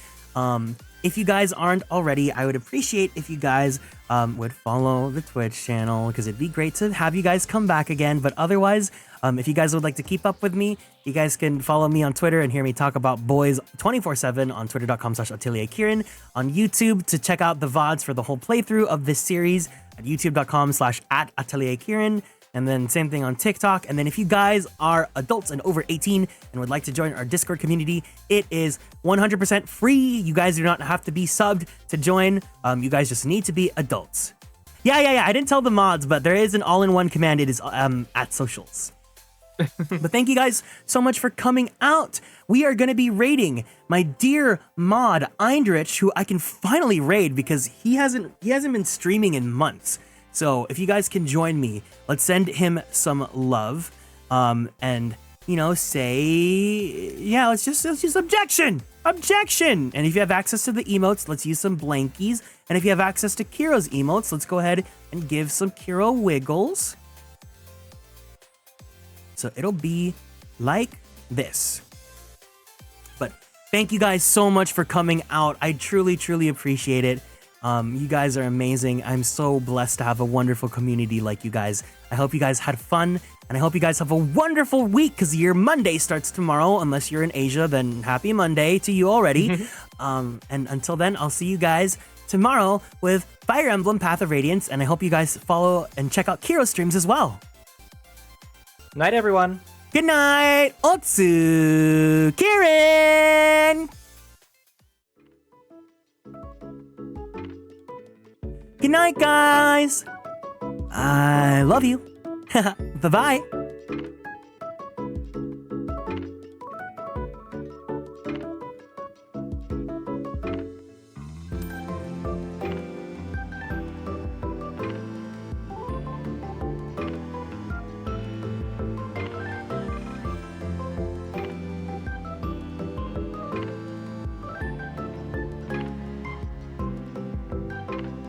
S3: If you guys aren't already, I would appreciate if you guys would follow the Twitch channel because it'd be great to have you guys come back again. But otherwise, if you guys would like to keep up with me, you guys can follow me on Twitter and hear me talk about boys 24/7 on twitter.com/AtelierKieran, on YouTube to check out the VODs for the whole playthrough of this series at youtube.com/@AtelierKieran. And then same thing on TikTok. And then if you guys are adults and over 18 and would like to join our Discord community, it is 100% free. You guys do not have to be subbed to join. You guys just need to be adults. Yeah. I didn't tell the mods, but there is an all-in-one command. It is at socials. But thank you guys so much for coming out. We are going to be raiding my dear mod, Eindrich, who I can finally raid because he hasn't been streaming in months. So if you guys can join me, let's send him some love, and say, yeah, let's just objection. And if you have access to the emotes, let's use some blankies. And if you have access to Kiro's emotes, let's go ahead and give some Kiro wiggles. So it'll be like this. But thank you guys so much for coming out. I truly appreciate it. You guys are amazing. I'm so blessed to have a wonderful community like you guys. I hope you guys had fun, and I hope you guys have a wonderful week because your Monday starts tomorrow. Unless you're in Asia, then happy Monday to you already. And until then, I'll see you guys tomorrow with Fire Emblem Path of Radiance, and I hope you guys follow and check out Kiro's streams as well.
S4: Night, everyone.
S3: Good night, Otsu Kieran! Good night, guys. I love you. Bye-bye.